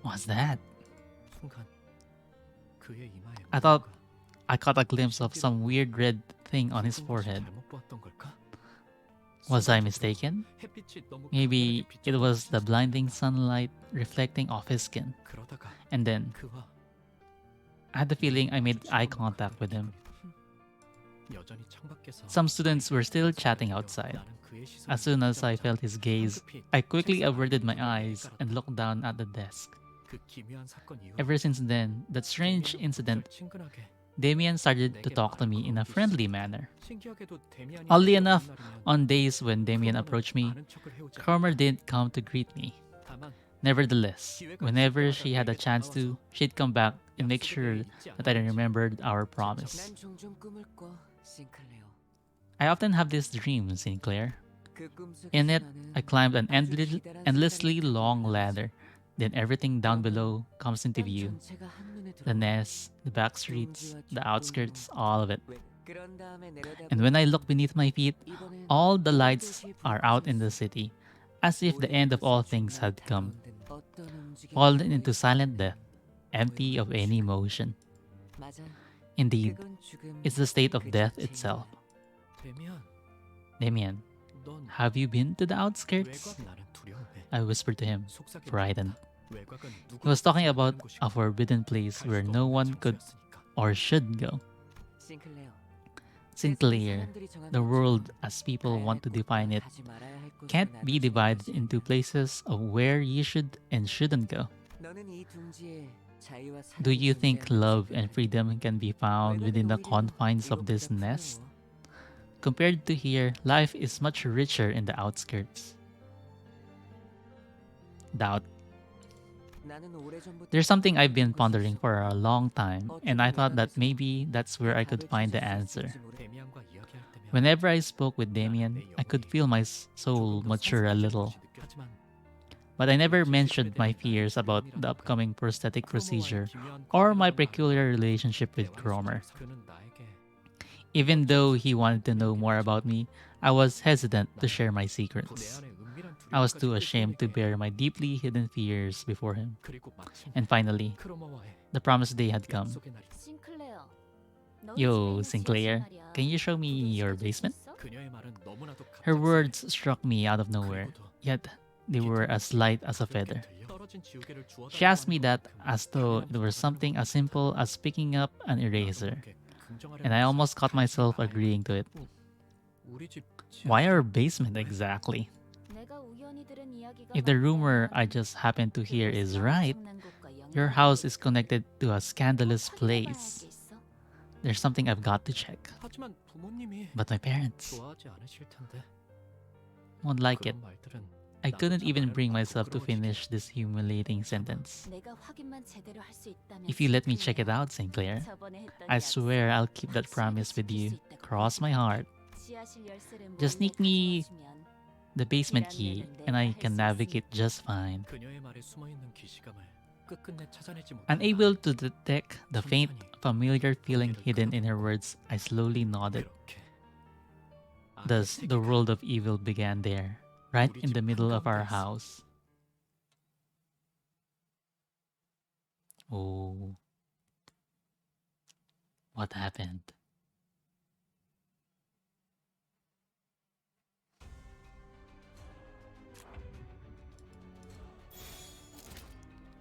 [SPEAKER 1] What's that?
[SPEAKER 3] 순간 그의 이마에
[SPEAKER 1] I thought
[SPEAKER 3] 뭔가
[SPEAKER 1] I caught a glimpse of some weird red thing on his
[SPEAKER 3] 무슨 것이
[SPEAKER 1] forehead.
[SPEAKER 3] 잘못 보았던 걸까?
[SPEAKER 1] Was I
[SPEAKER 3] 순간적으로
[SPEAKER 1] mistaken?
[SPEAKER 3] 햇빛이 너무
[SPEAKER 1] Maybe
[SPEAKER 3] 강렬하게
[SPEAKER 1] it was the
[SPEAKER 3] 비춰서
[SPEAKER 1] blinding sunlight reflecting off his skin.
[SPEAKER 3] 그러다가
[SPEAKER 1] And then
[SPEAKER 3] 그와
[SPEAKER 1] I had the feeling I made eye contact with him.
[SPEAKER 3] 여전히 창밖에서
[SPEAKER 1] Some students were still chatting outside.
[SPEAKER 3] 나는 그의 시선을
[SPEAKER 1] As soon as I
[SPEAKER 3] 받자마자
[SPEAKER 1] felt his gaze,
[SPEAKER 3] 황급히
[SPEAKER 1] I quickly
[SPEAKER 3] 책상
[SPEAKER 1] averted my
[SPEAKER 3] 아래로
[SPEAKER 1] eyes
[SPEAKER 3] 깔았다.
[SPEAKER 1] and looked down at the desk.
[SPEAKER 3] 그 기묘한 사건 이후
[SPEAKER 1] Ever since then, that strange
[SPEAKER 3] 데미안은
[SPEAKER 1] incident,
[SPEAKER 3] 어쩔 친근하게
[SPEAKER 1] Damien started to
[SPEAKER 3] 내게
[SPEAKER 1] talk to
[SPEAKER 3] 말을
[SPEAKER 1] me in a
[SPEAKER 3] 걸어오기
[SPEAKER 1] friendly
[SPEAKER 3] 시작했다.
[SPEAKER 1] manner.
[SPEAKER 3] 신기하게도 데미안이
[SPEAKER 1] Oddly
[SPEAKER 3] 필요 없는
[SPEAKER 1] enough,
[SPEAKER 3] 날이면
[SPEAKER 1] on days when Damien
[SPEAKER 3] 크로머는
[SPEAKER 1] approached me,
[SPEAKER 3] 많은 척을 해오지
[SPEAKER 1] Cromer
[SPEAKER 3] 않았다.
[SPEAKER 1] didn't come to greet me.
[SPEAKER 3] 다만
[SPEAKER 1] Nevertheless,
[SPEAKER 3] 기회가
[SPEAKER 1] whenever
[SPEAKER 3] 있을
[SPEAKER 1] she had a
[SPEAKER 3] 때마다
[SPEAKER 1] chance to, she'd come back and make sure
[SPEAKER 3] 약속에 잊지
[SPEAKER 1] that I
[SPEAKER 3] 않았지.
[SPEAKER 1] remembered our promise.
[SPEAKER 8] 난 종종 꿈을 꿔, 싱클레어.
[SPEAKER 1] I often have this dream, Sinclair.
[SPEAKER 8] 그 꿈속에서
[SPEAKER 1] In it,
[SPEAKER 8] 나는
[SPEAKER 1] I climbed an
[SPEAKER 8] 아주 기다란
[SPEAKER 1] endlessly
[SPEAKER 8] 순간을
[SPEAKER 1] long
[SPEAKER 8] 기다리면서
[SPEAKER 1] ladder. Then everything down below comes into
[SPEAKER 8] 땅
[SPEAKER 1] view.
[SPEAKER 8] 전체가 한눈에
[SPEAKER 1] The
[SPEAKER 8] 들어오고
[SPEAKER 1] nest, the back streets, the outskirts, all of it.
[SPEAKER 8] 그런 다음에 내려다보면
[SPEAKER 1] And when I look beneath my feet,
[SPEAKER 8] 이번엔
[SPEAKER 1] all the
[SPEAKER 8] 온
[SPEAKER 1] lights
[SPEAKER 8] 도시의
[SPEAKER 1] are
[SPEAKER 8] 불이
[SPEAKER 1] out in the
[SPEAKER 8] 꺼졌어.
[SPEAKER 1] city, as if the end of all things had come,
[SPEAKER 8] 어떤 움직임이
[SPEAKER 1] fallen into
[SPEAKER 8] 보이지
[SPEAKER 1] silent
[SPEAKER 8] 않는
[SPEAKER 1] death, empty of any motion.
[SPEAKER 8] 맞아.
[SPEAKER 1] Indeed,
[SPEAKER 8] 그건 죽음
[SPEAKER 1] it's the state of
[SPEAKER 8] 그
[SPEAKER 1] death
[SPEAKER 8] 자체야.
[SPEAKER 1] itself.
[SPEAKER 3] 데미안,
[SPEAKER 1] Damien,
[SPEAKER 3] 넌
[SPEAKER 1] have you been to the outskirts?
[SPEAKER 3] 외곽 나는 두려워해.
[SPEAKER 1] I whispered to him,
[SPEAKER 3] 속삭이는
[SPEAKER 1] frightened.
[SPEAKER 3] 거다. 외곽은
[SPEAKER 1] He was talking
[SPEAKER 3] 누구도
[SPEAKER 1] about
[SPEAKER 3] 가지 않는
[SPEAKER 1] a
[SPEAKER 3] 곳이고
[SPEAKER 1] forbidden place
[SPEAKER 3] 갈
[SPEAKER 1] where
[SPEAKER 3] 수도
[SPEAKER 1] no
[SPEAKER 3] 없는
[SPEAKER 1] one could
[SPEAKER 3] 장소였으니까.
[SPEAKER 1] or should go.
[SPEAKER 8] 싱클레어.
[SPEAKER 1] Sinclair,
[SPEAKER 8] 세상이 사람들이 정한
[SPEAKER 1] the
[SPEAKER 8] 것처럼
[SPEAKER 1] world as people
[SPEAKER 8] 가야
[SPEAKER 1] want to
[SPEAKER 8] 할 곳과
[SPEAKER 1] define it,
[SPEAKER 8] 가지 말아야 할 곳을
[SPEAKER 1] can't be
[SPEAKER 8] 나눠주는
[SPEAKER 1] divided
[SPEAKER 8] 것이
[SPEAKER 1] into
[SPEAKER 8] 아니야.
[SPEAKER 1] places of where you should and shouldn't go.
[SPEAKER 8] 너는 이 둥지에 자유와
[SPEAKER 1] Do
[SPEAKER 8] 사랑이
[SPEAKER 1] you think
[SPEAKER 8] 존재하는
[SPEAKER 1] love
[SPEAKER 8] 것을
[SPEAKER 1] and freedom can be found
[SPEAKER 8] 외곽은
[SPEAKER 1] within the
[SPEAKER 8] 오히려
[SPEAKER 1] confines of this
[SPEAKER 8] 이것보다
[SPEAKER 1] nest?
[SPEAKER 8] 부러워.
[SPEAKER 1] Compared to here, life is much richer in the outskirts. Doubt.
[SPEAKER 8] 나는 오래전부터
[SPEAKER 1] There's something I've been
[SPEAKER 8] 생각하고
[SPEAKER 1] pondering
[SPEAKER 8] 있었어.
[SPEAKER 1] for a long time, and I thought that maybe that's where I could find the answer.
[SPEAKER 3] 데미안과 이야기할 때면
[SPEAKER 1] Whenever I spoke with Damien, I could feel my soul
[SPEAKER 3] 조금 더
[SPEAKER 1] mature a
[SPEAKER 3] 성숙해진
[SPEAKER 1] little.
[SPEAKER 3] 것이 느껴지만
[SPEAKER 1] But I never mentioned my fears about the upcoming prosthetic procedure or my peculiar relationship with Cromer.
[SPEAKER 3] 그는 나에게
[SPEAKER 1] Even though he wanted to know more about me, I was hesitant to share my
[SPEAKER 3] 내
[SPEAKER 1] secrets.
[SPEAKER 3] 안에 은밀한
[SPEAKER 1] I was
[SPEAKER 3] 두려움까지
[SPEAKER 1] too ashamed to
[SPEAKER 3] 끄집어내게
[SPEAKER 1] bear my deeply hidden fears before him.
[SPEAKER 3] 그리고 마침
[SPEAKER 1] And finally,
[SPEAKER 3] 크로머와의
[SPEAKER 1] the promised day had come.
[SPEAKER 3] 약속의 날이
[SPEAKER 4] 싱클레어.
[SPEAKER 1] Yo, Sinclair, can you show me your basement?
[SPEAKER 3] 그녀의 말은 너무나도
[SPEAKER 1] Her
[SPEAKER 3] 갑작스레
[SPEAKER 1] words struck me out of nowhere,
[SPEAKER 3] 그리고도
[SPEAKER 1] yet they were as light as a feather.
[SPEAKER 3] 가볍게 들려 떨어진 지우개를 주워달라고
[SPEAKER 1] She asked me
[SPEAKER 3] 한
[SPEAKER 1] that
[SPEAKER 3] 것만큼
[SPEAKER 1] as though it were
[SPEAKER 3] 그녀는
[SPEAKER 1] something as simple as picking up an eraser,
[SPEAKER 3] 나도 모르게 긍정하려는
[SPEAKER 1] and I almost caught myself
[SPEAKER 3] 말을
[SPEAKER 1] agreeing to it.
[SPEAKER 3] 우리 집
[SPEAKER 1] Why our basement exactly?
[SPEAKER 4] 내가 우연히 들은 이야기가
[SPEAKER 1] If the rumor
[SPEAKER 4] 맞다면
[SPEAKER 1] I just happened to hear is right,
[SPEAKER 4] 엄청난 곳과
[SPEAKER 1] your
[SPEAKER 4] 연관이
[SPEAKER 1] house is connected to a scandalous
[SPEAKER 4] 확인해봐야 할
[SPEAKER 1] place.
[SPEAKER 4] 게 있어.
[SPEAKER 1] There's something I've got to check.
[SPEAKER 3] 하지만 부모님이
[SPEAKER 1] But my parents
[SPEAKER 3] 좋아하지 않으실 텐데
[SPEAKER 1] won't like it.
[SPEAKER 3] 그런 말들은
[SPEAKER 1] I couldn't even bring myself to finish this humiliating sentence.
[SPEAKER 4] 내가 확인만 제대로 할 수 있다면
[SPEAKER 1] If you let me check it out, Sinclair,
[SPEAKER 4] 저번에 했던
[SPEAKER 1] I
[SPEAKER 4] 약속
[SPEAKER 1] swear I'll keep that
[SPEAKER 4] 확실하게
[SPEAKER 1] promise with
[SPEAKER 4] 지킬
[SPEAKER 1] you.
[SPEAKER 4] 수 있다고
[SPEAKER 1] Cross my heart.
[SPEAKER 4] 지하실 열쇠를
[SPEAKER 1] Just
[SPEAKER 4] 몰래
[SPEAKER 1] sneak me
[SPEAKER 4] 가져와주면
[SPEAKER 1] the basement key, and I can navigate just fine.
[SPEAKER 3] 그녀의 말에 숨어 있는 기시감을 끝끝내 찾아내지 못한다.
[SPEAKER 1] Unable to detect the faint, familiar feeling hidden in her words, I slowly nodded.
[SPEAKER 3] 그렇게
[SPEAKER 1] Thus, the world of evil began there, right in the middle of our house. Oh. What happened?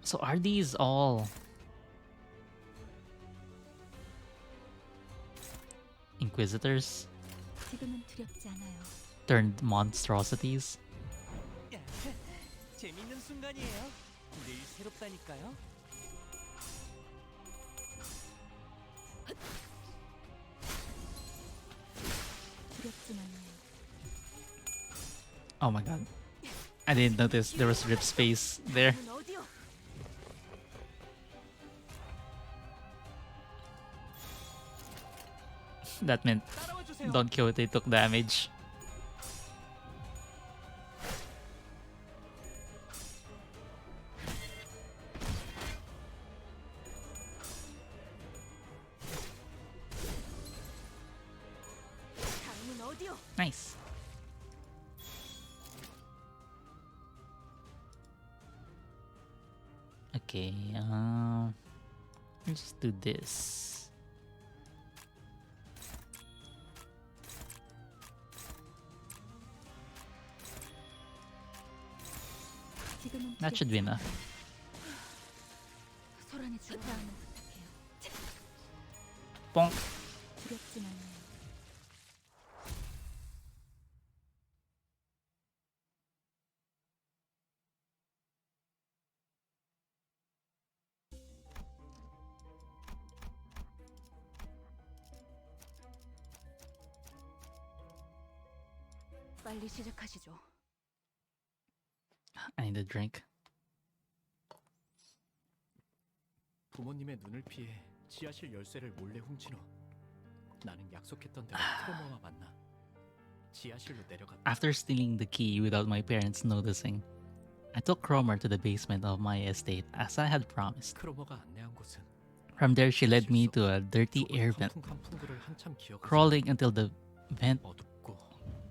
[SPEAKER 1] So are these all inquisitors
[SPEAKER 4] 지금은 두렵지 않아요.
[SPEAKER 1] turned monstrosities?
[SPEAKER 3] 재밌는 순간이에요. 늘 새롭다니까요.
[SPEAKER 4] 두렵진 않아요.
[SPEAKER 1] Oh my god. I didn't notice there was rip space there.
[SPEAKER 2] 문 어디요?
[SPEAKER 1] That meant
[SPEAKER 3] 따라와 주세요.
[SPEAKER 1] Don Quixote took damage.
[SPEAKER 2] 다음은 어디요?
[SPEAKER 1] Nice. Okay, let's do this.
[SPEAKER 4] 지금은
[SPEAKER 1] That should be enough.
[SPEAKER 4] 소란이 다음은 부탁해요.
[SPEAKER 1] Bonk.
[SPEAKER 4] 두렵진 않아요.
[SPEAKER 2] 빨리 시작하시죠.
[SPEAKER 1] I need a drink.
[SPEAKER 3] 부모님의 눈을 피해 지하실 열쇠를 몰래 훔친 후 나는 약속했던 대로 크로머와 만나 지하실로 내려갔다.
[SPEAKER 1] After stealing the key without my parents noticing, I took Cromer to the basement of my estate as I had promised.
[SPEAKER 3] 크로머가 안내한 곳은
[SPEAKER 1] From there, she led me to a dirty air vent,
[SPEAKER 3] 풍부를 한참 기억하지.
[SPEAKER 1] crawling until the vent.
[SPEAKER 3] 어둡고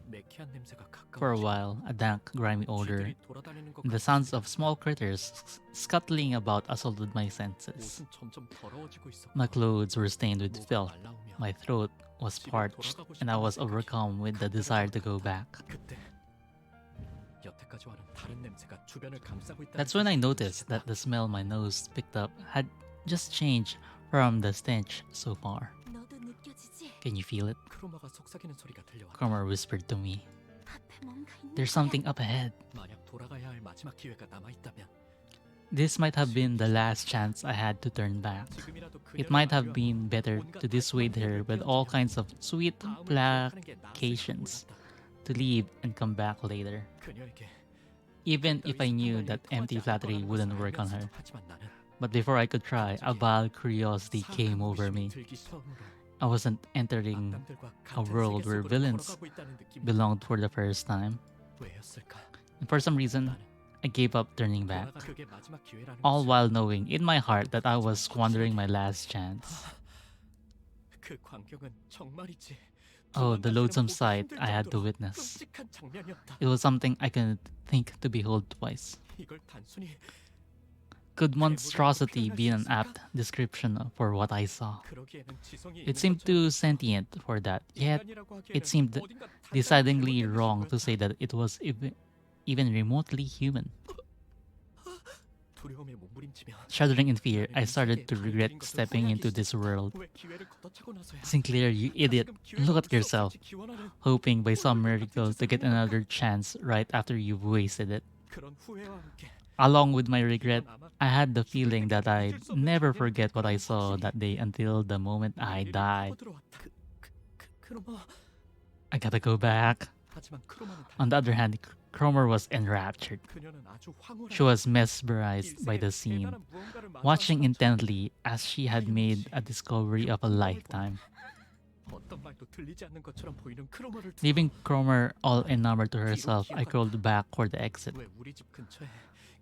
[SPEAKER 3] 매캐한 냄새가
[SPEAKER 1] For a
[SPEAKER 3] 가까워지고
[SPEAKER 1] while, a dank, grimy odor
[SPEAKER 3] 쥐들이 돌아다니는 것
[SPEAKER 1] and the
[SPEAKER 3] 같았을
[SPEAKER 1] sounds
[SPEAKER 3] 때
[SPEAKER 1] of small critters scuttling about assaulted my senses.
[SPEAKER 3] 옷은 점점 더러워지고 있었고
[SPEAKER 1] My clothes were stained with
[SPEAKER 3] 모가
[SPEAKER 1] filth.
[SPEAKER 3] 말라오며
[SPEAKER 1] My throat was parched, and I was overcome with the desire to go back.
[SPEAKER 3] 그때 여태까지와는 다른 냄새가 주변을 감싸고 있다는
[SPEAKER 1] That's when I
[SPEAKER 3] 사실을
[SPEAKER 1] noticed that the smell my nose picked up had just changed from the stench so far.
[SPEAKER 4] 너도 느껴지지?
[SPEAKER 1] Can you feel it?
[SPEAKER 3] 크로머가 속삭이는 소리가 들려왔다.
[SPEAKER 1] Cromer whispered to me.
[SPEAKER 4] 앞에 뭔가 있는
[SPEAKER 1] There's something up ahead.
[SPEAKER 3] 만약 돌아가야 할 마지막 기회가 남아있다면
[SPEAKER 1] This might have been the last chance I had to turn back.
[SPEAKER 3] 지금이라도
[SPEAKER 1] It
[SPEAKER 3] 그녀를
[SPEAKER 1] might have
[SPEAKER 3] 만나려
[SPEAKER 1] been better to dissuade her with all kinds of sweet
[SPEAKER 3] 다음을 기억하는 게 나았을지도
[SPEAKER 1] placations
[SPEAKER 3] 몰랐다.
[SPEAKER 1] to leave and come back later.
[SPEAKER 3] 그녀에게
[SPEAKER 1] Even if I knew that empty flattery wouldn't work on her. But before I could try, a vile curiosity came over me. I wasn't entering a world where villains belonged for the first time. And for some reason, I gave up turning back, all while knowing in my heart that I was squandering my last chance.
[SPEAKER 3] 그 광경은 정말이지.
[SPEAKER 1] Oh, the loathsome sight I had to witness.
[SPEAKER 3] 끔찍한 장면이었다.
[SPEAKER 1] It was something I couldn't think to behold twice.
[SPEAKER 3] 이걸 단순히
[SPEAKER 1] Could monstrosity be an apt description for what I saw?
[SPEAKER 3] 그러기에는 지성이
[SPEAKER 1] It
[SPEAKER 3] 있는
[SPEAKER 1] seemed
[SPEAKER 3] 거죠.
[SPEAKER 1] too sentient for that, yet
[SPEAKER 3] 인간이라고 하기에는
[SPEAKER 1] it seemed
[SPEAKER 3] 어딘가 단단히
[SPEAKER 1] decidedly
[SPEAKER 3] 잘못된
[SPEAKER 1] wrong
[SPEAKER 3] 것인
[SPEAKER 1] to say that it was even remotely human.
[SPEAKER 3] 거야. 두려움에 몸부림치며
[SPEAKER 1] Shuddering in fear, I started to regret stepping into this world.
[SPEAKER 3] 왜 기회를 걷어차고 나서야
[SPEAKER 1] Sinclair, you idiot,
[SPEAKER 3] 지금 기회를
[SPEAKER 1] look at
[SPEAKER 3] 얻을 수
[SPEAKER 1] yourself,
[SPEAKER 3] 없을지 기원하는
[SPEAKER 1] hoping by some miracle to get another chance right after you've wasted it.
[SPEAKER 3] 그런 후회와 함께
[SPEAKER 1] Along with my regret,
[SPEAKER 3] 이건 아마
[SPEAKER 1] I had the feeling that I'd never forget what I saw that day until the moment I died.
[SPEAKER 3] 들어왔다. 크로머.
[SPEAKER 1] I gotta go back.
[SPEAKER 3] 하지만 크로머는
[SPEAKER 1] On the other hand, Cromer was enraptured.
[SPEAKER 3] 그녀는 아주 황홀한
[SPEAKER 1] She was mesmerized by
[SPEAKER 3] 인생에
[SPEAKER 1] the scene,
[SPEAKER 3] 대단한 무언가를 마주한
[SPEAKER 1] watching
[SPEAKER 3] 사람처럼
[SPEAKER 1] intently as she had made a discovery of a lifetime,
[SPEAKER 3] 어떤 말도 들리지 않는 것처럼 보이는 크로머를 두고
[SPEAKER 1] leaving Cromer all enamored to herself. I crawled back for the exit.
[SPEAKER 3] 왜 우리 집 근처에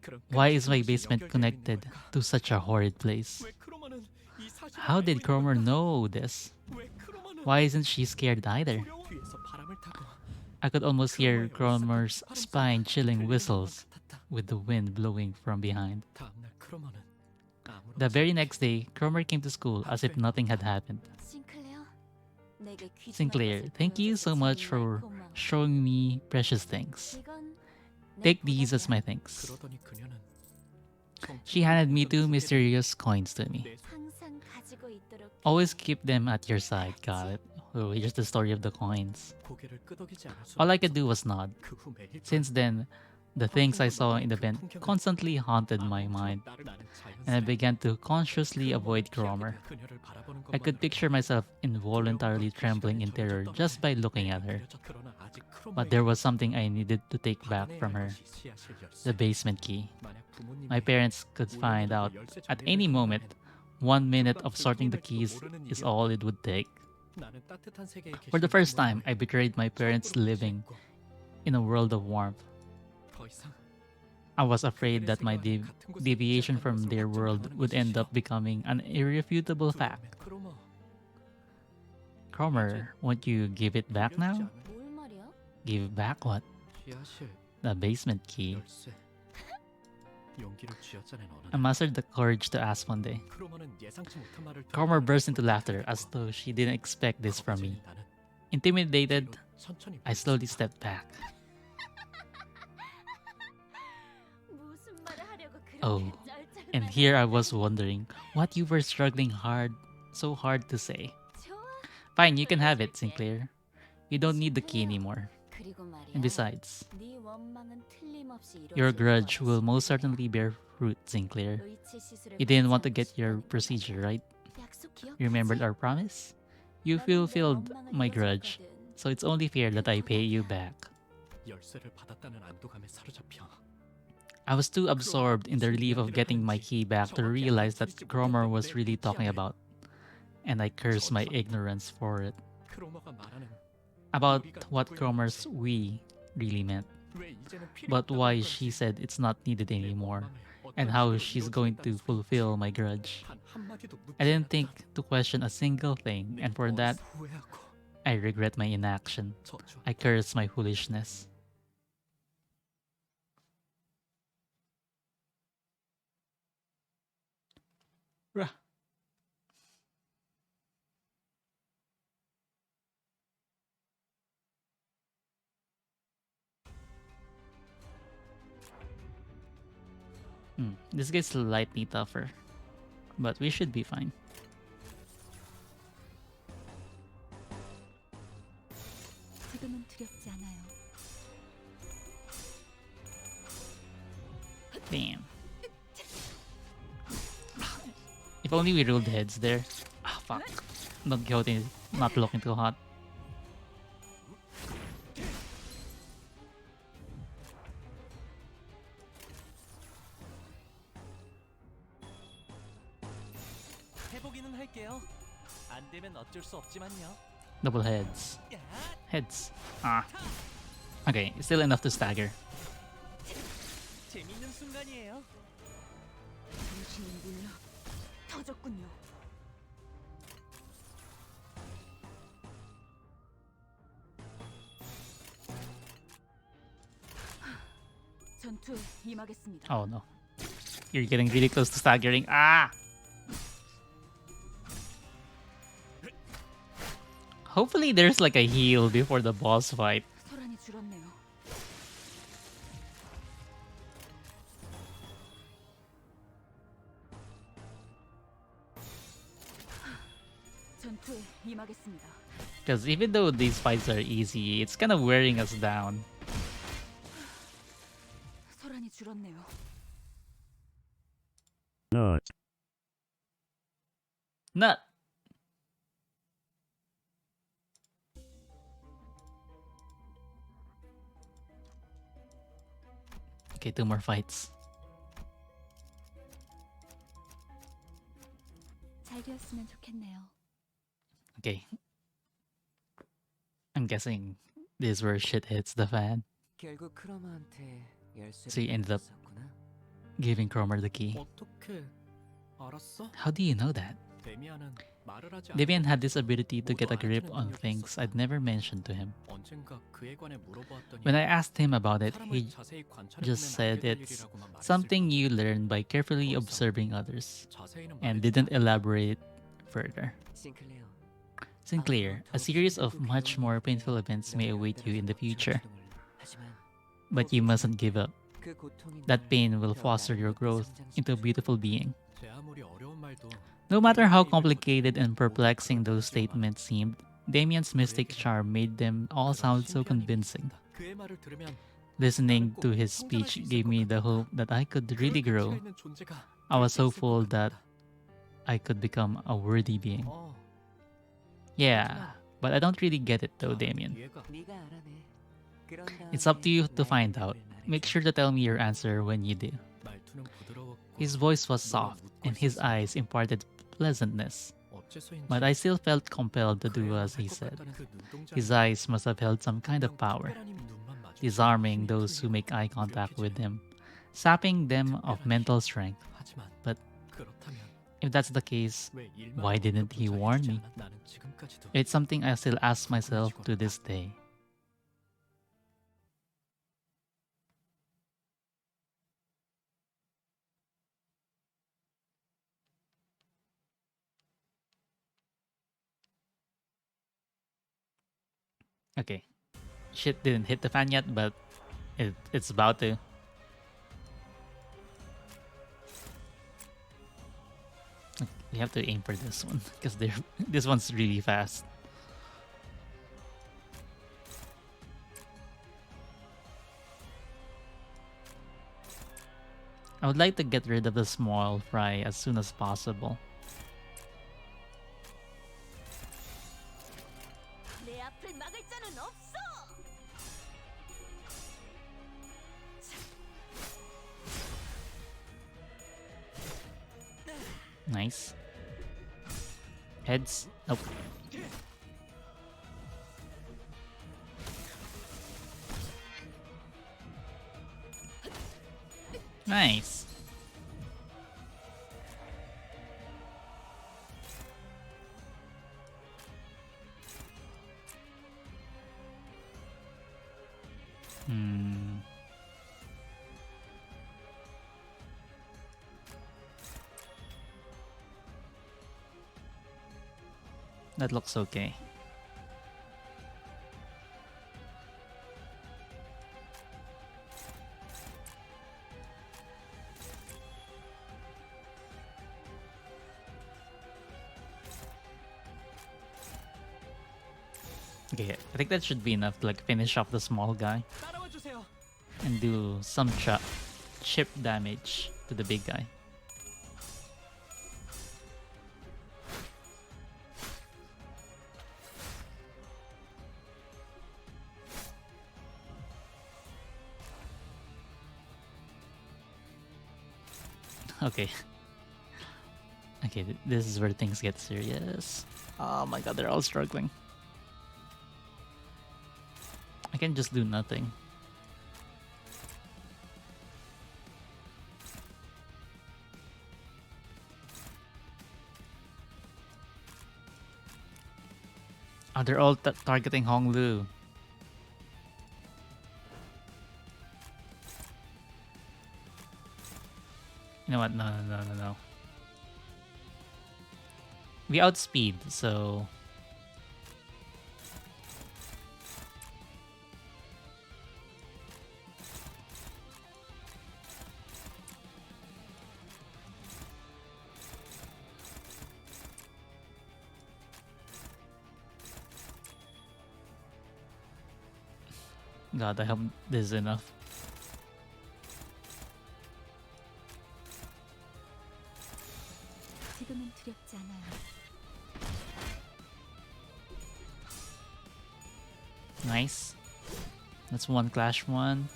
[SPEAKER 3] 그런
[SPEAKER 1] Why is my
[SPEAKER 3] 끔찍한
[SPEAKER 1] basement
[SPEAKER 3] 것이 연결되어 있는
[SPEAKER 1] connected
[SPEAKER 3] 걸까?
[SPEAKER 1] to such a horrid place?
[SPEAKER 3] 왜 크로머는 이 사실을
[SPEAKER 1] How
[SPEAKER 3] 알고
[SPEAKER 1] did
[SPEAKER 3] 있는
[SPEAKER 1] Cromer
[SPEAKER 3] 걸까?
[SPEAKER 1] know this?
[SPEAKER 3] 왜 크로머는
[SPEAKER 1] Why isn't she scared either?
[SPEAKER 3] 두려워? 뒤에서 바람을 타고
[SPEAKER 1] I could almost hear
[SPEAKER 3] 크로머의
[SPEAKER 1] Cromer's
[SPEAKER 3] 어리석은
[SPEAKER 1] spine chilling
[SPEAKER 3] 들리는
[SPEAKER 1] whistles
[SPEAKER 3] 것만 같았다.
[SPEAKER 1] with the wind blowing from behind.
[SPEAKER 3] 다음 날 크로머는
[SPEAKER 1] The
[SPEAKER 3] 아무렇지
[SPEAKER 1] very next day, Cromer came to school as if nothing had happened.
[SPEAKER 4] 싱클레어, 내게 귀중한
[SPEAKER 1] Sinclair,
[SPEAKER 4] 것을
[SPEAKER 1] thank you
[SPEAKER 4] 보여줘서
[SPEAKER 1] so much
[SPEAKER 4] 정말
[SPEAKER 1] for
[SPEAKER 4] 고마워.
[SPEAKER 1] showing me precious things.
[SPEAKER 4] 이건 내
[SPEAKER 1] Take these as
[SPEAKER 4] 보답이야.
[SPEAKER 1] my thanks.
[SPEAKER 3] 그러더니 그녀는
[SPEAKER 1] She handed me two mysterious coins to me.
[SPEAKER 3] 내
[SPEAKER 4] 항상 가지고 있도록
[SPEAKER 1] Always keep them at your side. Got it. Oh, here's the story of the coins.
[SPEAKER 3] 고개를 끄덕이지 않을 수
[SPEAKER 1] All I could
[SPEAKER 3] 없었다.
[SPEAKER 1] do was nod.
[SPEAKER 3] 그 후 매일 밤
[SPEAKER 1] Since then, the things I saw in the vent constantly haunted my mind, and I began to consciously avoid Cromer. I could picture myself involuntarily trembling in terror just by looking at her. But there was something I needed to take back from her: the basement key. My parents could find out at any moment. 1 minute of sorting the keys is all it would take. For the first time, I betrayed my parents living in a world of warmth. I was afraid that my deviation from their world would end up becoming an irrefutable fact. Cromer, won't you give it back now?
[SPEAKER 4] 뭘 말이야?
[SPEAKER 1] Give back what? The basement key. I mustered the courage to ask one day. Cromer burst into laughter as though she didn't expect this from me. Intimidated, I slowly stepped back.
[SPEAKER 4] 무슨 말을 하려고 그렇게
[SPEAKER 1] Oh,
[SPEAKER 4] 짤짤을
[SPEAKER 1] and here I was wondering what you were struggling so hard to say.
[SPEAKER 4] 좋아.
[SPEAKER 1] Fine, you can have it, Sinclair. You don't need the key anymore.
[SPEAKER 4] 그리고 말이야.
[SPEAKER 1] And besides,
[SPEAKER 4] 네 원망은 틀림없이
[SPEAKER 1] your
[SPEAKER 4] 이루어질
[SPEAKER 1] grudge
[SPEAKER 4] 거야.
[SPEAKER 1] will most certainly bear fruit, Sinclair.
[SPEAKER 4] 의치 시술을
[SPEAKER 1] You didn't
[SPEAKER 4] 받지
[SPEAKER 1] want to
[SPEAKER 4] 않기
[SPEAKER 1] get your
[SPEAKER 4] 싫다는
[SPEAKER 1] procedure,
[SPEAKER 4] 거지.
[SPEAKER 1] right?
[SPEAKER 4] 약속 기억하지?
[SPEAKER 1] You remembered our promise? You
[SPEAKER 4] 너는 내
[SPEAKER 1] fulfilled
[SPEAKER 4] 원망을
[SPEAKER 1] my grudge,
[SPEAKER 4] 이뤄줬거든.
[SPEAKER 1] so it's only fair that I pay you back.
[SPEAKER 3] 열쇠를 받았다는 안도감에 사로잡혀
[SPEAKER 1] I was too absorbed in the relief of getting my key back to realize that Cromer was really talking about, and I cursed my ignorance for it.
[SPEAKER 3] 크로머가 말하는
[SPEAKER 1] About what Cromer's we really meant,
[SPEAKER 3] 왜 이제는 필요
[SPEAKER 1] but
[SPEAKER 3] 없다고
[SPEAKER 1] why
[SPEAKER 3] 그런지
[SPEAKER 1] she said it's not needed
[SPEAKER 3] 내
[SPEAKER 1] anymore,
[SPEAKER 3] 원망을
[SPEAKER 1] and
[SPEAKER 3] 어떤
[SPEAKER 1] how
[SPEAKER 3] 식으로
[SPEAKER 1] she's going to
[SPEAKER 3] 이루어지겠다는
[SPEAKER 1] fulfill my grudge.
[SPEAKER 3] 단 한마디도 묻지
[SPEAKER 1] I didn't
[SPEAKER 3] 않았다.
[SPEAKER 1] think to question a single thing,
[SPEAKER 3] 내
[SPEAKER 1] and for that,
[SPEAKER 3] 머릿 후회하고
[SPEAKER 1] I regret my inaction.
[SPEAKER 3] 저주한다.
[SPEAKER 1] I curse my foolishness. Bruh. This gets slightly tougher, but we should be fine.
[SPEAKER 5] 지금은 두렵지 않아요.
[SPEAKER 1] Damn. If only we ruled heads there. Ah, fuck. Don Quixote is not looking too hot.
[SPEAKER 3] 해보기는 할게요. 안 되면 어쩔 수 없지만요.
[SPEAKER 1] Double heads. Heads. Ah. Okay, still enough to stagger.
[SPEAKER 3] 재밌는 순간이에요.
[SPEAKER 5] 정신이 물려 터졌군요. 전투에 임하겠습니다.
[SPEAKER 1] Oh no. You're getting really close to staggering. Ah! Hopefully there's like a heal before the boss fight.
[SPEAKER 5] 소란이 줄었네요. 전투에 임하겠습니다.
[SPEAKER 1] Because even though these fights are easy, it's kind of wearing us down.
[SPEAKER 5] 소란이 줄었네요.
[SPEAKER 1] Nut! Okay, 2 more fights.
[SPEAKER 5] 잘 되었으면 좋겠네요.
[SPEAKER 1] Okay. I'm guessing this is where shit hits the fan.
[SPEAKER 8] 결국 크로마한테 열쇠를
[SPEAKER 1] So you ended up
[SPEAKER 8] 뺏겼었구나.
[SPEAKER 1] giving Cromer the key.
[SPEAKER 3] 어떻게 알았어?
[SPEAKER 1] How do you know that?
[SPEAKER 3] 데미안은 말을 하지
[SPEAKER 1] Debian
[SPEAKER 3] 않는
[SPEAKER 1] had this
[SPEAKER 3] 것도
[SPEAKER 1] ability to
[SPEAKER 3] 모두
[SPEAKER 1] get a grip
[SPEAKER 3] 알아채는
[SPEAKER 1] on
[SPEAKER 3] 능력이
[SPEAKER 1] things
[SPEAKER 3] 있었다.
[SPEAKER 1] I'd never mentioned to him.
[SPEAKER 3] 언젠가 그에 관해 물어보았더니
[SPEAKER 1] When I asked him about it,
[SPEAKER 3] 사람을
[SPEAKER 1] he
[SPEAKER 3] 자세히 관찰해
[SPEAKER 1] just
[SPEAKER 3] 보면
[SPEAKER 1] said
[SPEAKER 3] 알게 될
[SPEAKER 1] it's
[SPEAKER 3] 일이라고만 말했을
[SPEAKER 1] something
[SPEAKER 3] 뿐
[SPEAKER 1] you learn by carefully
[SPEAKER 3] 더 이상
[SPEAKER 1] observing others,
[SPEAKER 3] 자세히는
[SPEAKER 1] and
[SPEAKER 3] 말해주지
[SPEAKER 1] didn't
[SPEAKER 3] 않았다.
[SPEAKER 1] elaborate further.
[SPEAKER 8] 싱클레어.
[SPEAKER 1] Sinclair, a series of much more painful events may await you in the future,
[SPEAKER 8] 하지만
[SPEAKER 1] but you mustn't give up.
[SPEAKER 8] 그 고통이
[SPEAKER 1] That
[SPEAKER 8] 널
[SPEAKER 1] pain will
[SPEAKER 8] 더
[SPEAKER 1] foster your
[SPEAKER 8] 나은
[SPEAKER 1] growth
[SPEAKER 8] 성장시켜줄
[SPEAKER 1] into a beautiful being.
[SPEAKER 3] 제 아무리 어려운 말도
[SPEAKER 1] No matter how complicated and perplexing those statements seemed, Damien's mystic charm made them all sound so convincing.
[SPEAKER 3] 그의 말을 들으면
[SPEAKER 1] Listening to his speech gave me the hope that I could really grow. I was hopeful that I could become a worthy being. Yeah, but I don't really get it though, Damien.
[SPEAKER 8] 네가 알아내. 그런
[SPEAKER 1] It's up to you to
[SPEAKER 8] 다음에
[SPEAKER 1] find
[SPEAKER 8] 나의
[SPEAKER 1] out.
[SPEAKER 8] 이름을
[SPEAKER 1] Make
[SPEAKER 8] 말해줘.
[SPEAKER 1] sure to tell me your answer when you do.
[SPEAKER 3] 말투는 부드러웠고
[SPEAKER 1] His voice was soft, and his eyes imparted pleasantness, but I still felt compelled to do as he said. His eyes must have held some kind of power, disarming those who make eye contact with him, sapping them of mental strength. But if that's the case, why didn't he warn me? It's something I still ask myself to this day. Okay. Shit didn't hit the fan yet, but it's about to. We have to aim for this one because this one's really fast. I would like to get rid of the small fry as soon as possible.
[SPEAKER 2] 내 앞을 막을 자는 없어.
[SPEAKER 1] Nice. Heads. Nope. Nice. Hmm. That looks okay. Okay, I think that should be enough to like finish off the small guy and do some chip damage to the big guy. Okay. Okay, this is where things get serious. Oh my god, they're all struggling. I can just do nothing. Oh, they're all targeting Honglu. You know what? No. We outspeed, so... God, I hope this is enough.
[SPEAKER 5] 지금은 두렵지 않아요.
[SPEAKER 1] Nice. That's one clash one.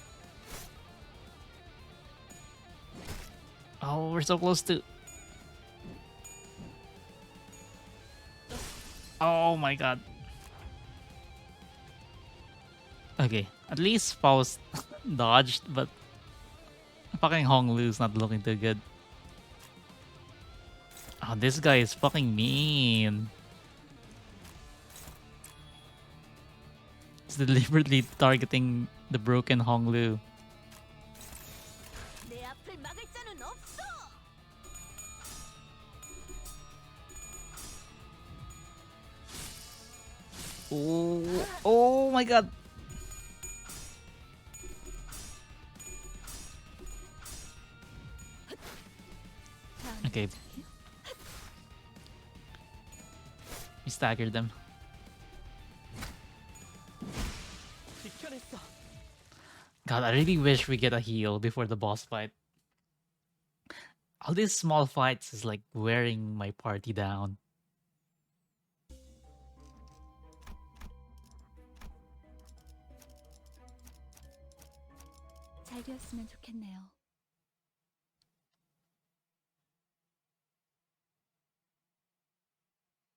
[SPEAKER 1] Oh, we're so close to. Oh my god. Okay, at least Faust dodged, but fucking Hong Lu's not looking too good. Oh, this guy is fucking mean. He's deliberately targeting the broken Hong Lu.
[SPEAKER 2] 내 앞을 막을 자는 없어.
[SPEAKER 1] Oh, oh my god. Okay. We staggered them.
[SPEAKER 3] 지켜냈어.
[SPEAKER 1] God, I really wish we get a heal before the boss fight. All these small fights is like wearing my party down.
[SPEAKER 5] 잘 되었으면 좋겠네요.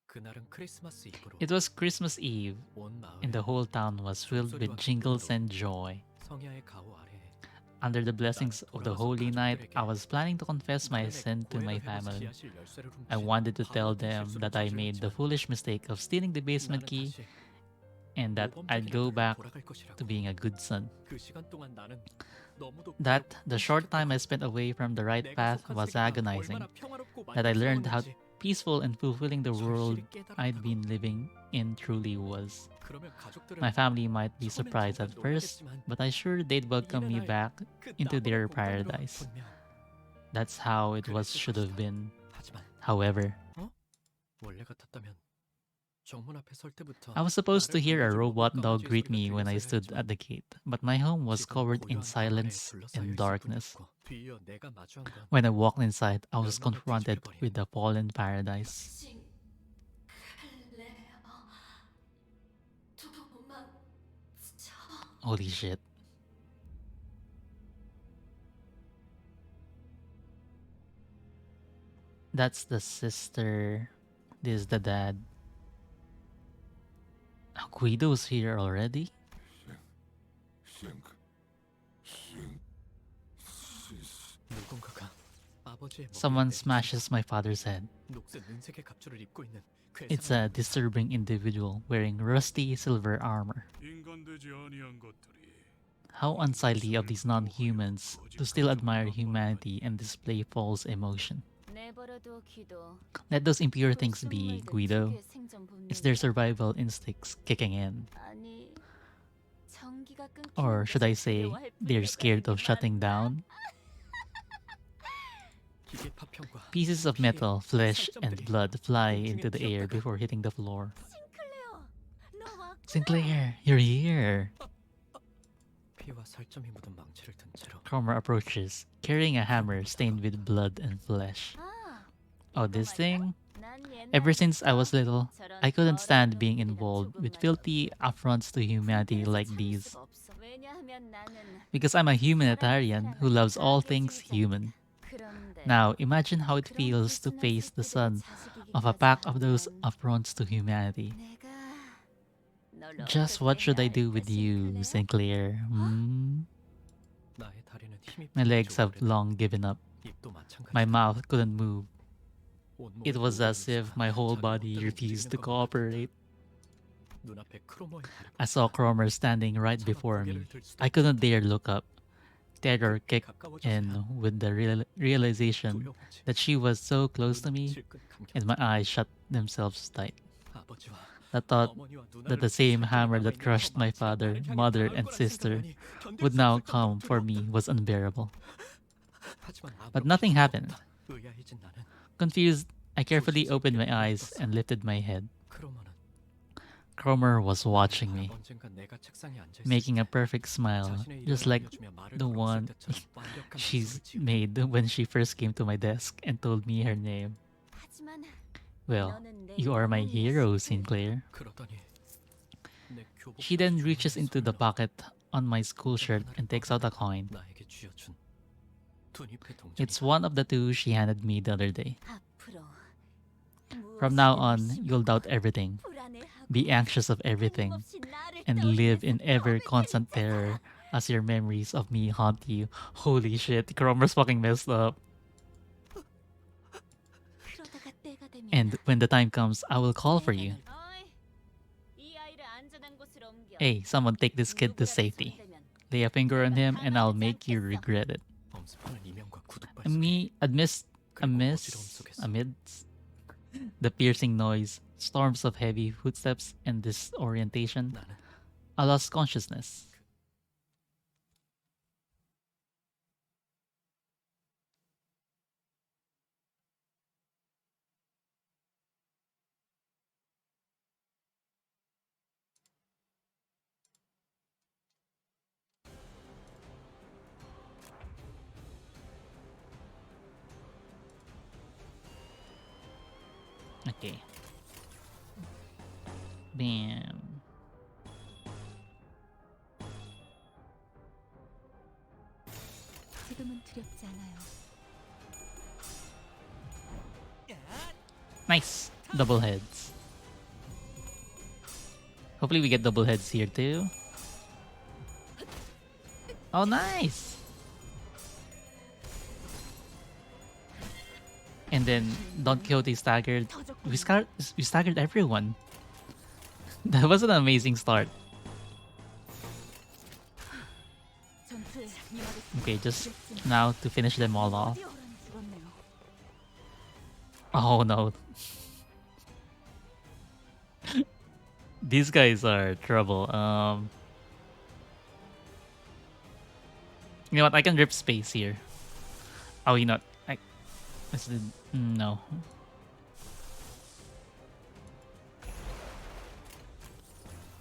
[SPEAKER 3] 그날은 크리스마스 이브로
[SPEAKER 1] It was Christmas Eve,
[SPEAKER 3] 온 마을
[SPEAKER 1] and the whole town was filled with jingles and joy.
[SPEAKER 3] 성야의 가호 아래
[SPEAKER 1] Under the blessings of the holy night, I was planning to confess my sin to my family. I wanted to tell them that I made the foolish mistake of stealing the basement key and that I'd go back to being a good son. That the short time I spent away from the right path was agonizing, that I learned how peaceful and fulfilling the world I'd been living in truly was. My family might be surprised at first, but I sure they'd welcome me back into their paradise. That's how it was should have been. However, I was supposed to hear a robot dog greet me when I stood at the gate, but my home was covered in silence and darkness. When I walked inside, I was confronted with the fallen paradise. Holy shit. That's the sister. This is the dad. Guido's here already? Someone smashes my father's head. It's a disturbing individual wearing rusty silver armor. How unsightly of these non-humans to still admire humanity and display false emotion. Let those impure things be, Guido. It's their survival instincts kicking in. Or should I say, they're scared of shutting down? Pieces of metal, flesh, and blood fly into the air before hitting the floor. Sinclair, you're here! Cromer approaches, carrying a hammer stained with blood and flesh. Oh, this thing? Ever since I was little, I couldn't stand being involved with filthy affronts to humanity like these. Because I'm a humanitarian who loves all things human. Now, imagine how it feels to face the son of a pack of those affronts to humanity. Just what should I do with you, Sinclair? My legs have long given up. My mouth couldn't move. It was as if my whole body refused to cooperate. I saw Cromer standing right before me. I couldn't dare look up. Terror kicked in with the realization that she was so close to me, and my eyes shut themselves tight. The thought that the same hammer that crushed my father, mother, and sister would now come for me was unbearable. But nothing happened. Confused, I carefully opened my eyes and lifted my head. Cromer was watching me, making a perfect smile, just like the one she's made when she first came to my desk and told me her name. Well, you are my hero, Sinclair. She then reaches into the pocket on my school shirt and takes out a coin.
[SPEAKER 3] 분입회
[SPEAKER 1] It's
[SPEAKER 3] 동정이다.
[SPEAKER 1] one of the two she handed me the other day.
[SPEAKER 4] 앞으로
[SPEAKER 1] From now
[SPEAKER 4] 무엇이든
[SPEAKER 1] on,
[SPEAKER 4] 의심하고
[SPEAKER 1] you'll doubt everything,
[SPEAKER 4] 불안해하고
[SPEAKER 1] be anxious of everything,
[SPEAKER 4] 끊임없이 나를
[SPEAKER 1] and live in
[SPEAKER 4] 떠올려서
[SPEAKER 1] ever
[SPEAKER 4] 겁을
[SPEAKER 1] constant
[SPEAKER 4] 들이잖아.
[SPEAKER 1] terror as your memories of me haunt you. Holy shit, Cromer's fucking messed up.
[SPEAKER 4] 그러다가 때가 되면
[SPEAKER 1] And when the time comes, I will call for you.
[SPEAKER 4] 어이, 이 아이를 안전한 곳으로 옮겨.
[SPEAKER 1] Hey, someone take this kid to
[SPEAKER 4] 누구라도
[SPEAKER 1] safety.
[SPEAKER 4] 손대면
[SPEAKER 1] Lay a finger on him, and I'll
[SPEAKER 4] 가만두지
[SPEAKER 1] make you
[SPEAKER 4] 않겠어.
[SPEAKER 1] regret it.
[SPEAKER 3] 엄습하는 이명과 구둣발 속에
[SPEAKER 1] Amidst
[SPEAKER 3] 그리고 어지러움 속에서
[SPEAKER 1] the piercing noise, storms of heavy footsteps, and disorientation,
[SPEAKER 3] 나는
[SPEAKER 1] I lost consciousness. Okay. Bam.
[SPEAKER 5] 지금은 두렵지 않아요.
[SPEAKER 1] Nice. Double heads. Hopefully we get double heads here too. Oh, nice. And then Don Quixote staggered. We staggered everyone. That was an amazing start.
[SPEAKER 2] 전투에 임하겠습니다.
[SPEAKER 1] Okay, just now to finish them all off.
[SPEAKER 2] 어디 어란이 죽었네요.
[SPEAKER 1] Oh no. These guys are trouble. You know what? I can rip space here. Oh, you know what? No.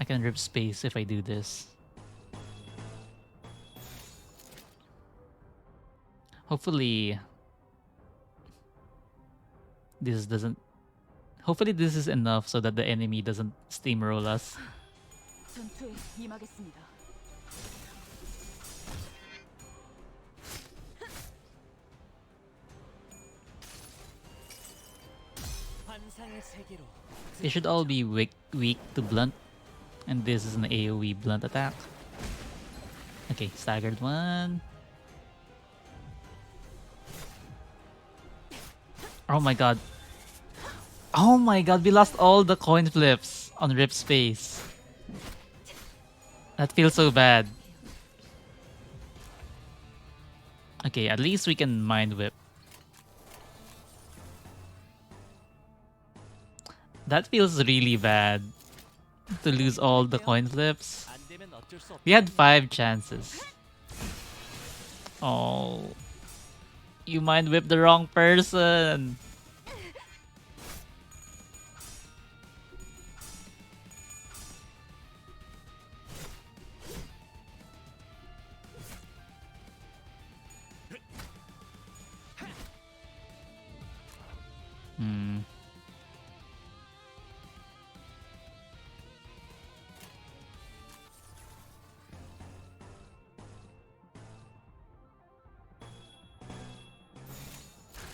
[SPEAKER 1] I can rip space if I do this. Hopefully this doesn't. Hopefully this is enough so that the enemy doesn't steamroll us.
[SPEAKER 2] 전투에 임하겠습니다.
[SPEAKER 8] 환상의 세계로
[SPEAKER 1] They should all be weak to blunt, and this is an AoE blunt attack. Okay, staggered one. Oh my god. Oh my god, we lost all the coin flips on Rip Space. That feels so bad. Okay, at least we can Mind Whip. That feels really bad to lose all the coin flips.
[SPEAKER 3] 안 되면 어쩔 수 없다.
[SPEAKER 1] We had 5 chances. Oh. You Mind Whip the wrong person. Hmm.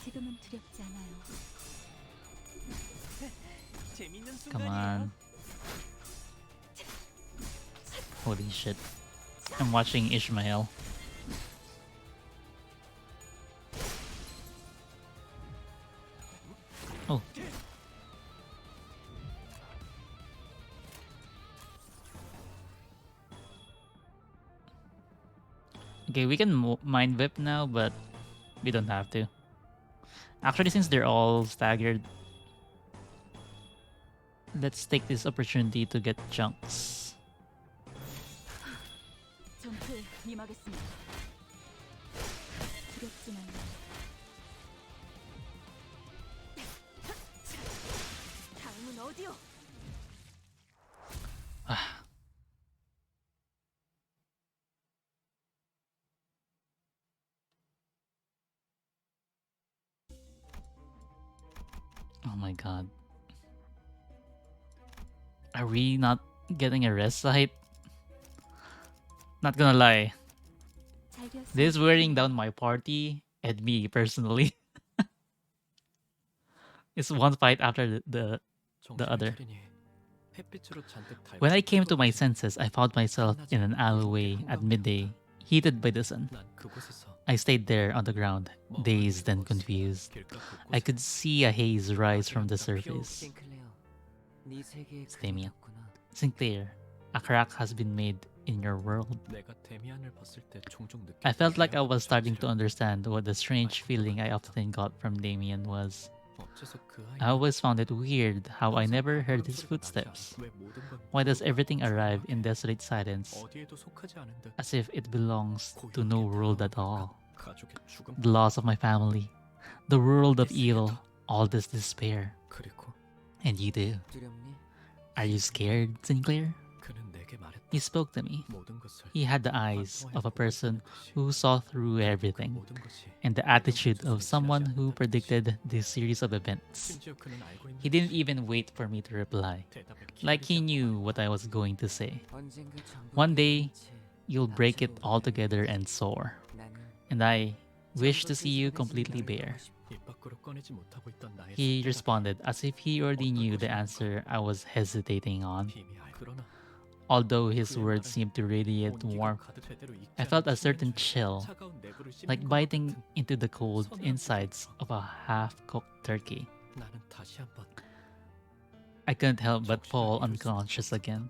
[SPEAKER 5] 지금은 두렵지 않아요.
[SPEAKER 3] 재밌는
[SPEAKER 1] Come
[SPEAKER 3] 순간이에요.
[SPEAKER 1] on. Holy shit. I'm watching Ishmael. Oh. Okay, we can Mind Whip now, but we don't have to. Actually, since they're all staggered, let's take this opportunity to get chunks.
[SPEAKER 2] 전투에 임하겠습니다.
[SPEAKER 5] 두렵진 않아요.
[SPEAKER 2] 다음은 어디요?
[SPEAKER 1] Oh my god. Are we not getting a rest site? Not gonna lie.
[SPEAKER 5] 잘 되었으면
[SPEAKER 1] This wearing
[SPEAKER 5] 좋겠네요.
[SPEAKER 1] down my party and me personally. It's one fight after the
[SPEAKER 3] 정신을
[SPEAKER 1] other.
[SPEAKER 3] 차리니 햇빛으로 잔뜩
[SPEAKER 1] When I
[SPEAKER 3] 달궈진
[SPEAKER 1] came to my
[SPEAKER 3] 흙으로지.
[SPEAKER 1] senses, I found myself in an alleyway at midday, heated by the sun.
[SPEAKER 3] 난 그곳에서
[SPEAKER 1] I stayed there on the ground, dazed and confused.
[SPEAKER 3] 길가
[SPEAKER 1] I
[SPEAKER 3] 곳곳에
[SPEAKER 1] could see a haze rise from the surface.
[SPEAKER 8] 싱클레어, 네 세계에
[SPEAKER 1] Damien.
[SPEAKER 8] 그려졌구나.
[SPEAKER 1] Sinclair, a crack has been made in your world.
[SPEAKER 3] 내가 데미안을 봤을 때 종종 느꼈던
[SPEAKER 1] I felt like I
[SPEAKER 3] 귀한
[SPEAKER 1] was starting to
[SPEAKER 3] 감정이라.
[SPEAKER 1] understand what the strange feeling I often got from Damien was.
[SPEAKER 3] 어째서 그
[SPEAKER 1] I
[SPEAKER 3] 아이는
[SPEAKER 1] always found it weird how I
[SPEAKER 3] 항상
[SPEAKER 1] never heard
[SPEAKER 3] 발걸음
[SPEAKER 1] his
[SPEAKER 3] 소리가 나지
[SPEAKER 1] footsteps.
[SPEAKER 3] 않아 왜 모든 건
[SPEAKER 1] Why does
[SPEAKER 3] 무료가
[SPEAKER 1] everything arrive
[SPEAKER 3] 조용하게
[SPEAKER 1] in desolate silence,
[SPEAKER 3] 어디에도 속하지 않은 듯
[SPEAKER 1] as if it belongs to no world at all?
[SPEAKER 3] 가족의 죽음
[SPEAKER 1] The loss of my family, the world of evil, all this despair.
[SPEAKER 3] 그리고
[SPEAKER 1] And you do.
[SPEAKER 8] 두렵니?
[SPEAKER 1] Are you scared, Sinclair?
[SPEAKER 3] 그는 내게 말했다.
[SPEAKER 1] He spoke to me.
[SPEAKER 3] 모든 것을
[SPEAKER 1] He had the eyes of a person who saw through
[SPEAKER 3] 그
[SPEAKER 1] everything,
[SPEAKER 3] 모든 것이
[SPEAKER 1] and the attitude of someone who predicted this series of events.
[SPEAKER 3] 심지어 그는 알고 있는
[SPEAKER 1] He didn't even wait for me to reply,
[SPEAKER 3] 대답을
[SPEAKER 1] like he
[SPEAKER 3] 기다리지
[SPEAKER 1] knew
[SPEAKER 3] 않고
[SPEAKER 1] what I was going to say.
[SPEAKER 8] 언젠가 전부
[SPEAKER 1] One day,
[SPEAKER 8] 깨어진 채
[SPEAKER 1] You'll break it
[SPEAKER 8] 낮춰
[SPEAKER 1] all together and soar.
[SPEAKER 8] 나는
[SPEAKER 1] And I wish to
[SPEAKER 8] 전부
[SPEAKER 1] see you
[SPEAKER 8] 깨어진
[SPEAKER 1] completely
[SPEAKER 8] 너를
[SPEAKER 1] bare.
[SPEAKER 8] 보고 싶어.
[SPEAKER 3] 입 밖으로 꺼내지 못하고 있던 나의
[SPEAKER 1] He
[SPEAKER 3] 속대답이
[SPEAKER 1] responded as if he already knew the answer I was hesitating on.
[SPEAKER 3] 비미하여. 그러나
[SPEAKER 1] Although his
[SPEAKER 3] 그의
[SPEAKER 1] words
[SPEAKER 3] 말은
[SPEAKER 1] seemed to radiate
[SPEAKER 3] 온기가
[SPEAKER 1] warmth,
[SPEAKER 3] 가득 제대로 익지
[SPEAKER 1] I felt a
[SPEAKER 3] 않은
[SPEAKER 1] certain
[SPEAKER 3] 수면초에
[SPEAKER 1] chill,
[SPEAKER 3] 차가운 내부를 씹는
[SPEAKER 1] like
[SPEAKER 3] 것
[SPEAKER 1] biting
[SPEAKER 3] 같은
[SPEAKER 1] into the cold insides of a half-cooked turkey.
[SPEAKER 3] 나는 다시 한번
[SPEAKER 1] I couldn't help but fall unconscious again.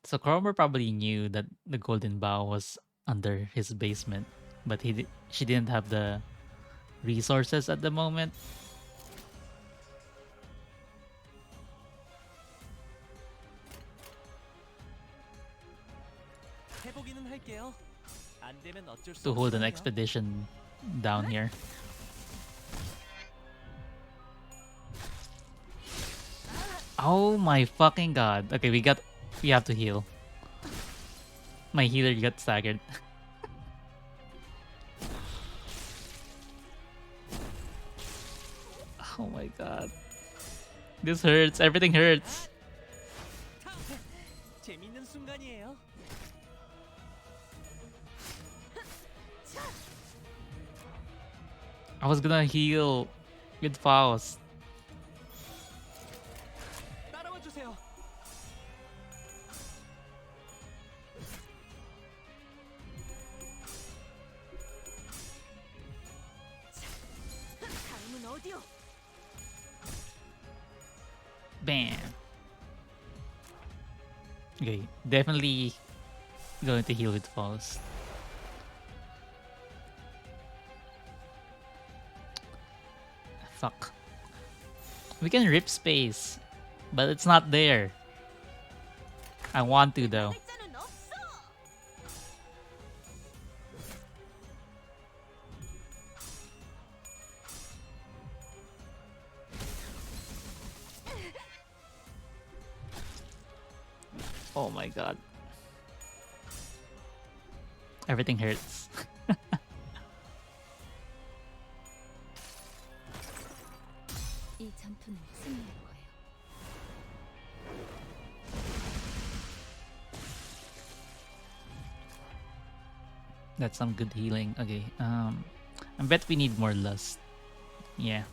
[SPEAKER 1] So Cromer probably knew that the golden bow was under his basement, but she didn't have the resources at the moment.
[SPEAKER 8] 해보기는 할게요. 안 되면 어쩔 수
[SPEAKER 1] To hold an
[SPEAKER 8] 없어요.
[SPEAKER 1] expedition down here. Oh my fucking god. Okay, we have to heal. My healer got staggered. Oh my god. This hurts. Everything hurts.
[SPEAKER 8] 재밌는 순간이에요.
[SPEAKER 1] I was gonna heal with Faust.
[SPEAKER 8] 따라와 주세요.
[SPEAKER 2] 다음은 어디요?
[SPEAKER 1] Bam. Okay, definitely going to heal with Faust. Fuck. We can rip space, but it's not there. I want to though.
[SPEAKER 2] 글자는 없어.
[SPEAKER 1] Oh my god. Everything hurts.
[SPEAKER 5] 이 전투는 승리할 거예요.
[SPEAKER 1] That's some good healing. Okay, I bet we need more lust. Yeah.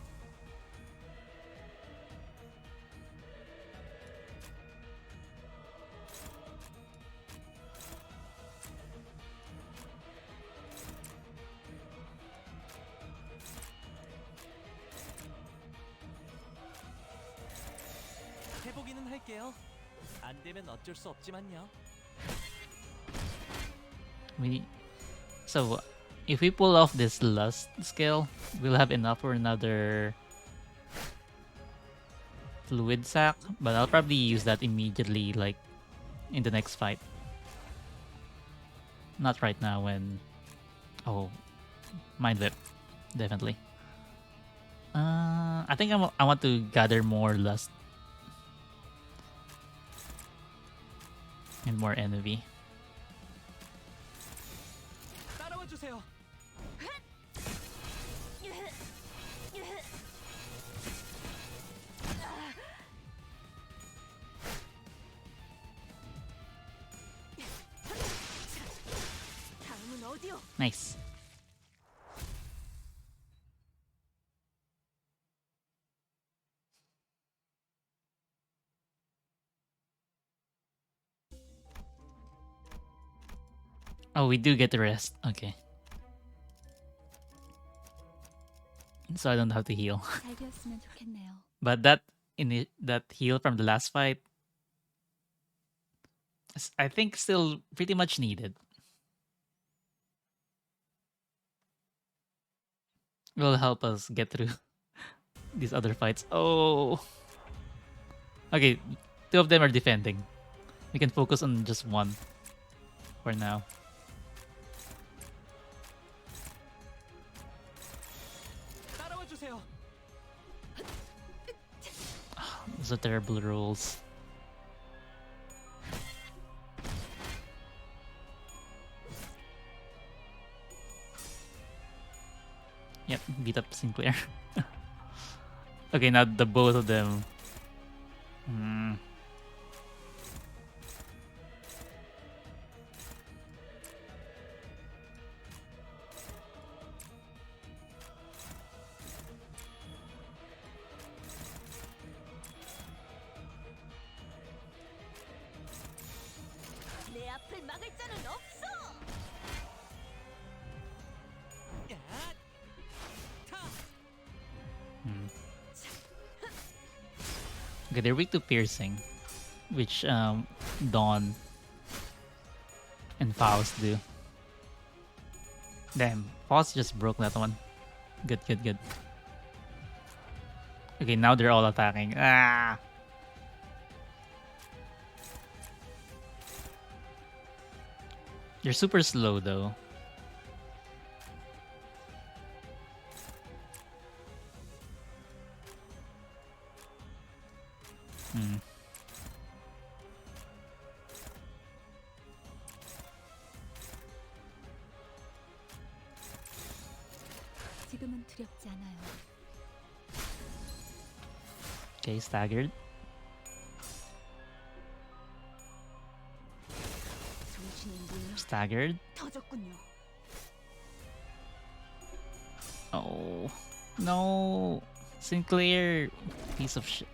[SPEAKER 8] 해보기는 할게요. 안 되면 어쩔 수 없지만요.
[SPEAKER 1] So if we pull off this lust skill, we'll have enough for another fluid sac, but I'll probably use that immediately, like in the next fight. Not right now when... Oh, Mind Whip, definitely. I think I want to gather more lust and more envy.
[SPEAKER 8] 따라와 주세요.
[SPEAKER 2] 어디요?
[SPEAKER 1] Nice. Oh, we do get the rest. Okay. So I don't have to heal.
[SPEAKER 5] 잘 되었으면 좋겠네요.
[SPEAKER 1] But that heal from the last fight, I think still pretty much needed. Will help us get through these other fights. Oh. Okay, two of them are defending. We can focus on just one for now.
[SPEAKER 8] 따라와 주세요.
[SPEAKER 1] Those are terrible rolls. Yep, beat up Sinclair. Okay, now the both of them. Hmm.
[SPEAKER 2] 내 앞을 막을 자는 없어.
[SPEAKER 8] 야! 타!
[SPEAKER 1] Okay, they're weak to piercing, which Dawn and Faust do. Damn, Faust just broke that one. Good, good, good. Okay, now they're all attacking. Ah! You're super slow though. Hmm.
[SPEAKER 5] 지금은 두렵지 않아요.
[SPEAKER 1] Okay, staggered.
[SPEAKER 2] 정신이 물론
[SPEAKER 1] Staggered.
[SPEAKER 2] 터졌군요.
[SPEAKER 1] Oh. No. Sinclair. Piece of shit.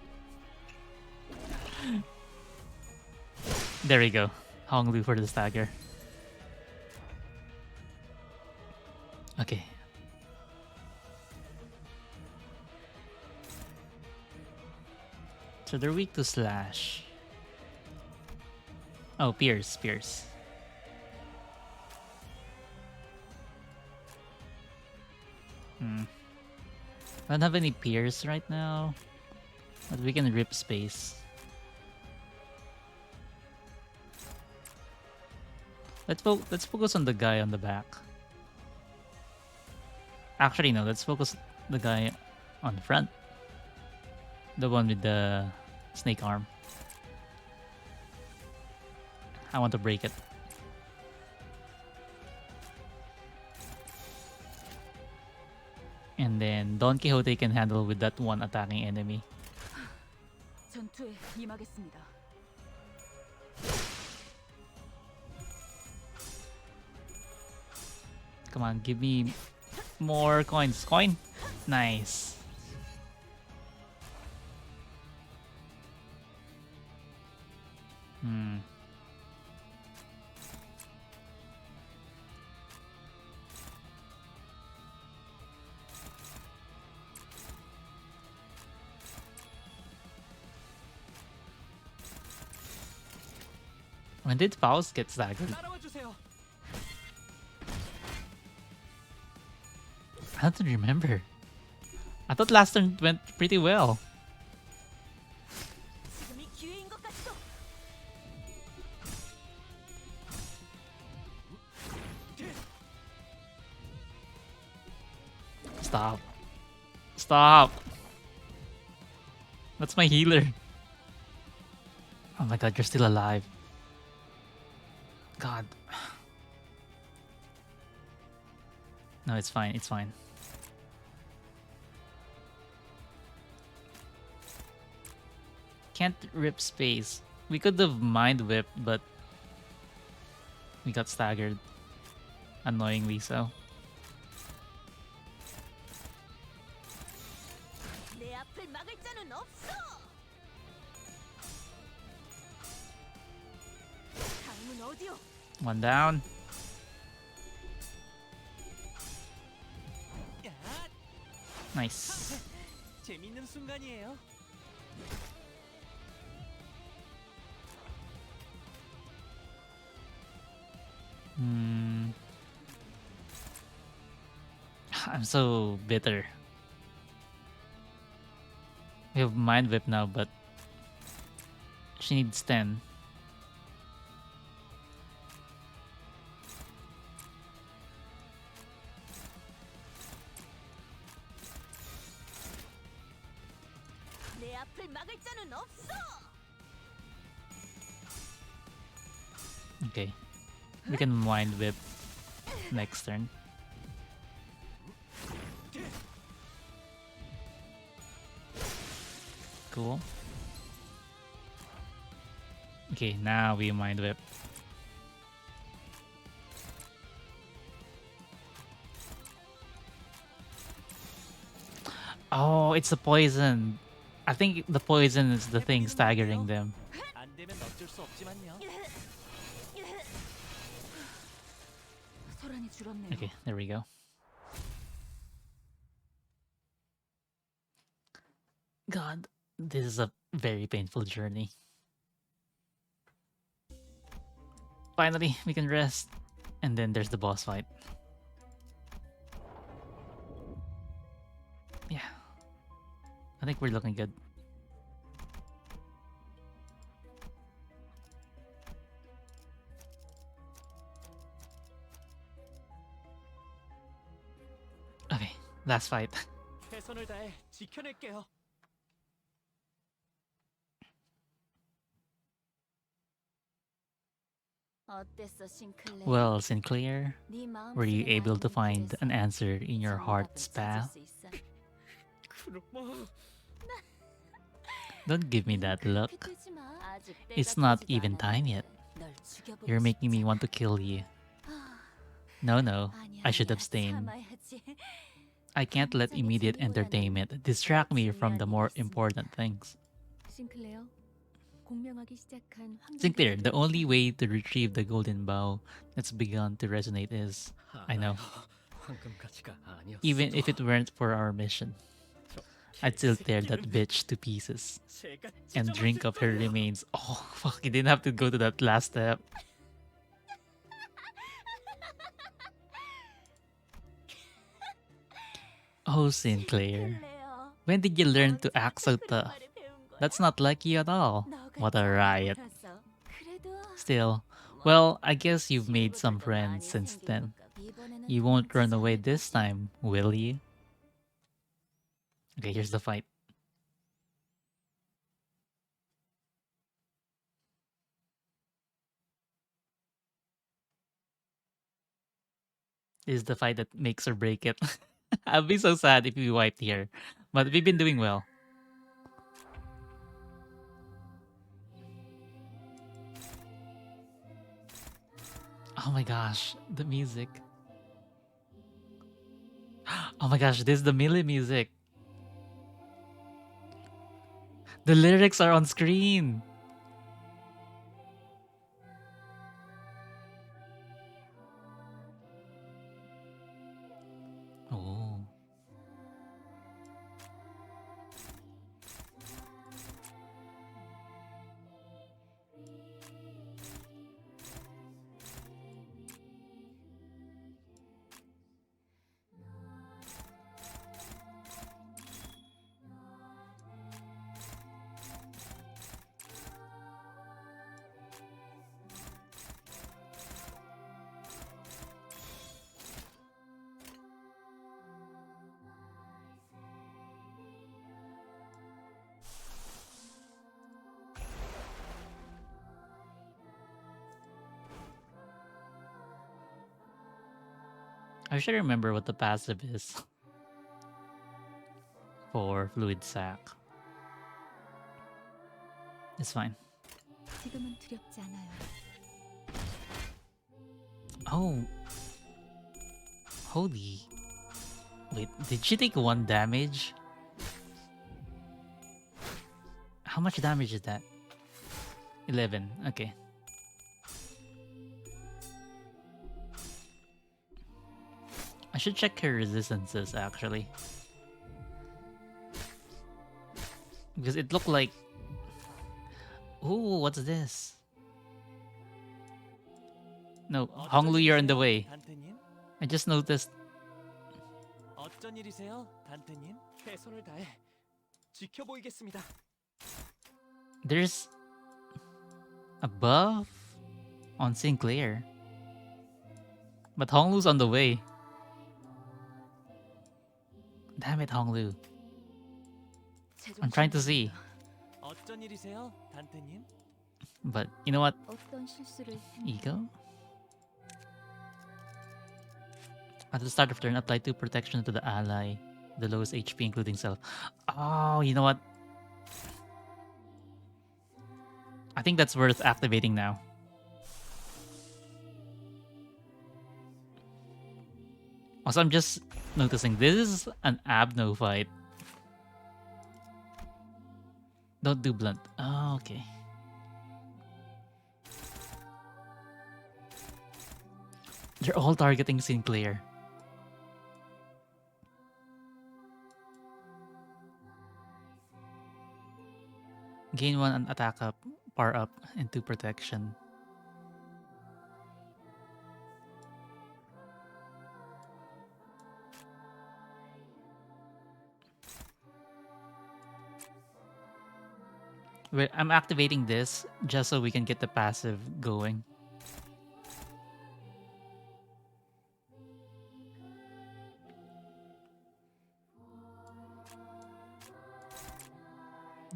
[SPEAKER 1] There we go. Hong Lu for the stagger. Okay. So they're weak to slash. Oh, Pierce. I don't have any Pierce right now, but we can rip space. Let's focus on the guy on the back. Actually, no. Let's focus the guy on the front. The one with the snake arm. I want to break it. And then Don Quixote can handle with that one attacking enemy.
[SPEAKER 2] 전투에 임하겠습니다.
[SPEAKER 1] Come on, give me more coins. Coin? Nice. When did Faust get staggered?
[SPEAKER 8] 따라와 주세요.
[SPEAKER 1] I don't remember. I thought last turn went pretty well.
[SPEAKER 2] 지금이 기회인 것 같소.
[SPEAKER 1] Stop. Stop. That's my healer. Oh my god, you're still alive. God. No, it's fine. It's fine. Can't rip space. We could have mind whipped, but we got staggered. Annoyingly so.
[SPEAKER 2] 내 앞을 막을 자는 없어. 다음은 어디요?
[SPEAKER 1] One down.
[SPEAKER 8] 야,
[SPEAKER 1] Nice.
[SPEAKER 8] 재밌는 순간이에요.
[SPEAKER 1] Hmm. I'm so bitter. We have Mind Whip now, but she needs 10.
[SPEAKER 2] 내 앞을 막을 자는 없어.
[SPEAKER 1] Okay. We can Mind Whip next turn. Cool. Okay, now we Mind Whip. Oh, it's the poison. I think the poison is the thing staggering them.
[SPEAKER 8] 안 되면 어쩔 수 없지만요.
[SPEAKER 2] 소란이 줄었네요.
[SPEAKER 1] Okay, there we go. God, this is a very painful journey. Finally, we can rest. And then there's the boss fight. Yeah. I think we're looking good. Okay, last fight.
[SPEAKER 8] 최선을 다해 지켜낼게요.
[SPEAKER 4] 어땠어, 싱클레어?
[SPEAKER 1] Well, Sinclair,
[SPEAKER 4] 네 마음속에
[SPEAKER 1] were you able to
[SPEAKER 4] 남은
[SPEAKER 1] find
[SPEAKER 4] 길에서
[SPEAKER 1] an answer in your
[SPEAKER 4] 정답을
[SPEAKER 1] heart's
[SPEAKER 4] 찾을
[SPEAKER 1] path?
[SPEAKER 4] 수 있어?
[SPEAKER 8] 그럼
[SPEAKER 1] Don't give me that look.
[SPEAKER 4] 그렇게 뜨지 마. 아직
[SPEAKER 1] It's
[SPEAKER 4] 때가
[SPEAKER 1] not
[SPEAKER 4] 되지도
[SPEAKER 1] even time
[SPEAKER 4] 않았는데
[SPEAKER 1] yet.
[SPEAKER 4] 널 죽여보고
[SPEAKER 1] You're making me
[SPEAKER 4] 싶잖아.
[SPEAKER 1] want to kill you.
[SPEAKER 4] 아,
[SPEAKER 1] No, no,
[SPEAKER 4] 아니야,
[SPEAKER 1] I should
[SPEAKER 4] 아니야,
[SPEAKER 1] abstain.
[SPEAKER 4] 참아야지.
[SPEAKER 1] I can't let immediate entertainment distract me from the more important things.
[SPEAKER 5] 싱클레어, 공명하기 시작한
[SPEAKER 1] Sinclair, the only way to retrieve the golden bow that's begun to resonate is, I know,
[SPEAKER 3] 황금 가치가 아니었어.
[SPEAKER 1] even if it weren't for our mission, I'd still tear that bitch to pieces and drink up her remains. Oh, fuck, you didn't have to go to that last step. Oh, Sinclair,
[SPEAKER 2] 클레어,
[SPEAKER 1] when did you learn to
[SPEAKER 2] 언제부터
[SPEAKER 1] act so
[SPEAKER 2] 그런
[SPEAKER 1] tough?
[SPEAKER 2] 말을 배운 거야?
[SPEAKER 1] That's not like you at all.
[SPEAKER 2] 너가
[SPEAKER 1] What a
[SPEAKER 2] 잘
[SPEAKER 1] riot.
[SPEAKER 2] 알아서.
[SPEAKER 4] 그래도
[SPEAKER 1] Still, well, I guess you've made some
[SPEAKER 4] 친구들도
[SPEAKER 1] friends
[SPEAKER 4] 많이
[SPEAKER 1] since
[SPEAKER 4] 생긴
[SPEAKER 1] then.
[SPEAKER 4] 것 같고, 이번에는
[SPEAKER 1] You won't run
[SPEAKER 4] 도망치지
[SPEAKER 1] away
[SPEAKER 4] 않을
[SPEAKER 1] this
[SPEAKER 4] 거지.
[SPEAKER 1] time, will you? Okay, here's the fight. This is the fight that makes or break it. I'll be so sad if we wiped here. But we've been doing well. Oh my gosh, the music. Oh my gosh, this is the melee music. The lyrics are on screen. Oh. I should remember what the passive is for Fluid Sac. It's fine.
[SPEAKER 5] 지금은 두렵지 않아요.
[SPEAKER 1] Oh, Holy. Wait, did she take 1 damage? How much damage is that? 11. Okay. I should check her resistances actually. Because it looked like... Ooh, what's this? No, Honglu, you're in the way.
[SPEAKER 8] 단테님?
[SPEAKER 1] I just noticed
[SPEAKER 8] 어쩐 일이세요, 단테님?
[SPEAKER 3] 최선을 다해 지켜보이겠습니다.
[SPEAKER 1] there's a buff on Sinclair. But Honglu's on the way. Damn it, Honglu. I'm trying to see.
[SPEAKER 8] 어쩐 일이세요, 단테님?
[SPEAKER 1] But you know what?
[SPEAKER 5] 어떤 실수를
[SPEAKER 1] Ego? At the start of turn, apply 2 protection to the ally. The lowest HP including self. Oh, you know what? I think that's worth activating now. Also, I'm just noticing this is an Abno fight. Don't do blunt. Oh, okay. They're all targeting Sinclair. Gain 1 attack up, power up, and 2 protection. Wait, I'm activating this just so we can get the passive going.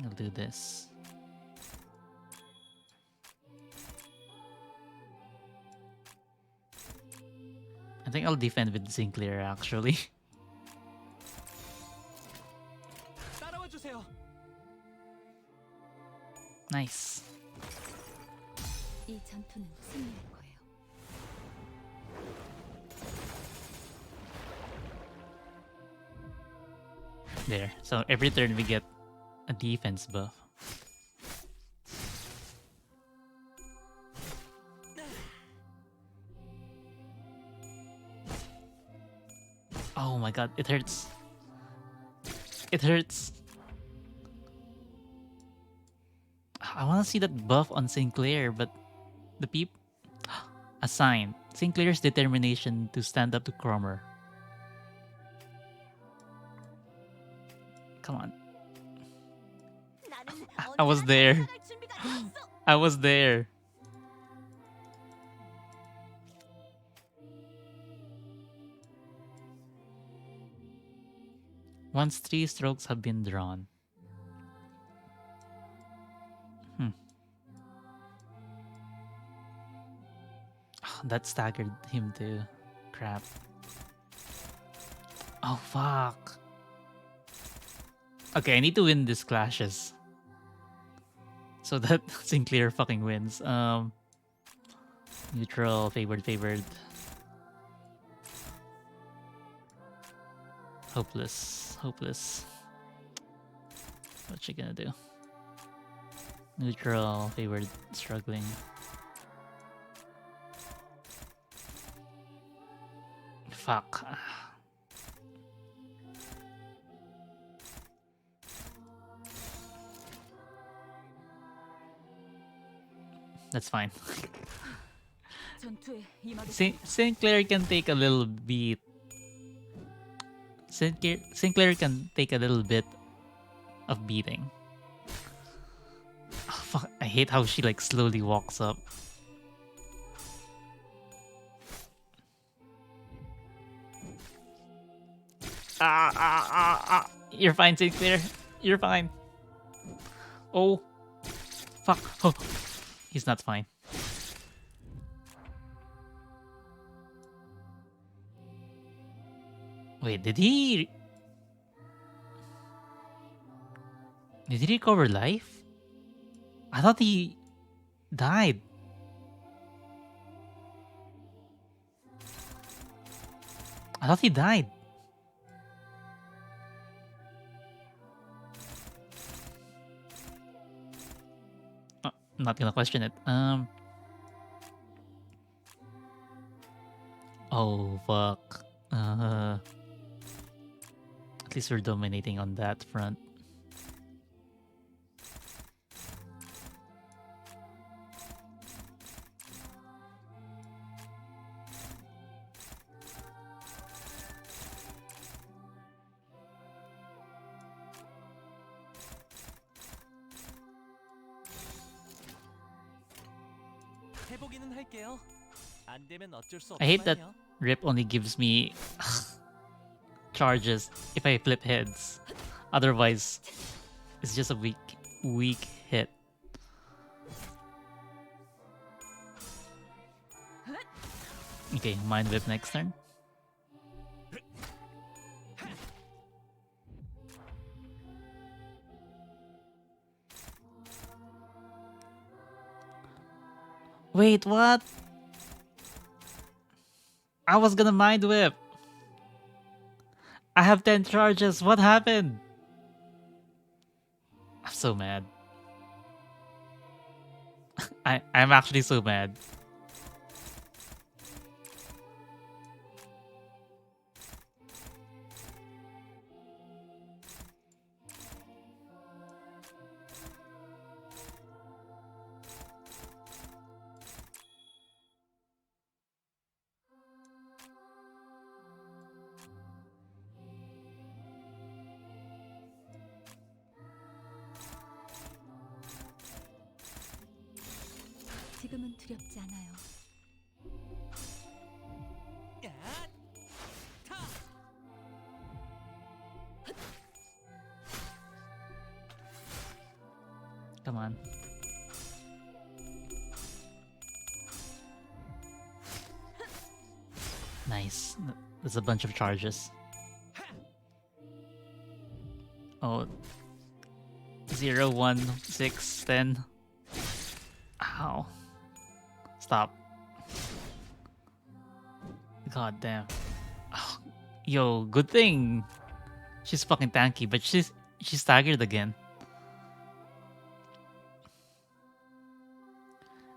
[SPEAKER 1] I'll do this. I think I'll defend with Sinclair actually.
[SPEAKER 8] 따라와 주세요.
[SPEAKER 1] Nice.
[SPEAKER 5] 이 전투는 승리할 거예요.
[SPEAKER 1] There. So every turn we get a defense buff. Oh my god, it hurts. It hurts. I want to see that buff on Sinclair, but the peep... A sign. Sinclair's determination to stand up to Cromer. Come on. I was there. I was there. Once 3 strokes have been drawn. That staggered him too. Crap. Oh fuck. Okay, I need to win these clashes. So that Sinclair fucking wins. Neutral, favored. Hopeless. What's she gonna do? Neutral, favored, struggling. Fuck. That's fine.
[SPEAKER 2] 전투에 임하겠습니다.
[SPEAKER 1] Sinclair can take a little beat. Sinclair can take a little bit of beating. Oh, fuck, I hate how she like slowly walks up. You're fine, Sinclair. You're fine. Oh. Fuck. Oh. He's not fine. Wait, did he recover life? I thought he died. I thought he died. I'm not gonna question it. Oh fuck. At least we're dominating on that front.
[SPEAKER 8] 해보기는 할게요. 안 되면 어쩔 수
[SPEAKER 1] I hate that
[SPEAKER 8] 없지만요.
[SPEAKER 1] Rip only gives me charges if I flip heads. Otherwise, it's just a weak hit. Okay, Mind Whip next turn. Wait, what? I was gonna Mind Whip. I have 10 charges. What happened? I'm so mad. I'm actually so mad.
[SPEAKER 5] 지금은 두렵지 않아요.
[SPEAKER 8] 야! 타!
[SPEAKER 1] Come on. Nice. There's a bunch of charges. Oh. 0, 1, 6, 10. Ow. Stop. God damn. Oh, yo, good thing. She's fucking tanky, but she's staggered again.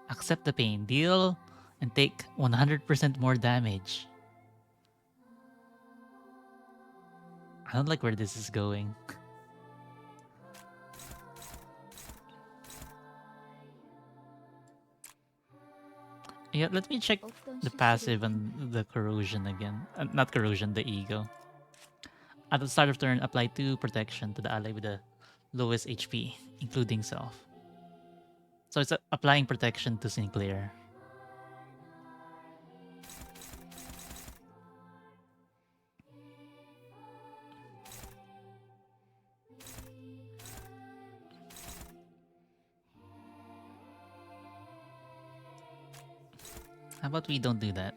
[SPEAKER 1] Accept the pain. Deal and take 100% more damage. I don't like where this is going. Yeah, let me check
[SPEAKER 4] 어떤
[SPEAKER 1] the
[SPEAKER 4] 실수를
[SPEAKER 1] passive and the corrosion again. Not corrosion, the ego. At the start of turn, apply 2 protection to the ally with the lowest HP, including self. So it's applying protection to Sinclair. How about we don't do that?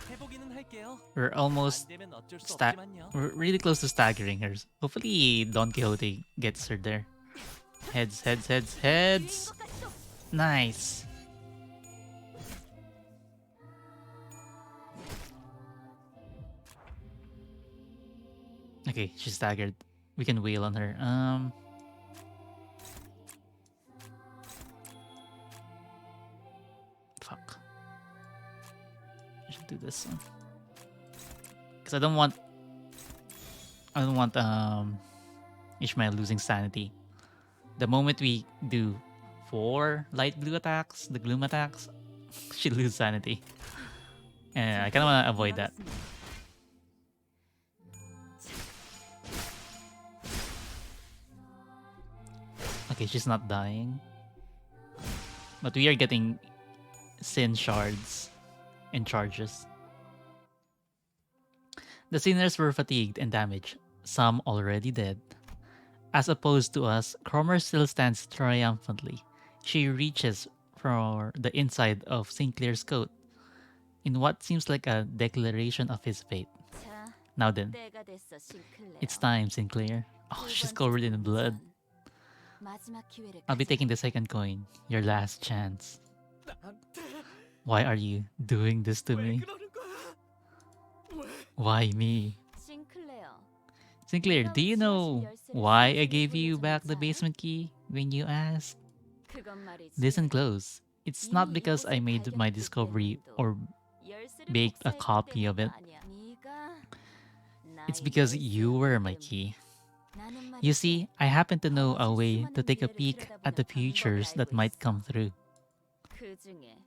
[SPEAKER 8] 해보기는 할게요.
[SPEAKER 1] We're almost
[SPEAKER 8] 안 되면 어쩔 수
[SPEAKER 1] sta-
[SPEAKER 8] 없지만요.
[SPEAKER 1] we're really close to staggering her. Hopefully Don Quixote gets her there. Heads, heads, heads, heads. Nice. Okay, she's staggered. We can wail on her. Fuck. I should do this one. Cause I don't want Ishmael losing sanity. The moment we do 4 light blue attacks, the gloom attacks, she loses sanity. And I kinda wanna avoid that. Okay, she's not dying. But we are getting sin shards and charges. The sinners were fatigued and damaged, some already dead. As opposed to us, Cromer still stands triumphantly. She reaches for the inside of Sinclair's coat in what seems like a declaration of his fate.
[SPEAKER 2] 자,
[SPEAKER 1] Now then,
[SPEAKER 2] 때가 됐어, 싱클레어.
[SPEAKER 1] it's time, Sinclair. Oh, she's covered in blood. I'll be taking the second coin. Your last chance.
[SPEAKER 3] 나한테
[SPEAKER 1] Why are you doing this to
[SPEAKER 3] 왜
[SPEAKER 1] me?
[SPEAKER 3] 그러는 거야? 왜?
[SPEAKER 1] Why me?
[SPEAKER 4] 싱클레어,
[SPEAKER 1] Sinclair, do you know why I gave you back the basement key when you asked?
[SPEAKER 4] 그건 말이지.
[SPEAKER 1] Listen close. It's not
[SPEAKER 4] 이미
[SPEAKER 1] because I
[SPEAKER 4] 이곳에
[SPEAKER 1] made my
[SPEAKER 4] 발견했기
[SPEAKER 1] discovery
[SPEAKER 4] 때문에도
[SPEAKER 1] or
[SPEAKER 4] 열쇠를
[SPEAKER 1] baked a
[SPEAKER 4] 복사했기
[SPEAKER 1] copy of it.
[SPEAKER 4] 때문도 아니야. 네가
[SPEAKER 1] It's
[SPEAKER 4] 나의
[SPEAKER 1] because you were my
[SPEAKER 4] 열쇠였기
[SPEAKER 1] key.
[SPEAKER 4] 때문에. 나는
[SPEAKER 1] You
[SPEAKER 4] 말이지,
[SPEAKER 1] see, I happen to know a
[SPEAKER 4] 거짓
[SPEAKER 1] way to
[SPEAKER 4] 수많은
[SPEAKER 1] take a
[SPEAKER 4] 미래를
[SPEAKER 1] peek at the
[SPEAKER 4] 들여다보는
[SPEAKER 1] futures
[SPEAKER 4] 방법을
[SPEAKER 1] that
[SPEAKER 4] 알고
[SPEAKER 1] might
[SPEAKER 4] 있어.
[SPEAKER 1] come through.
[SPEAKER 4] 그중에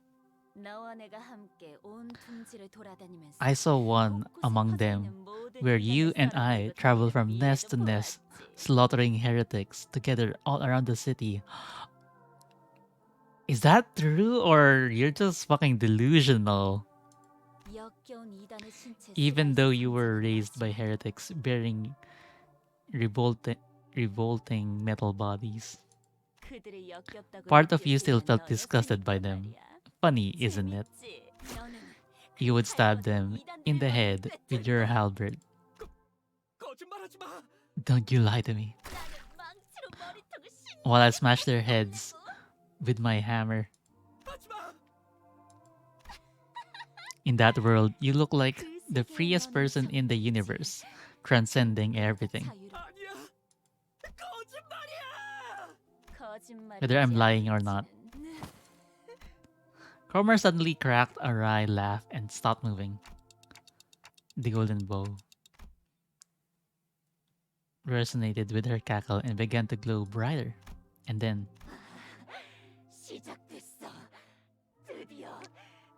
[SPEAKER 4] 너와 내가 함께 온 둥지를 돌아다니면서
[SPEAKER 1] I saw one
[SPEAKER 4] 곳곳에
[SPEAKER 1] among
[SPEAKER 4] 퍼져
[SPEAKER 1] them
[SPEAKER 4] 있는 모든
[SPEAKER 1] where
[SPEAKER 4] 인간의
[SPEAKER 1] you and
[SPEAKER 4] 썰을
[SPEAKER 1] I
[SPEAKER 4] 들고
[SPEAKER 1] travel
[SPEAKER 4] 다니는
[SPEAKER 1] from nest to
[SPEAKER 4] 미래도
[SPEAKER 1] nest,
[SPEAKER 4] 보았지.
[SPEAKER 1] slaughtering heretics together all around the city. Is that true or you're just fucking delusional?
[SPEAKER 4] 역겨운 이단의 신체
[SPEAKER 1] Even
[SPEAKER 4] 슬라이스
[SPEAKER 1] though you were
[SPEAKER 4] 상자는
[SPEAKER 1] raised by
[SPEAKER 4] 말이지.
[SPEAKER 1] heretics bearing revolting metal bodies.
[SPEAKER 4] 그들의 역겹다고
[SPEAKER 1] Part of you
[SPEAKER 4] 느껴지는
[SPEAKER 1] still felt
[SPEAKER 4] 너였으니까
[SPEAKER 1] disgusted by them.
[SPEAKER 4] 말이야.
[SPEAKER 1] Funny, isn't it?
[SPEAKER 4] 재밌지? 너는
[SPEAKER 1] You would stab
[SPEAKER 4] 할거든
[SPEAKER 1] them in the
[SPEAKER 4] 이단들의
[SPEAKER 1] head
[SPEAKER 4] 머리를
[SPEAKER 1] with your
[SPEAKER 4] 꿰뚫고
[SPEAKER 1] halberd.
[SPEAKER 3] 거짓말하지 마.
[SPEAKER 1] Don't you lie to me.
[SPEAKER 4] 나는 망치로 머리통을
[SPEAKER 1] While I smash their heads with my hammer.
[SPEAKER 3] 하지 마.
[SPEAKER 1] In that world, you look like
[SPEAKER 4] 그
[SPEAKER 1] the
[SPEAKER 4] 세계에
[SPEAKER 1] freest
[SPEAKER 4] 너는
[SPEAKER 1] person in the
[SPEAKER 4] 정말이지.
[SPEAKER 1] universe, transcending everything.
[SPEAKER 3] 아니야. 거짓말이야.
[SPEAKER 1] Whether I'm lying or not.
[SPEAKER 4] 거짓말이지.
[SPEAKER 1] Cromer suddenly cracked a wry laugh and stopped moving. The golden bow resonated with her cackle and began to glow brighter. And then,
[SPEAKER 4] 시작됐어. 드디어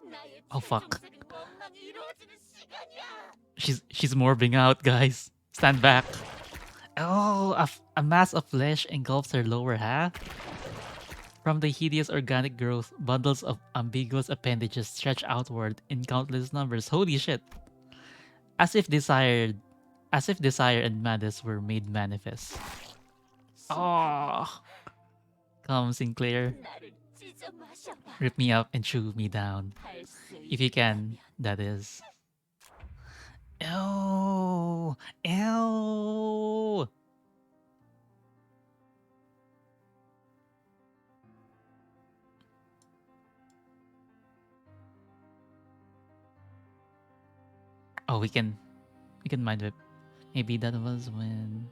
[SPEAKER 4] 나의
[SPEAKER 1] oh fuck.
[SPEAKER 4] 최종적인 원망이 이루어지는 시간이야.
[SPEAKER 1] She's morbing out, guys. Stand back. Oh, a mass of flesh engulfs her lower half. From the hideous organic growth, bundles of ambiguous appendages stretch outward in countless numbers. Holy shit. As if desire and madness were made manifest. Oh. Come, Sinclair.
[SPEAKER 4] 나를 찢어 마셔봐.
[SPEAKER 1] Rip me up and chew me down.
[SPEAKER 4] 할 수
[SPEAKER 1] If you can, that is. Ew. Ew. Oh, we can mind whip. Maybe that was when.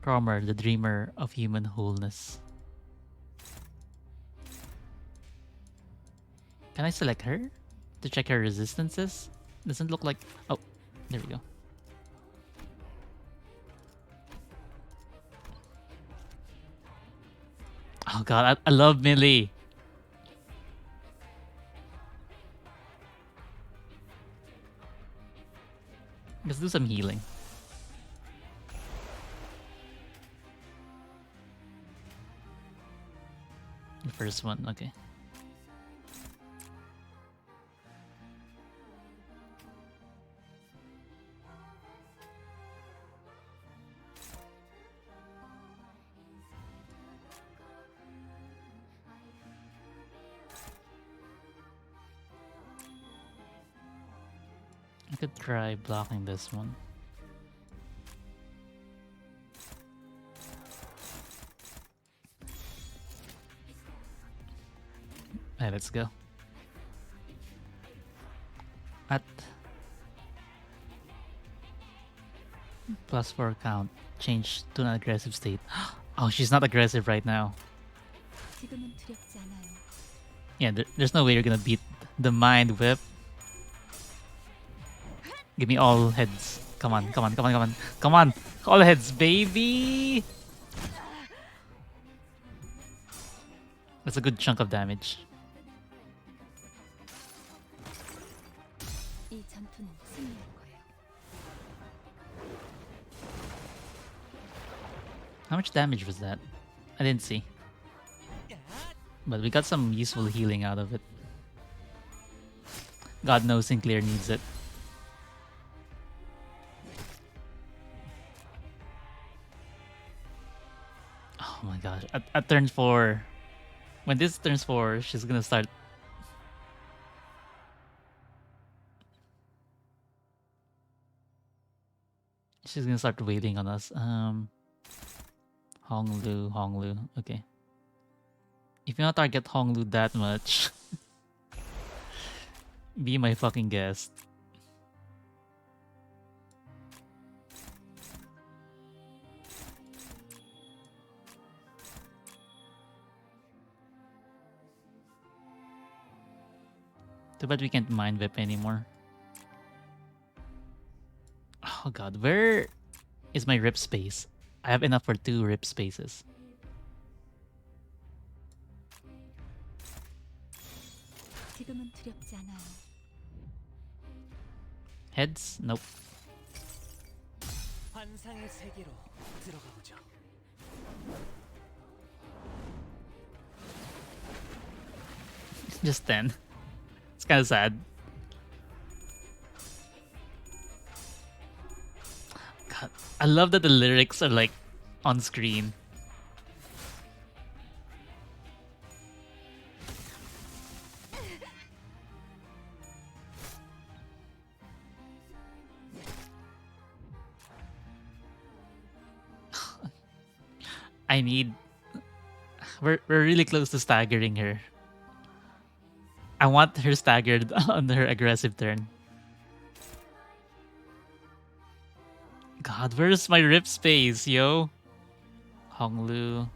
[SPEAKER 1] Cromer, the dreamer of human wholeness. Can I select her to check her resistances? Doesn't look like. Oh, there we go. Oh god, I love melee. Let's do some healing. The first one, okay. I could try blocking this one. Hey, let's go. At +4 count, change to an aggressive state. Oh, she's not aggressive right now.
[SPEAKER 5] 지금은 두렵지 않아요.
[SPEAKER 1] Yeah, there's no way you're gonna beat the mind whip. Give me all heads. Come on, come on, come on, come on. Come on! All heads, baby! That's a good chunk of damage.
[SPEAKER 5] 이 전투는 승리할 거예요.
[SPEAKER 1] How much damage was that? I didn't see. But we got some useful healing out of it. God knows Sinclair needs it. Oh my gosh. At turn 4. When this turns 4, she's gonna start. She's gonna start waiting on us. Honglu. Okay. If you not target Honglu that much, be my fucking guest. Too bad we can't mind whip anymore. Oh god, where is my rip space? I have enough for 2 rip spaces.
[SPEAKER 5] 지금은 두렵지 않아요.
[SPEAKER 1] Heads? Nope.
[SPEAKER 8] 환상의 세계로 들어가 보죠.
[SPEAKER 1] Just 10. It's kind of sad. God, I love that the lyrics are like on screen. I need. We're really close to staggering her. I want her staggered on her aggressive turn. God, where's my rip space, yo? Honglu.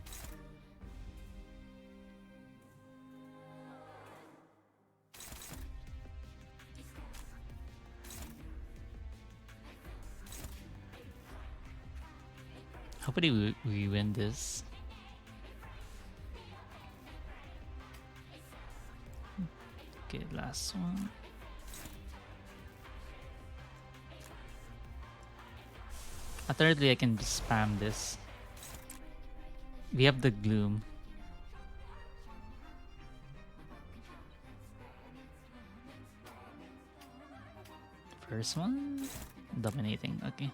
[SPEAKER 1] Hopefully we win this. Okay, last one. Thirdly, I can just spam this. We have the gloom. First one, dominating. Okay.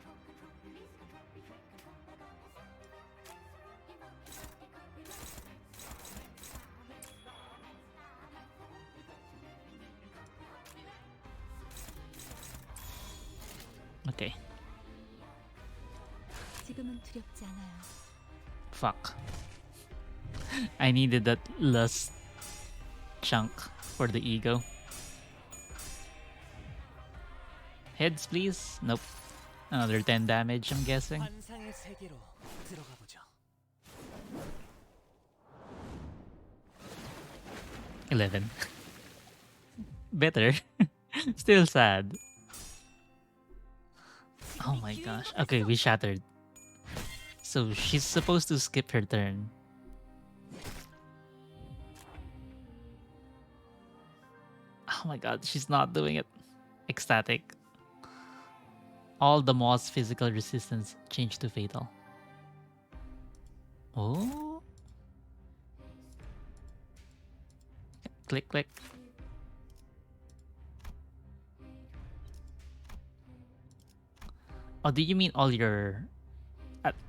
[SPEAKER 1] Okay.
[SPEAKER 5] 지금은 두렵지 않아요.
[SPEAKER 1] Fuck. I needed that last chunk for the ego. Heads, please. Nope. Another 10 damage, I'm guessing.
[SPEAKER 8] 환상의 세계로 들어가 보죠.
[SPEAKER 1] 11. Better. Still sad. Oh my gosh. Okay, we shattered. So she's supposed to skip her turn. Oh my god, she's not doing it. Ecstatic. All the moss physical resistance changed to fatal. Oh. Click, click. Oh, do you mean all your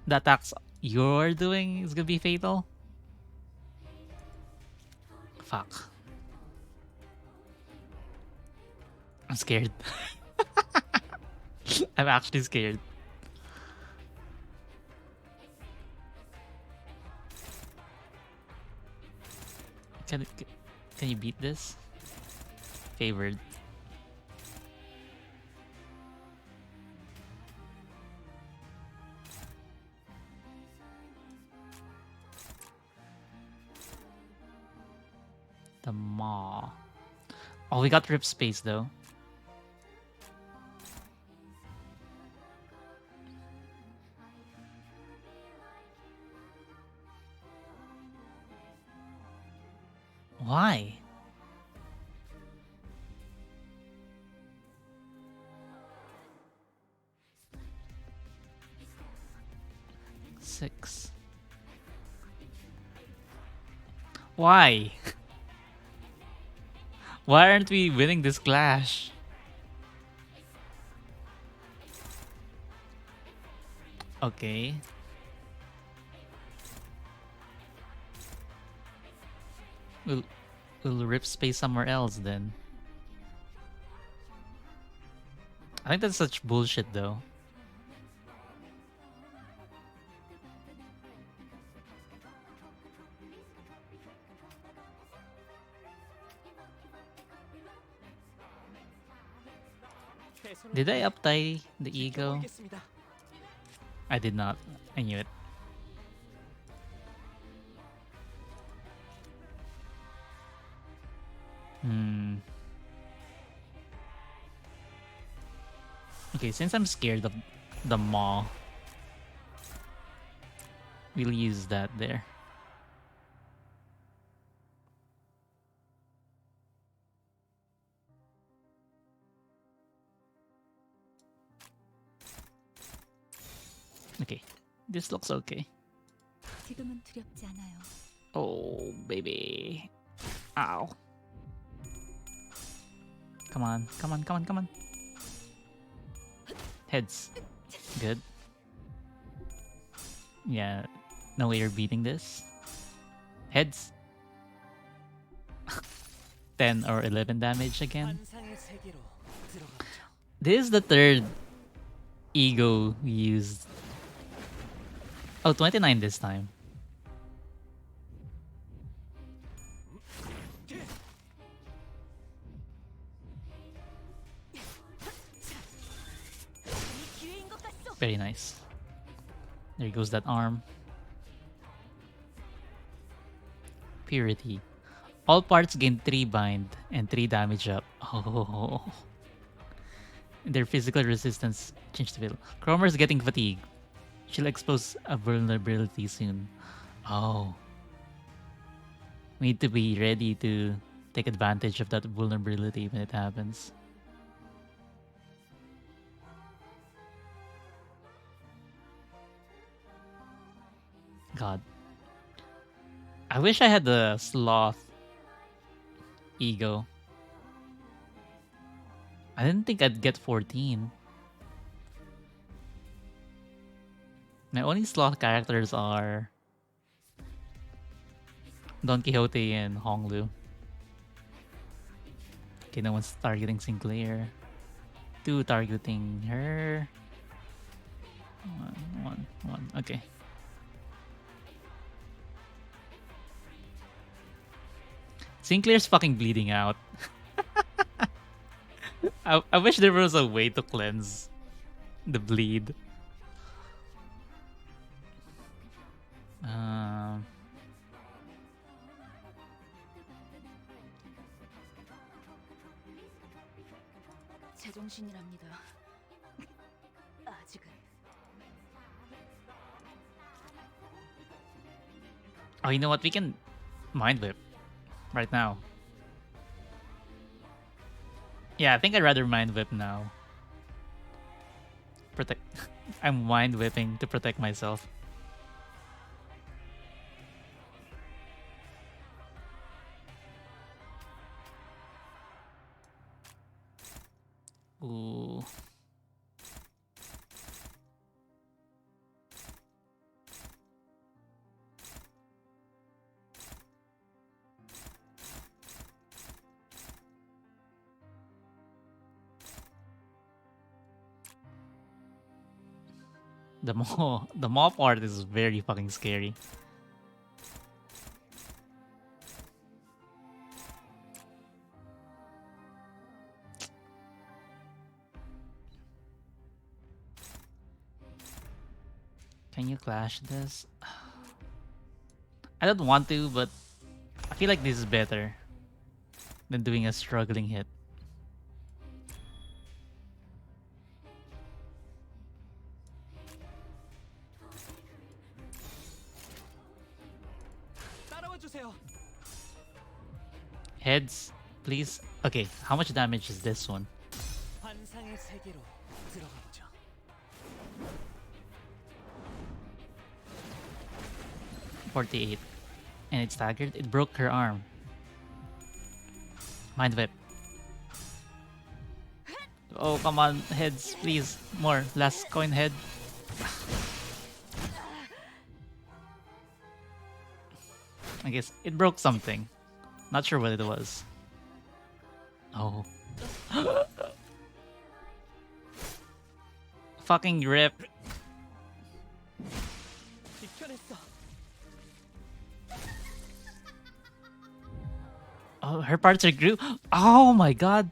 [SPEAKER 1] the attacks you're doing is gonna be fatal? Fuck. I'm scared. I'm actually scared. Can you beat this? Favored. The maw. Oh, we got rip space though. Why? Six. Why? Why aren't we winning this clash? Okay. We'll, we'll rip space somewhere else then. I think that's such bullshit though. Did I uptie the ego?
[SPEAKER 8] 지켜보겠습니다.
[SPEAKER 1] I did not. I knew it. Hmm. Okay, since I'm scared of the maw, we'll use that there. Okay, this looks okay.
[SPEAKER 5] 지금은 두렵지 않아요.
[SPEAKER 1] Oh, baby. Ow. Come on, come on, come on, come on. Heads. Good. Yeah, no way you're beating this. Heads. 10 or 11 damage again.
[SPEAKER 8] 환상의 세계로 들어가보죠.
[SPEAKER 1] This is the third ego we used. Oh, 29 this time.
[SPEAKER 2] 이 기회인 것 같소.
[SPEAKER 1] Very nice. There goes that arm. Purity. All parts gain 3 bind and 3 damage up. Oh. Their physical resistance changed to will. Cromer's getting fatigued. She'll expose a vulnerability soon. Oh. We need to be ready to take advantage of that vulnerability when it happens. God. I wish I had the sloth ego. I didn't think I'd get 14. My only sloth characters are Don Quixote and Honglu. Okay, no one's targeting Sinclair. 2 targeting her. 1. Okay. Sinclair's fucking bleeding out. I wish there was a way to cleanse the bleed.
[SPEAKER 2] 제정신이랍니다. 아직은.
[SPEAKER 1] Oh, you know what? We can mind whip right now. Yeah, I think I'd rather mind whip now. Protect. I'm mind whipping to protect myself. Ooh. The maw part is very fucking scary. Can you clash this? I don't want to, but I feel like this is better than doing a struggling hit.
[SPEAKER 8] 따라와 주세요.
[SPEAKER 1] Heads, please. Okay, how much damage is this one?
[SPEAKER 8] 환상의 세계로 들어가보죠.
[SPEAKER 1] 48. And it's staggered. It broke her arm. Mind whip. Oh, come on. Heads, please. More. Last coin head. I guess it broke something. Not sure what it was. Oh. Fucking rip.
[SPEAKER 8] 지켜냈어.
[SPEAKER 1] Oh, her parts are grew. Oh my god.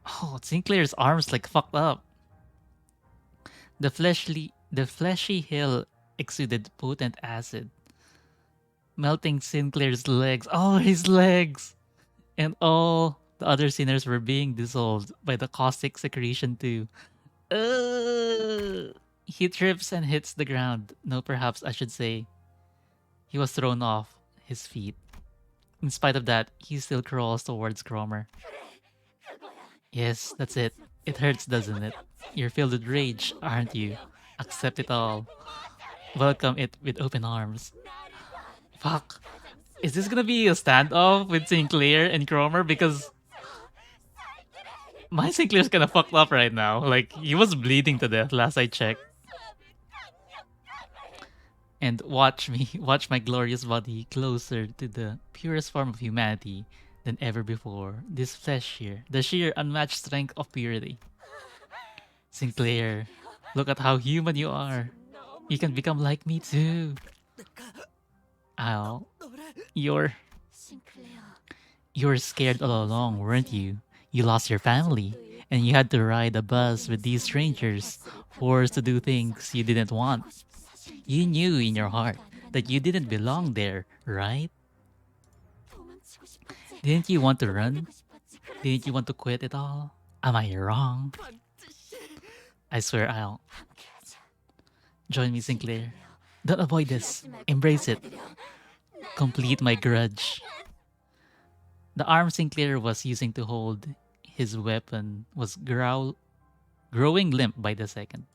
[SPEAKER 1] Oh, Sinclair's arms like fucked up. The fleshy hill exuded potent acid, melting Sinclair's legs. Oh, his legs! And all the other sinners were being dissolved by the caustic secretion too. He trips and hits the ground. No, perhaps I should say he was thrown off his feet. In spite of that, he still crawls towards Cromer. Yes, that's it. It hurts, doesn't it? You're filled with rage, aren't you? Accept it all. Welcome it with open arms. Fuck. Is this gonna be a standoff with Sinclair and Cromer? Because my Sinclair's kinda fucked up right now. Like, he was bleeding to death last I checked. And watch me, watch my glorious body closer to the purest form of humanity than ever before. This flesh here, the sheer unmatched strength of purity. Sinclair, look at how human you are. You can become like me too. Ow. You're
[SPEAKER 4] 싱클레어,
[SPEAKER 1] you were scared all along, weren't you? You lost your family, and you had to ride a bus with these strangers, forced to do things you didn't want. You knew in your heart that you didn't belong there, right?
[SPEAKER 4] 도망치고 싶었지.
[SPEAKER 1] Didn't you want to run?
[SPEAKER 4] 싶었지. 그래,
[SPEAKER 1] Didn't you want to quit it all? Am I wrong? I swear I'll.
[SPEAKER 4] 함께하자.
[SPEAKER 1] Join me, Sinclair. Don't avoid this. Embrace it. Complete my grudge. The arm Sinclair was using to hold his weapon was growing limp by the second.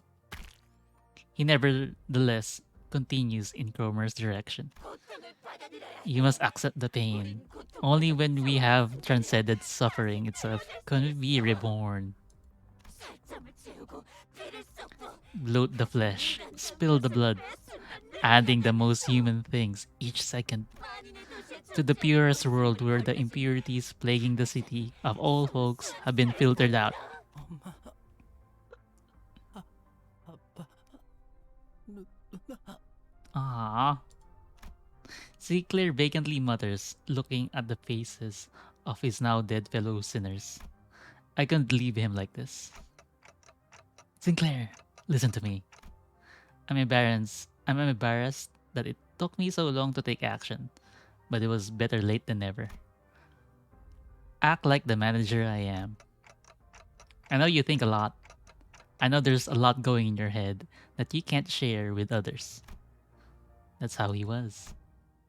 [SPEAKER 1] He nevertheless continues in Cromer's direction. You must accept the pain. Only when we have transcended suffering itself can we be reborn.
[SPEAKER 4] 살점을 채우고 피를 쏟고
[SPEAKER 1] Bloat the flesh, spill the blood, adding the most human things each second
[SPEAKER 4] 만인의 도시에
[SPEAKER 1] to the purest world where the impurities plaguing the city of all folks have been filtered out.
[SPEAKER 8] 아빠. 누나.
[SPEAKER 1] Ah. Sinclair vacantly mutters, looking at the faces of his now dead fellow sinners. I couldn't leave him like this. Sinclair, listen to me. I'm embarrassed that it took me so long to take action, but it was better late than never. Act like the manager I am. I know you think a lot. I know there's a lot going in your head that you can't share with others. That's how he was.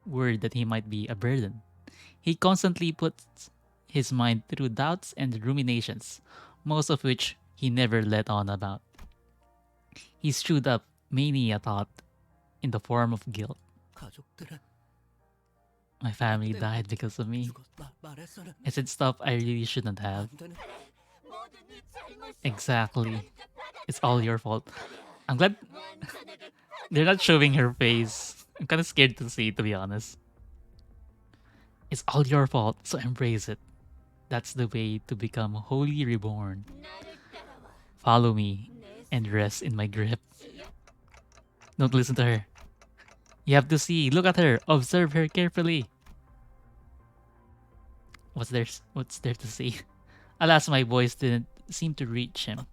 [SPEAKER 1] Worried that he might be a burden. He constantly puts his mind through doubts and ruminations, most of which he never let on about. He stewed up many a thought in the form of guilt.
[SPEAKER 8] 가족들은
[SPEAKER 1] My family died because of me.
[SPEAKER 8] 죽었다 말해서는
[SPEAKER 1] I said stuff I really shouldn't have.
[SPEAKER 8] 안 되는
[SPEAKER 4] 모두 네 잘못이야.
[SPEAKER 1] Exactly. It's all your fault. I'm glad they're not showing her face. I'm kind of scared to see, to be honest. It's all your fault, so embrace it. That's the way to become wholly reborn.
[SPEAKER 4] 나를 따라와.
[SPEAKER 1] Follow me
[SPEAKER 4] 내
[SPEAKER 1] and rest in my grip. Don't listen to her. You have to see. Look at her. Observe her carefully. What's there to see? Alas, my voice didn't seem to reach him.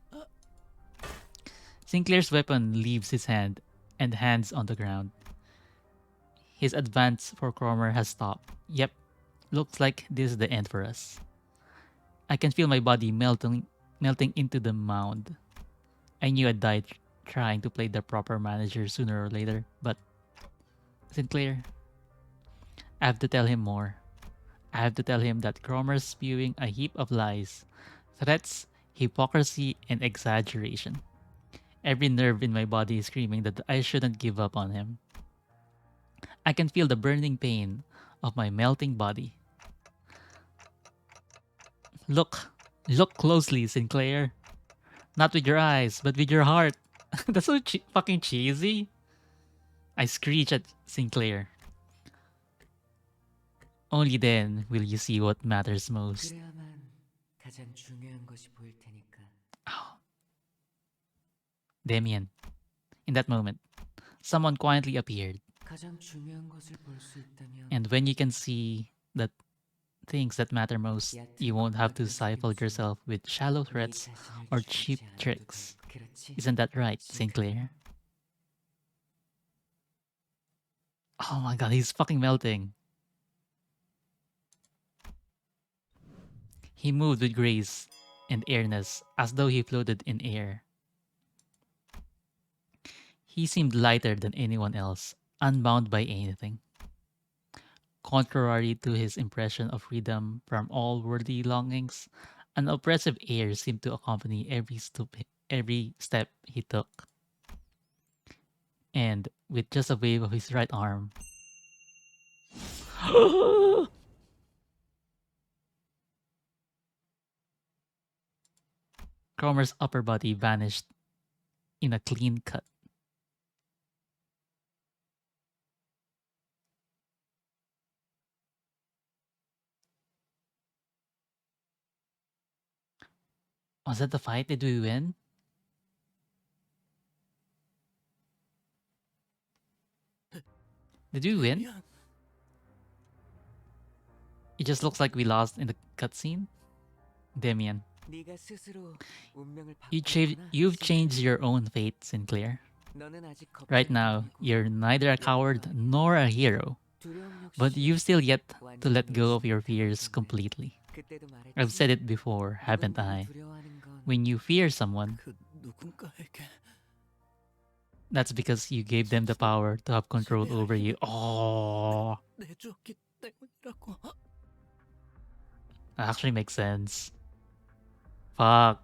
[SPEAKER 1] Sinclair's weapon leaves his hand and hands on the ground. His advance for Cromer has stopped. Yep, looks like this is the end for us. I can feel my body melting into the mound. I knew I'd die trying to play the proper manager sooner or later, but Sinclair, I have to tell him more. I have to tell him that Cromer's spewing a heap of lies, threats, hypocrisy, and exaggeration. Every nerve in my body is screaming that I shouldn't give up on him. I can feel the burning pain of my melting body. Look closely, Sinclair. Not with your eyes, but with your heart. That's so fucking cheesy. I screech at Sinclair. Only then will you see what matters most.
[SPEAKER 9] 그래야만 가장 중요한 것이 보일 테니까.
[SPEAKER 1] Oh, Damien. In that moment, someone quietly appeared.
[SPEAKER 9] 가장 중요한 것을 볼 수 있다면
[SPEAKER 1] And when you can see the things that matter most, you won't have to stifle yourself with shallow
[SPEAKER 9] 네
[SPEAKER 1] threats
[SPEAKER 9] 자신을
[SPEAKER 1] or cheap
[SPEAKER 9] 죽이지 않아도
[SPEAKER 1] tricks.
[SPEAKER 9] 돼. 그렇지?
[SPEAKER 1] Isn't that right, Sinclair? Oh my god, he's fucking melting. He moved with grace and airness as though he floated in air. He seemed lighter than anyone else, unbound by anything. Contrary to his impression of freedom from all worldly longings, an oppressive air seemed to accompany every step he took. And with just a wave of his right arm, Cromer's upper body vanished in a clean cut. Was that the fight? Did we win? Did we win?
[SPEAKER 3] 미안.
[SPEAKER 1] It just looks like we lost in the cutscene. Damien,
[SPEAKER 9] 네가 스스로 운명을
[SPEAKER 1] you've changed your own fate, Sinclair.
[SPEAKER 9] 너는 아직
[SPEAKER 1] Right now, you're neither a coward nor a hero, but you've still yet to let go of your fears completely. I've said it before, haven't I? When you fear someone,
[SPEAKER 3] 그 누군가에게
[SPEAKER 1] that's because you gave them the power to have control over you. Oh,
[SPEAKER 3] 내줬기 때문이라고.
[SPEAKER 1] that actually makes sense. Fuck,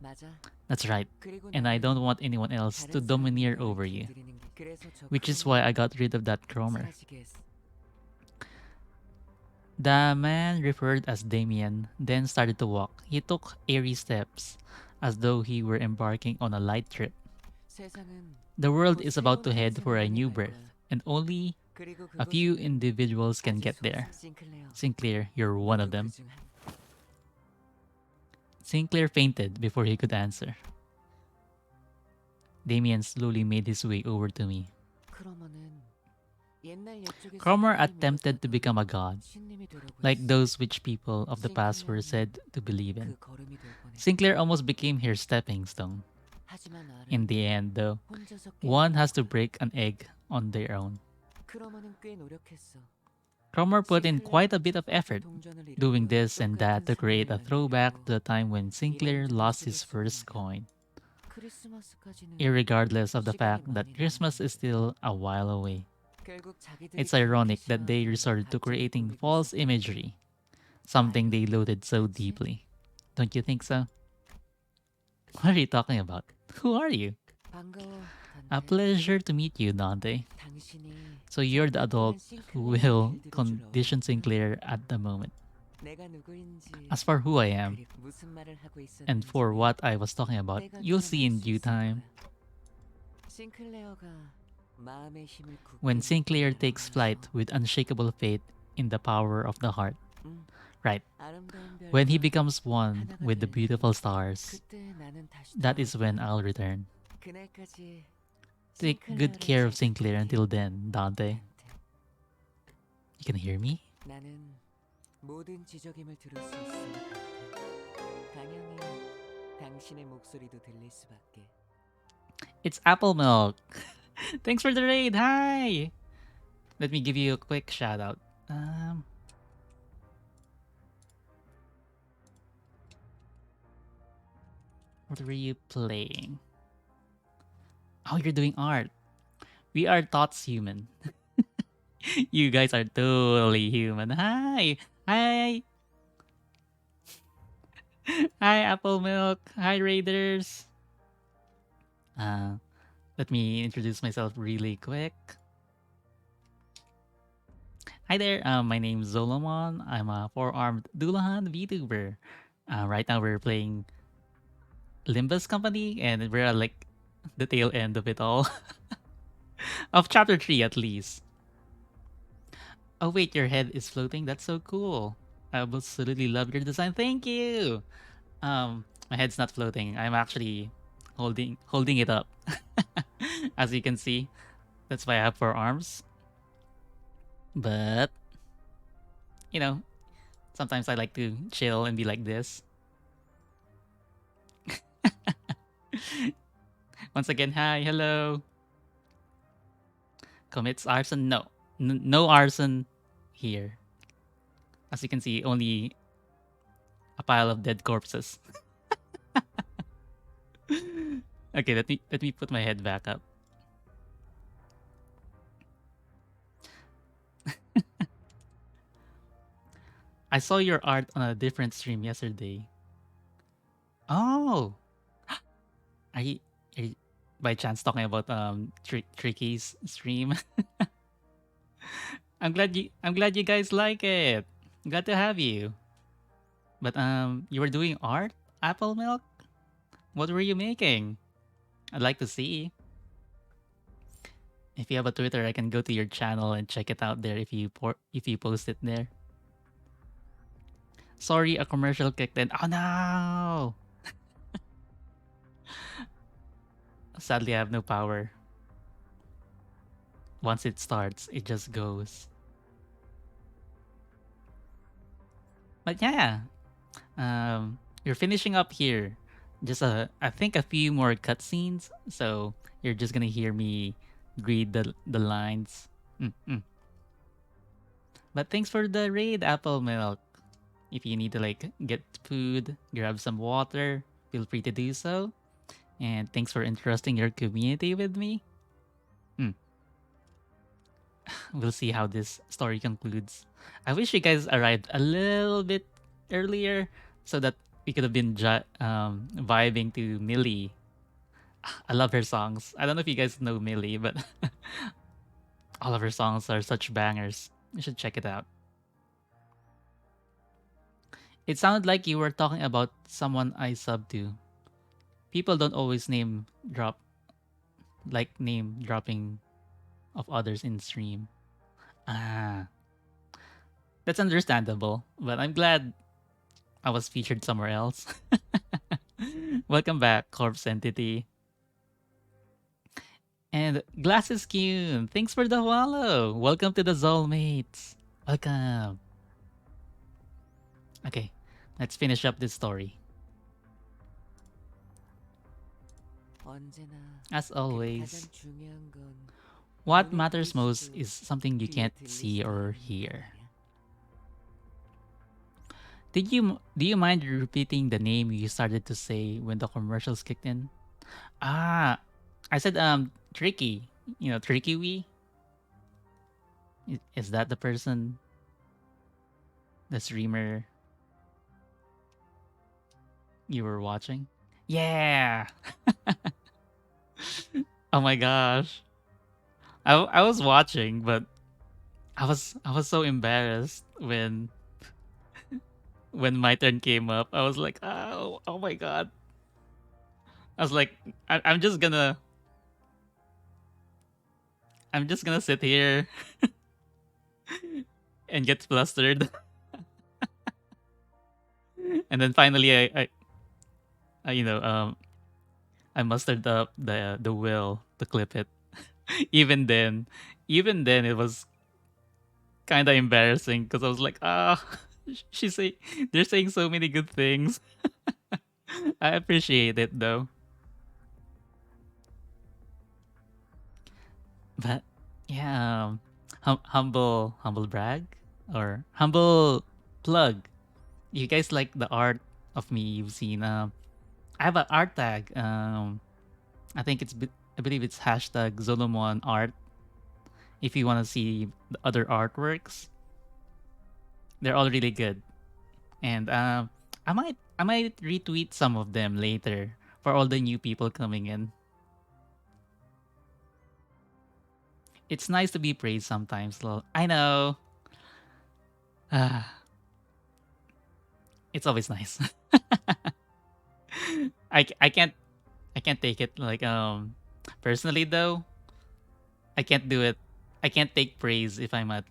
[SPEAKER 9] 맞아.
[SPEAKER 1] that's right.
[SPEAKER 9] 그리고
[SPEAKER 1] And I
[SPEAKER 9] 나는
[SPEAKER 1] don't want anyone else to
[SPEAKER 9] 다른
[SPEAKER 1] domineer
[SPEAKER 9] 사람들을
[SPEAKER 1] over you,
[SPEAKER 9] 길들이는 게- 그래서 저
[SPEAKER 1] which is
[SPEAKER 9] 크롬을
[SPEAKER 1] why I got rid of that Cromer.
[SPEAKER 9] 사라지게 했어.
[SPEAKER 1] The man referred as Damien then started to walk. He took airy steps, as though he were embarking on a light trip.
[SPEAKER 9] 세상은
[SPEAKER 1] The world
[SPEAKER 9] 곧
[SPEAKER 1] is about to
[SPEAKER 9] 새로운
[SPEAKER 1] head for a
[SPEAKER 9] 세상을
[SPEAKER 1] new
[SPEAKER 9] 갈
[SPEAKER 1] birth,
[SPEAKER 9] 거야.
[SPEAKER 1] and only
[SPEAKER 9] 그리고
[SPEAKER 1] a few
[SPEAKER 9] 그것은
[SPEAKER 1] individuals can
[SPEAKER 9] 아주
[SPEAKER 1] get there.
[SPEAKER 9] 소수- 싱클레어.
[SPEAKER 1] Sinclair, you're one of
[SPEAKER 9] 너도
[SPEAKER 1] them.
[SPEAKER 9] 그중 한-
[SPEAKER 1] Sinclair fainted before he could answer. Damien slowly made his way over to me.
[SPEAKER 9] 크로머는 옛날 옛적에
[SPEAKER 1] Cromer
[SPEAKER 9] 신들이
[SPEAKER 1] attempted to
[SPEAKER 9] 믿었던
[SPEAKER 1] become a god,
[SPEAKER 9] 신님이 되려고
[SPEAKER 1] like
[SPEAKER 9] 했어.
[SPEAKER 1] those which people of the past were said to believe in.
[SPEAKER 9] 그 걸음이 될 뻔했어.
[SPEAKER 1] Sinclair almost became her stepping stone.
[SPEAKER 9] 하지만 나를
[SPEAKER 1] In the end, though,
[SPEAKER 9] 혼자서
[SPEAKER 1] one has to
[SPEAKER 9] 깨달은
[SPEAKER 1] break an egg on their own.
[SPEAKER 9] 크로머는 꽤 노력했어.
[SPEAKER 1] Cromer put in quite a bit of effort,
[SPEAKER 9] 동전을 잃었던
[SPEAKER 1] doing this and that to
[SPEAKER 9] 똑같은
[SPEAKER 1] create a
[SPEAKER 9] 상황을
[SPEAKER 1] throwback
[SPEAKER 9] 알리려고
[SPEAKER 1] to the time when Sinclair
[SPEAKER 9] 이런저런
[SPEAKER 1] lost
[SPEAKER 9] 수를
[SPEAKER 1] his
[SPEAKER 9] 쓰고
[SPEAKER 1] first
[SPEAKER 9] 말이야.
[SPEAKER 1] coin,
[SPEAKER 9] 크리스마스까지는
[SPEAKER 1] irregardless of the
[SPEAKER 9] 시간이
[SPEAKER 1] fact
[SPEAKER 9] 많이
[SPEAKER 1] that Christmas is still a while away.
[SPEAKER 9] 결국 자기들이
[SPEAKER 1] It's ironic that they
[SPEAKER 9] 그렇게
[SPEAKER 1] resorted to
[SPEAKER 9] 가짜를
[SPEAKER 1] creating
[SPEAKER 9] 꾸미고
[SPEAKER 1] false
[SPEAKER 9] 있었던
[SPEAKER 1] imagery, something they loathed so
[SPEAKER 9] 그치?
[SPEAKER 1] deeply. Don't you think so? What are you talking about? Who are you?
[SPEAKER 9] 반가워,
[SPEAKER 1] A
[SPEAKER 9] 단테.
[SPEAKER 1] pleasure to meet you, Dante.
[SPEAKER 9] 당신이
[SPEAKER 1] So you're the adult who will condition Sinclair at the moment.
[SPEAKER 9] 내가 누구인지
[SPEAKER 1] As for who I am,
[SPEAKER 9] 그리고 무슨 말을 하고
[SPEAKER 1] and
[SPEAKER 9] 있었는지
[SPEAKER 1] for what I was talking about,
[SPEAKER 9] 때가
[SPEAKER 1] you'll
[SPEAKER 9] 되면
[SPEAKER 1] see in
[SPEAKER 9] 알 수
[SPEAKER 1] due
[SPEAKER 9] 있을
[SPEAKER 1] time.
[SPEAKER 9] 거야. 싱클레어가 마음의 힘을 굳게
[SPEAKER 1] When Sinclair
[SPEAKER 9] 믿고
[SPEAKER 1] takes
[SPEAKER 9] 일어나서
[SPEAKER 1] flight with unshakable faith in the power of the heart.
[SPEAKER 9] 응,
[SPEAKER 1] Right.
[SPEAKER 9] 아름다운
[SPEAKER 1] When he
[SPEAKER 9] 별과
[SPEAKER 1] becomes one
[SPEAKER 9] 하나가
[SPEAKER 1] with the
[SPEAKER 9] 되려면
[SPEAKER 1] beautiful stars,
[SPEAKER 9] 그때 나는 다시
[SPEAKER 1] that is
[SPEAKER 9] 돌아올
[SPEAKER 1] when
[SPEAKER 9] 거야.
[SPEAKER 1] I'll return.
[SPEAKER 9] 그날까지
[SPEAKER 1] Take good care of
[SPEAKER 9] 싱클레어를
[SPEAKER 1] Sinclair
[SPEAKER 9] 잘
[SPEAKER 1] until
[SPEAKER 9] 부탁해,
[SPEAKER 1] then, Dante.
[SPEAKER 9] 단테.
[SPEAKER 1] You can hear me?
[SPEAKER 9] 나는 모든 지적임을 들을 수 있어. 단테. 당연히 당신의 목소리도 들릴 수밖에.
[SPEAKER 1] It's Apple Milk. Thanks for the raid. Hi. Let me give you a quick shout out. What were you playing? Oh, you're doing art. We are thoughts human. You guys are totally human. Hi. Hi. Hi, Apple Milk. Hi, Raiders. Let me introduce myself really quick. Hi there. My name's Zolomon. I'm a four-armed Dulahan VTuber. Right now we're playing Limbus Company, and we're like the tail end of it all. Of chapter 3 at least. Oh wait, your head is floating? That's so cool. I absolutely love your design. Thank you. My head's not floating. I'm actually holding it up. As you can see. That's why I have 4 arms. But you know, sometimes I like to chill and be like this. Once again, hi, hello. Commits arson? No. No arson here. As you can see, only a pile of dead corpses. Okay, let me put my head back up. I saw your art on a different stream yesterday. Oh, are you, are you by chance talking about Tricky's stream? I'm glad you guys like it. Glad to have you. But you were doing art? Apple milk? What were you making? I'd like to see. If you have a Twitter, I can go to your channel and check it out there if you post it there. Sorry, a commercial kicked in. Oh no! Sadly, I have no power. Once it starts, it just goes. But yeah, you're finishing up here. Just I think a few more cutscenes, so you're just gonna hear me read the lines. Mm-mm. But thanks for the raid, Apple Milk. If you need to like get food, grab some water, feel free to do so. And thanks for entrusting your community with me. Hmm. We'll see how this story concludes. I wish you guys arrived a little bit earlier so that we could have been vibing to Millie. I love her songs. I don't know if you guys know Millie, but all of her songs are such bangers. You should check it out. It sounded like you were talking about someone I sub to. People don't always name dropping of others in stream. Ah, that's understandable, but I'm glad I was featured somewhere else. Welcome back, Corpse Entity. And Glasses Cune, thanks for the follow. Welcome to the Zolmates. Welcome. Okay, let's finish up this story.
[SPEAKER 9] 언제나
[SPEAKER 1] As
[SPEAKER 9] 가장
[SPEAKER 1] always,
[SPEAKER 9] 중요한 건
[SPEAKER 1] what
[SPEAKER 9] 눈에
[SPEAKER 1] matters
[SPEAKER 9] 보일
[SPEAKER 1] most
[SPEAKER 9] 수도
[SPEAKER 1] is something you
[SPEAKER 9] 귀에
[SPEAKER 1] can't
[SPEAKER 9] 들릴
[SPEAKER 1] see
[SPEAKER 9] 수도
[SPEAKER 1] or
[SPEAKER 9] 있는
[SPEAKER 1] hear.
[SPEAKER 9] 거야.
[SPEAKER 1] Do you mind repeating the name you started to say when the commercials kicked in? Ah, I said Tricky. You know, Tricky Wee. Is that the person, the streamer you were watching? Yeah. Oh my gosh. I was watching, but I was so embarrassed when my turn came up. I was like, oh my god. I was like, I'm just gonna sit here and get flustered, and then finally I I mustered up the will to clip it. even then, even then it was kind of embarrassing because I was like, she's say they're saying so many good things. I appreciate it though. But yeah, humble brag or humble plug. You guys like the art of me you've seen? I have an art tag. I think I believe it's hashtag Zolomon art. If you want to see the other artworks, they're all really good. And I might retweet some of them later for all the new people coming in. It's nice to be praised sometimes, lol. I know. Ah, it's always nice. I can't I can't take it. Like personally though, I can't do it. I can't take praise if I'm at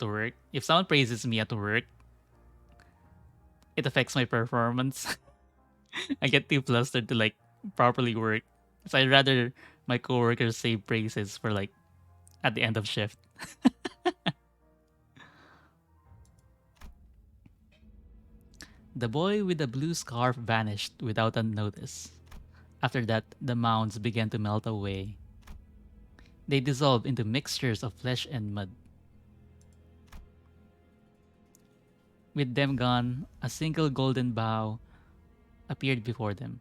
[SPEAKER 1] work. If someone praises me at work, it affects my performance. I get too flustered to like properly work. So I'd rather my coworkers say praises for like at the end of shift. The boy with the blue scarf vanished without a notice. After that, the mounds began to melt away. They dissolved into mixtures of flesh and mud. With them gone, a single golden bough appeared before them,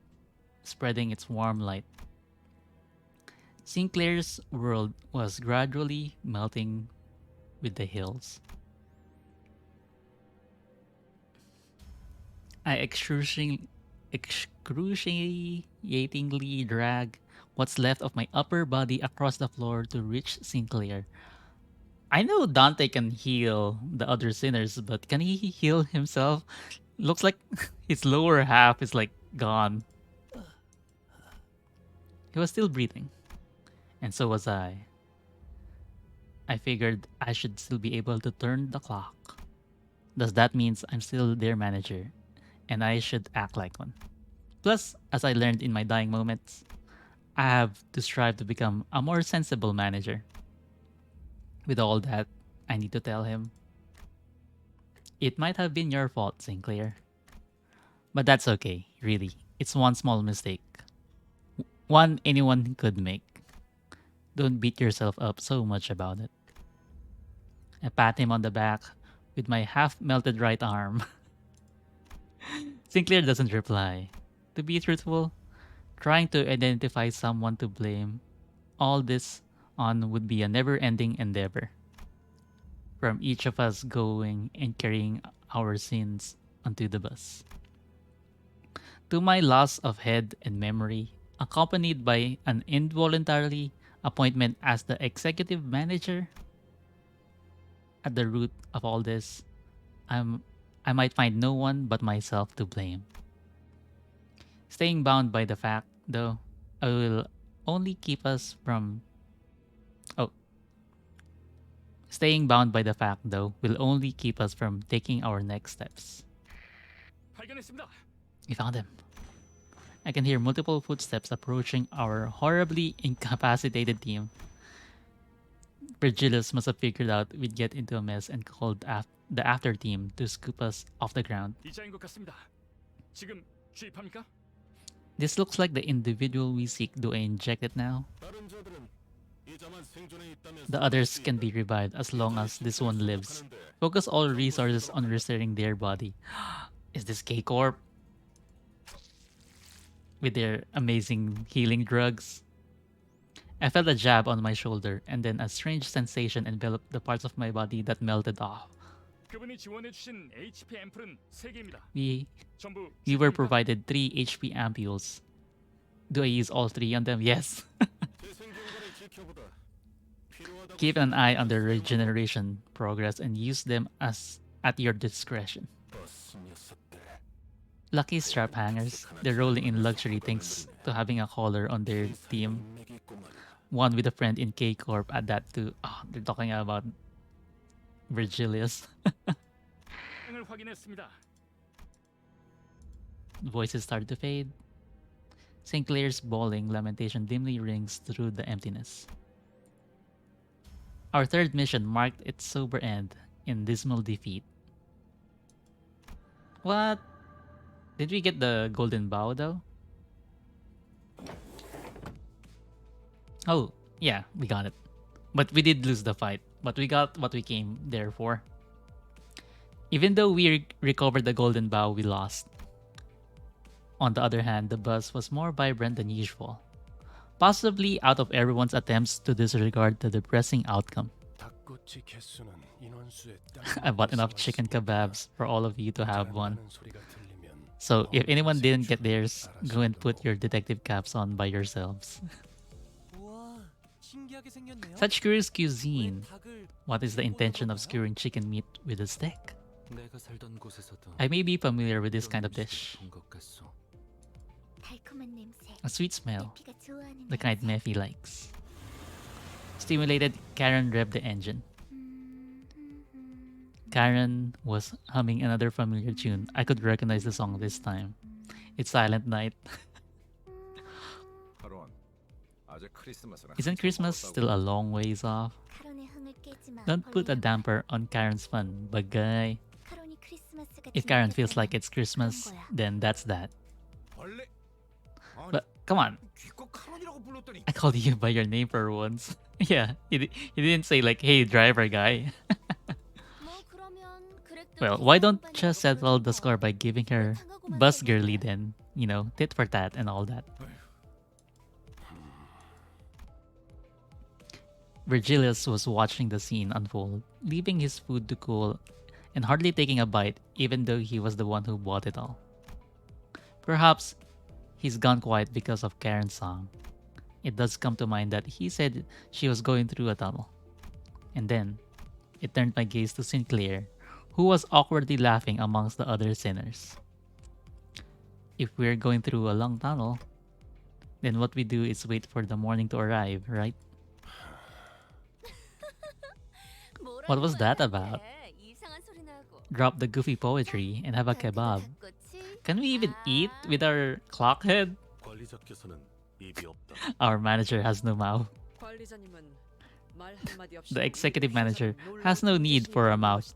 [SPEAKER 1] spreading its warm light. Sinclair's world was gradually melting with the hills. I excruciatingly drag what's left of my upper body across the floor to reach Sinclair. I know Dante can heal the other sinners, but can he heal himself? Looks like his lower half is like gone. He was still breathing, and so was I. I figured I should still be able to turn the clock. Thus, that means I'm still their manager, and I should act like one. Plus, as I learned in my dying moments, I have to strive to become a more sensible manager. With all that, I need to tell him, it might have been your fault, Sinclair. But that's okay, really. It's one small mistake. One anyone could make. Don't beat yourself up so much about it. I pat him on the back with my half melted right arm. Sinclair doesn't reply. To be truthful, trying to identify someone to blame all this on would be a never ending endeavor. From each of us going and carrying our sins onto the bus. To my loss of head and memory, accompanied by an involuntary appointment as the executive manager, at the root of all this, I might find no one but myself to blame. Staying bound by the fact, though, I will only keep us from. Oh, staying bound by the fact, though, will only keep us from taking our next steps.
[SPEAKER 6] 발견했습니다.
[SPEAKER 1] We found him. I can hear multiple footsteps approaching our horribly incapacitated team. Virgilius must have figured out we'd get into a mess and called the after team to scoop us off the ground.
[SPEAKER 6] 이자인 것 같습니다. 지금 주입합니까?
[SPEAKER 1] This looks like the individual we seek. Do I inject it now?
[SPEAKER 6] 다른 자들은 이자만 생존해 있다면
[SPEAKER 1] The others can be revived as long as this one lives. Focus all resources on restoring their body. Is this K-Corp? With their amazing healing drugs? I felt a jab on my shoulder, and then a strange sensation enveloped the parts of my body that melted off.
[SPEAKER 6] 그분이 지원해 주신 HP 앰플은 3개입니다. 전부
[SPEAKER 1] We were
[SPEAKER 6] 주입합니까?
[SPEAKER 1] provided 3 HP ampules. Do I use all 3 on them? Yes.
[SPEAKER 6] 재생 경과를 지켜보다 필요하다고
[SPEAKER 1] Keep an eye on their regeneration progress and use them as at your discretion.
[SPEAKER 6] 버스 녀석들.
[SPEAKER 1] Lucky strap hangers. They're rolling in luxury thanks to having a collar on their team. One with a friend in K Corp at that too. Oh, they're talking about Virgilius.
[SPEAKER 6] 을 확인했습니다.
[SPEAKER 1] Voices start to fade. Sinclair's bawling lamentation dimly rings through the emptiness. Our third mission marked its sober end in dismal defeat. What? Did we get the golden bow though? Oh, yeah, we got it. But we did lose the fight. But we got what we came there for. Even though we recovered the golden bow, we lost. On the other hand, the bus was more vibrant than usual. Possibly out of everyone's attempts to disregard the depressing outcome.
[SPEAKER 6] 닭꼬치 개수는 인원수에
[SPEAKER 1] I bought enough chicken kebabs for all of you to have one.
[SPEAKER 6] 많은 소리가 들리면
[SPEAKER 1] So if anyone didn't get theirs, go and put your detective caps on by yourselves.
[SPEAKER 8] 우와, 신기하게 생겼네요.
[SPEAKER 1] Such curious cuisine.
[SPEAKER 8] 왜 닭을
[SPEAKER 1] What is the intention of
[SPEAKER 8] 먹어볼까요?
[SPEAKER 1] skewering chicken meat with a stick?
[SPEAKER 9] 내가 살던 곳에서도
[SPEAKER 1] I may be familiar with this kind of
[SPEAKER 9] 그런
[SPEAKER 1] dish.
[SPEAKER 9] 음식을 본것 같소.
[SPEAKER 4] 달콤한 달콤한 냄새.
[SPEAKER 1] A sweet smell,
[SPEAKER 4] 피가 좋아하는
[SPEAKER 1] the kind
[SPEAKER 4] 냄새.
[SPEAKER 1] Mephi likes. Stimulated, Karen revved the engine. Karen was humming another familiar tune. I could recognize the song this time. It's Silent Night. Isn't Christmas still a long ways off?
[SPEAKER 4] 카론의 흥을 깨지 마.
[SPEAKER 1] Don't put a
[SPEAKER 4] 벌레야.
[SPEAKER 1] damper on Karen's fun, bagay.
[SPEAKER 4] 카론이 크리스마스가
[SPEAKER 1] If Karen feels
[SPEAKER 4] 지나갔다면
[SPEAKER 1] like it's Christmas,
[SPEAKER 4] 그런 거야.
[SPEAKER 1] then that's that.
[SPEAKER 7] 벌레?
[SPEAKER 1] But come on,
[SPEAKER 7] 기껏 카론이라고 불렀더니
[SPEAKER 1] I called you by your name for once. Yeah, you didn't say like, hey, driver guy.
[SPEAKER 4] 뭐 그러면 그렉도
[SPEAKER 1] Well, why don't
[SPEAKER 4] 기사공반이라고
[SPEAKER 1] just settle the
[SPEAKER 4] 부르는
[SPEAKER 1] score
[SPEAKER 4] 거.
[SPEAKER 1] by giving her
[SPEAKER 4] 못한다고만
[SPEAKER 1] bus
[SPEAKER 4] 해도
[SPEAKER 1] girly
[SPEAKER 4] 돼.
[SPEAKER 1] then? You know, tit for tat and all that. Virgilius was watching the scene unfold, leaving his food to cool and hardly taking a bite, even though he was the one who bought it all. Perhaps he's gone quiet because of Karen's song. It does come to mind that he said she was going through a tunnel. And then, it turned my gaze to Sinclair, who was awkwardly laughing amongst the other sinners. If we're going through a long tunnel, then what we do is wait for the morning to arrive, right? What was that about?
[SPEAKER 4] 이상한 소리 나고.
[SPEAKER 1] Drop the goofy poetry and have a kebab.
[SPEAKER 4] 닭꼬치?
[SPEAKER 1] Can we even eat with our clockhead?
[SPEAKER 6] 관리자께서는 입이 없다.
[SPEAKER 1] Our manager has no mouth.
[SPEAKER 9] 관리자님은 말 한마디 없이
[SPEAKER 1] The executive
[SPEAKER 9] 우리
[SPEAKER 1] manager
[SPEAKER 9] 투자자를
[SPEAKER 1] has no
[SPEAKER 9] 놀라게
[SPEAKER 1] need for a
[SPEAKER 9] 해주시는
[SPEAKER 1] mouth,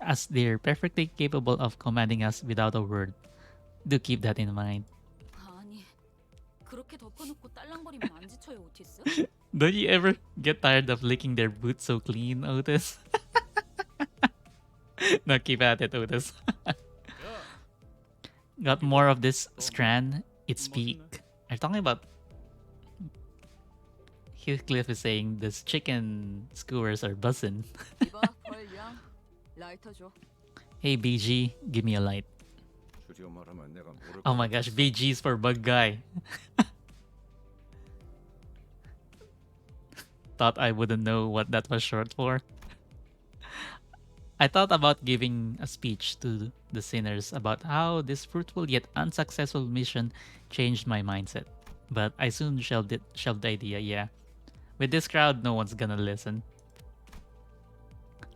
[SPEAKER 1] as they're perfectly capable of commanding us without a word. Do keep that in mind.
[SPEAKER 2] 아니, 그렇게 덮어놓고 딸랑거리면 안 지쳐요, 오티스?
[SPEAKER 1] Don't you ever get tired of licking their boots so clean, Otis? No, keep at it, Otis. Got more of this strand, its peak. Are you talking about Heathcliff is saying this chicken skewers are buzzing.
[SPEAKER 9] 이봐 벌량 라이터 줘.
[SPEAKER 1] Hey BG, give me a light. Oh my gosh, BG's for bug guy. Thought I wouldn't know what that was short for. I thought about giving a speech to the sinners about how this fruitful yet unsuccessful mission changed my mindset. But I soon shelved the idea, yeah. With this crowd, no one's gonna listen.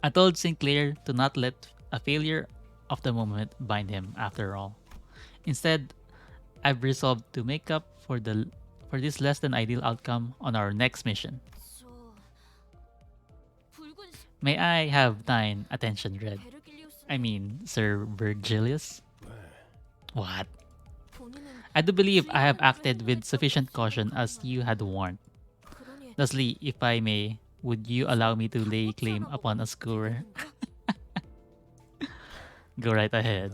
[SPEAKER 1] I told Sinclair to not let a failure of the moment bind him after all. Instead, I've resolved to make up for this less than ideal outcome on our next mission.
[SPEAKER 4] 저 붉은
[SPEAKER 1] May I have thine attention, Red?
[SPEAKER 4] 베르길리우스
[SPEAKER 1] I mean, Sir Virgilius? What?
[SPEAKER 4] 본인은
[SPEAKER 1] I do believe I have acted with sufficient caution as you had warned.
[SPEAKER 4] 그러니
[SPEAKER 1] Thusly, if I may, would you allow me to lay claim upon a skewer? Go right ahead.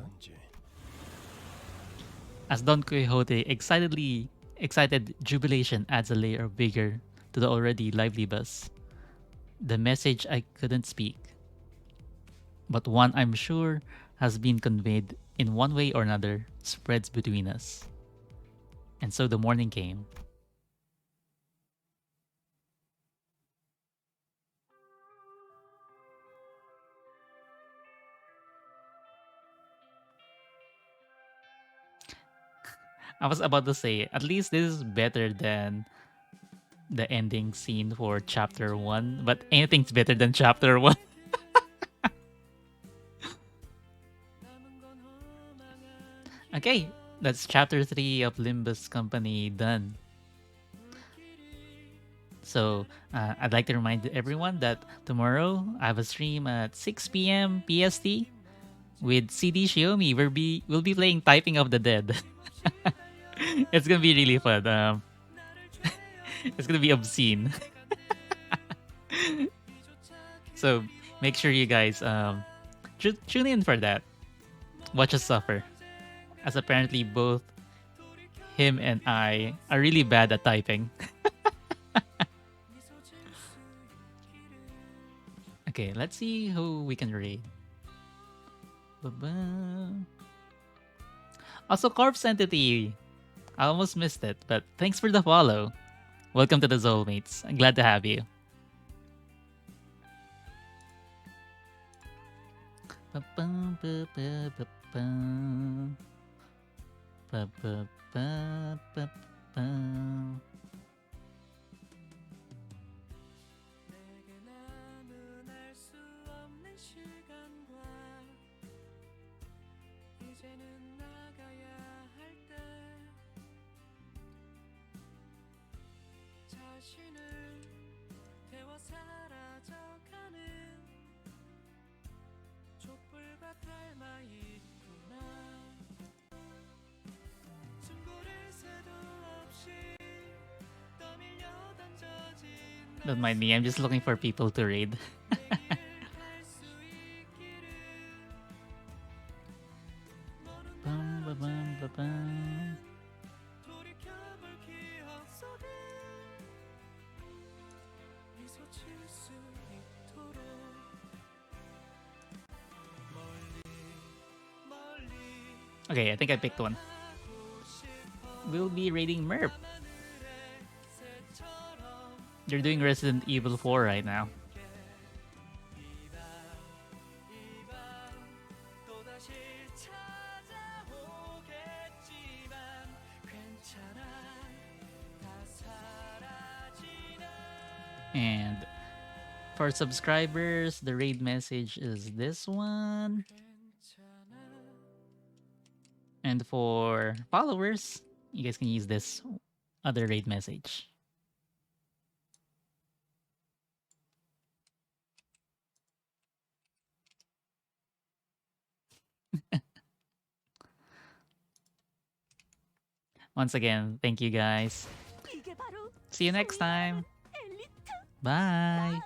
[SPEAKER 1] As Don Quixote excited jubilation adds a layer of vigor to the already lively buzz. The message I couldn't speak, but one I'm sure has been conveyed in one way or another, spreads between us. And so the morning came. I was about to say, at least this is better than the ending scene for chapter 1, but anything's better than chapter 1. Okay, that's chapter 3 of Limbus Company done. So, I'd like to remind everyone that tomorrow I have a stream at 6 p.m. PST with CD Xiaomi. We'll be playing Typing of the Dead. It's gonna be really fun. It's gonna be obscene. So make sure you guys tune in for that. Watch us suffer, as apparently both him and I are really bad at typing. Okay, let's see who we can raid. Ba-ba. Also, Corpse Entity. I almost missed it, but thanks for the follow. Welcome to the Soulmates. I'm glad to have you. Ba-bum, ba-ba-ba-bum. Ba, ba, ba, ba, ba.
[SPEAKER 8] 내게 남은 알 수 없는 시간과 이제는 나가야 할 때 자신을 태워 사라져가는 촛불과 닮아 있구나 충고를 새도 없이 떠밀려 던져진
[SPEAKER 1] Don't mind me, I'm just looking for people to raid. Bum, ba, bum, ba, bum. Okay, I think I picked one. We'll be raiding Merp. They're doing Resident Evil 4 right now. And for subscribers, the raid message is this one. And for followers, you guys can use this other raid message. Once again, thank you guys.
[SPEAKER 2] 이게 바로
[SPEAKER 1] See you next time.
[SPEAKER 2] 엘리트
[SPEAKER 1] Bye.